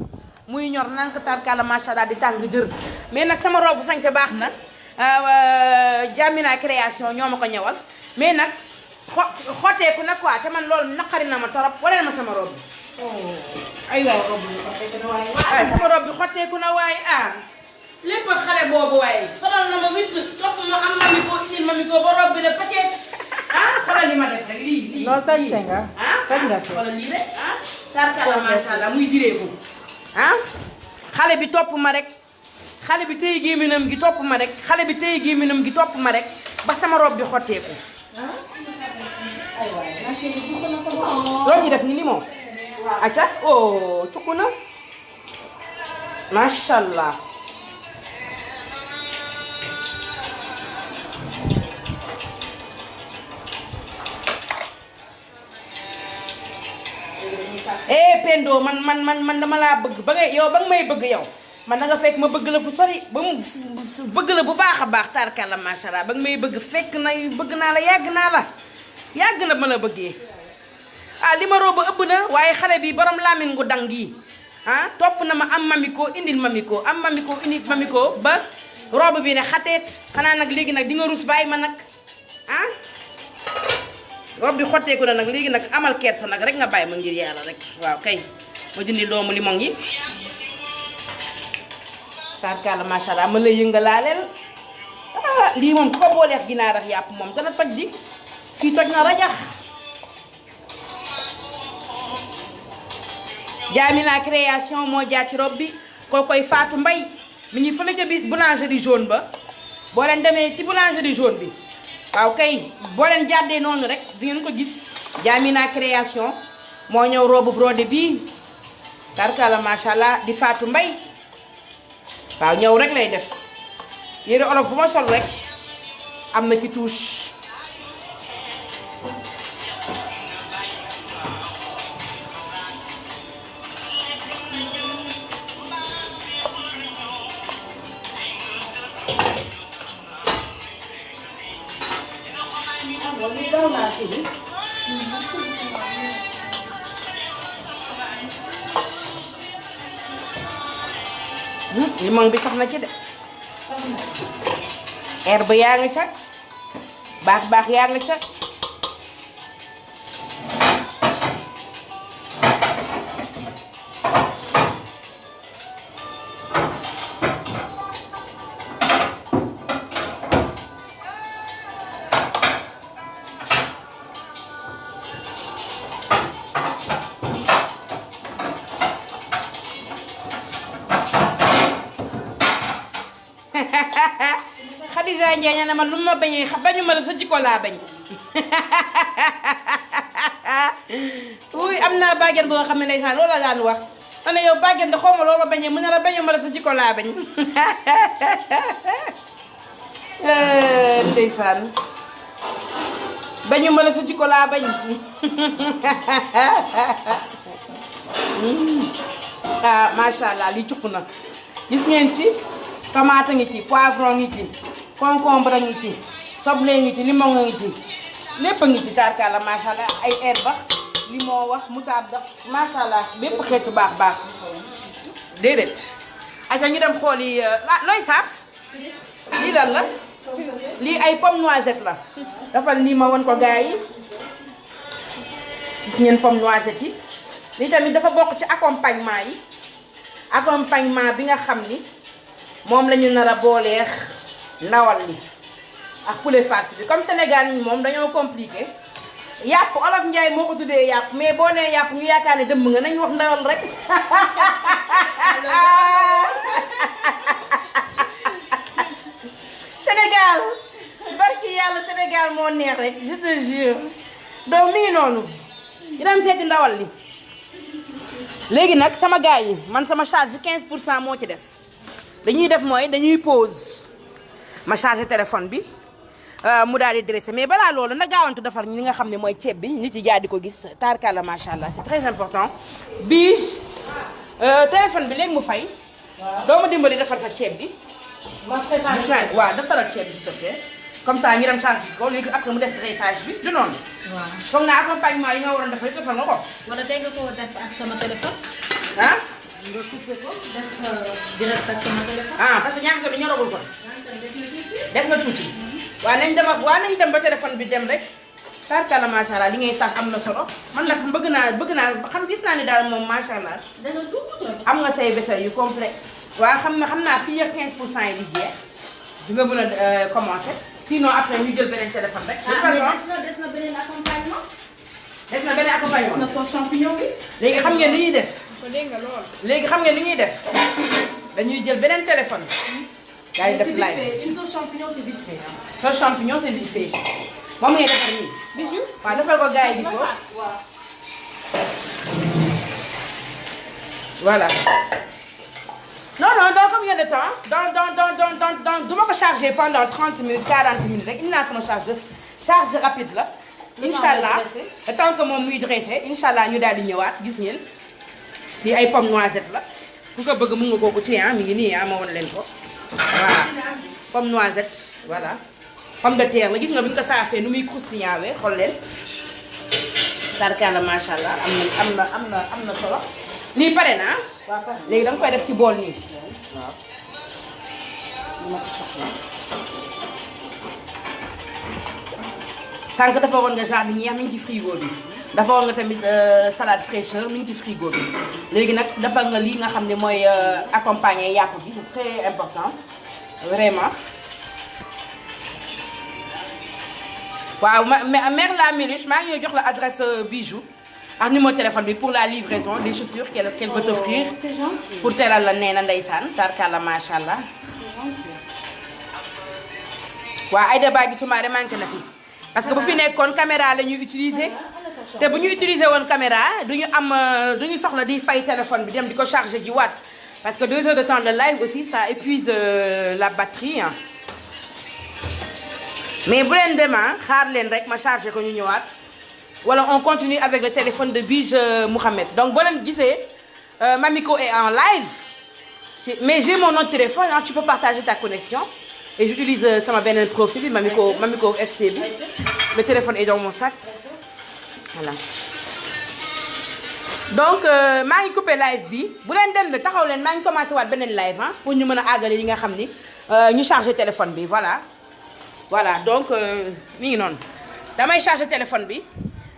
muy ñor nank tarkala macha allah di tàng jër mais nag sama robe bu sañse baax na Jamina création ñoo ma ko ñëwal mais nag xotteeku na quoi te man loolu naqari na ma torop waneen ma sama robe bi. ay waay robe bi xotteeku na waaye. waaye sama robe bi xotteeku na waaye lépp xale boobu waaye. solal na ma witt topp ma am mami ko indil mami ko ba robe bi la peut-être xoolal li ma def rek lii. non sañse nga. toj nga fi xoolal lii rek tarkala macha allah muy direeku xale bi topp ma rek. xale bi tey gémminam gi topp ma rek xale bi tey gémminam gi topp ma rek ba sama robe bi xotteeku. loo ci def ni limon. acca oh cukku na macha allah. Pendo man dama laa bëgg ba nga yow ba nga may bëgg yow. man da nga fekk ma bëgg la fu sori ba mu bëgg la bu baax a baax tarkalla macha allah ba nga may bëgg fekk na bëgg naa la yàgg na ma la bëggee li ma rooba ëpp na waaye xale bi borom laamin ngu dang yi topp na ma am mamiko indil mamiko am mamiko indil mamiko ba rooba bi ne xateet xanaa nag léegi nag di nga rus bàyyi ma nag roob bi xotteeku na nag léegi nag amal kersa nag rek nga bàyyi ma ngir yàlla rek waaw kay ma dindi doomu limon yi tarkalla macha allah ma lay yëngalaaleel lii moom ku ko booleex ginaar ak yàpp moom dana toj di fii toj na rajax Jamina création moo jaar ci rob bi koo koy Fatou Mbay mi ngi fële ca bi boulangerie jaune ba boo leen demee ci boulangerie jaune bi waaw kay boo leen jàddee noonu rek di ngeen ko gis Jamina création moo ñëw robu brodé bii tarkalla macha allah di Fatou Mbay waaw ñëw rek lay def yére olof bu ma sol rek am na ci touche limon bi sax na ci de herbe yaa nga ca baax yaa nga ca Khadija Ndiaye na ma lu ma bañee bañu ma la sa jikko laa bañ uy am naa bàggen boo xam ne ndeysaan loolu la daan wax ma ne yow bàggen de xaw ma loo ma bañee mu ne la bañu ma la sa jikko laa bañ ndeysaan bañu ma la sa jikko laa bañ macha allah li cukk na gis ngeen ci tomate ngi ci poivron ngi ci concombre ngi ci soble ngi ci limon ngi ci lépp ngi ci tarkalla macha allah ay herbe limon wax moutarde macha allah bépp xeetu baax déedéet. aca ñu dem xool yi looy saaf lii lan la lii ay pomme noisette la dafa lii ma won ko gars yi gis ngeen pomme noisette yi lii tamit dafa bokk ci accompagnement yi accompagnement bi nga xam ni moom la ñu nar a booleex ndawal li ak poulet farci bi comme Sénégal ñi moom dañoo compliqué yàpp olof Njaay moo ko tuddee yàpp mais boo nee yàpp ñu yaakaar ne dëmm nga nañ wax ndawal rek Sénégal barki yàlla Sénégal moo neex rek je te jure donc mi ngi noonu ñu dem seeti ndawal li léegi nag sama gars yi man sama charge 15% moo ci des dañuy def mooy dañuy pause ma chargé téléphone bi mu daal di dressé mais balaa loolu na gaawantu defar li nga xam ne mooy ceeb bi nit yi jaar di ko gis tarkalla macha allah c'est très important Bijou téléphone bi léegi mu fay. doo ma dimbali defar sa ceeb bi. gis naa waaw defaral ceeb bi s'il te plaît comme ça ñu dem chargé ko léegi après mu def dressage bi du noonu. waaw foog naa accompagnement yi nga waroon defar defal nga ko. wala dégg nga ko def ak sama téléphone. ah. nga coupé ko def direct ak sama téléphone. ah parce que ñaata bi ñoragul ko. des na tuuti. waaw nañ dem ba téléphone bi dem rek. tarkala macha allah li ngay sax am na solo man la bëgg naa xam gis naa ne daal moom macha allah. dana tuuti. am nga say vaisselle yu complet waaw xam naa fii ak 15% yi di jeex di nga mën a commencer sinon après ñu jël beneen téléphone rek. de toute façon des na beneen accompagnement. des na beneen accompagnement. na sauce champignon bi. léegi xam ngeen li ñuy def. ko dégg nga lool. léegi xam ngeen li ñuy def dañuy jël beneen téléphone. yaa ngi def live une sauce champignon c'est vite fait. sauce champignon c'est vite fait moom ngay defar nii. Bijou. waaw defal ko gars yi gis ko. voilà. non dans combien de temps dans du ma ko charger pendant 30 minutes 40 minutes rek indi naa sama charge rapide la. incha allah le temps que moom muy dressé incha allah ñu daal di ñëwaat gis ngeen. lii ay pomme noisette la ku ko bëgg mën nga koo uti mi ngi nii ma won leen ko voilà pomme noisette voilà. pomme de terre la gis nga bu ñu ko saafee nu muy croustillant xool leen. tarkala macha allah am na solo. lii pare na léegi da nga koy def ci bool nii waaw. sànq dafa woon nga jardinière mi ngi ci frigo bi dafa woon nga tamit salade fraîcheur mi ngi ci frigo bi léegi nag dafa nga lii nga xam ne mooy accompagner yàpp bi c'est très important vraiment. waaw mère la Miruche maa ngi ñëw jox la adresse Bijou ak numéro téléphone bi pour la livraison des chaussures qu'elle veut t'offrir. C'est gentil. pour teral la nee na ndeysaan tarkala macha allah. waaw Aïda Bagui Soumaré manqué na fi parce que bu fi nekkoon caméra la ñuy utiliser te bu ñu utiliser woon caméra duñu soxla di fay téléphone bi dem di ko charger ji waat parce que 2 heures de temps de live aussi ça épuise la batterie hein. mais bu leen demee xaar leen rek ma chargé ko ñu ñëwaat wala on continue avec le téléphone de Bige Mouhamed donc boo leen gisee Mamiko est en live mais j'ai mon autre téléphone hein, tu peux partager ta connexion et j'utilise sama beneen profil bi Mamiko FC bi le téléphone est dans mon sac voilà donc maa ngi coupé live bi bu leen dem ba taxaw leen maa ngi commencé waat beneen live ah pour ñu mën a àggale yi nga xam ni ñu chargé téléphone bi voilà donc mi ngi noonu damay charger téléphone bi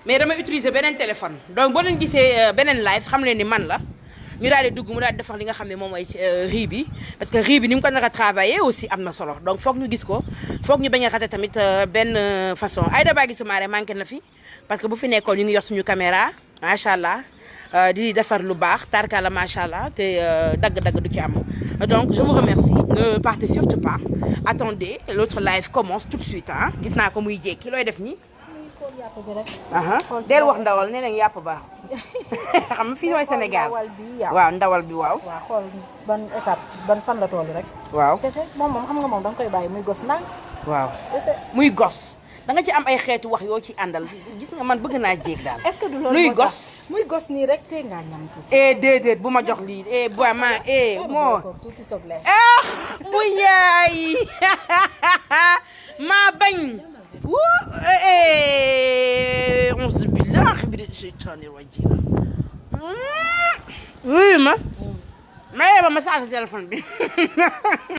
mais damay utiliser beneen téléphone donc boo leen gisee beneen live xam leen ni man la ñu daal di dugg mu daal di defar li nga xam ne moom mooy riz bi parce que riz bi ni mu ko nar a travailler aussi am na solo donc foog ñu gis ko foog ñu bañ a xate tamit benn façon Aïda Bagui Soumaré manqué na fi parce que bu fi nekkoon ñu ngi yor suñu caméra macha allah di defar lu baax tarkala macha allah te dagg-dagg du ci am donc je vous remercie ne partez surtout pas attendez l'autre live commence tout de suite ah gis naa ko muy jékki looy def nii. deel wax ndawal nee nañ yàpp baax xam nga fii mooy Sénégal waaw ndawal bi waaw. waaw xool ban étape ban fan la toll rek. waaw kese moom xam nga moom da nga koy bàyyi muy gos ndànk. waaw kese muy gos da nga ci am ay xeetu wax yoo ci àndal gis nga man bëgg naa jéeg daal. est-ce que du loolu luy gos muy gos nii rek te ngaa ñam tuuti. déedéet bu ma jox lii bu ma moo. tuuti soble. bu yaay maa bañ. auzu billaahi mina sheytaani rajiim. wuyu ma. mayee ma chargé téléphone bi.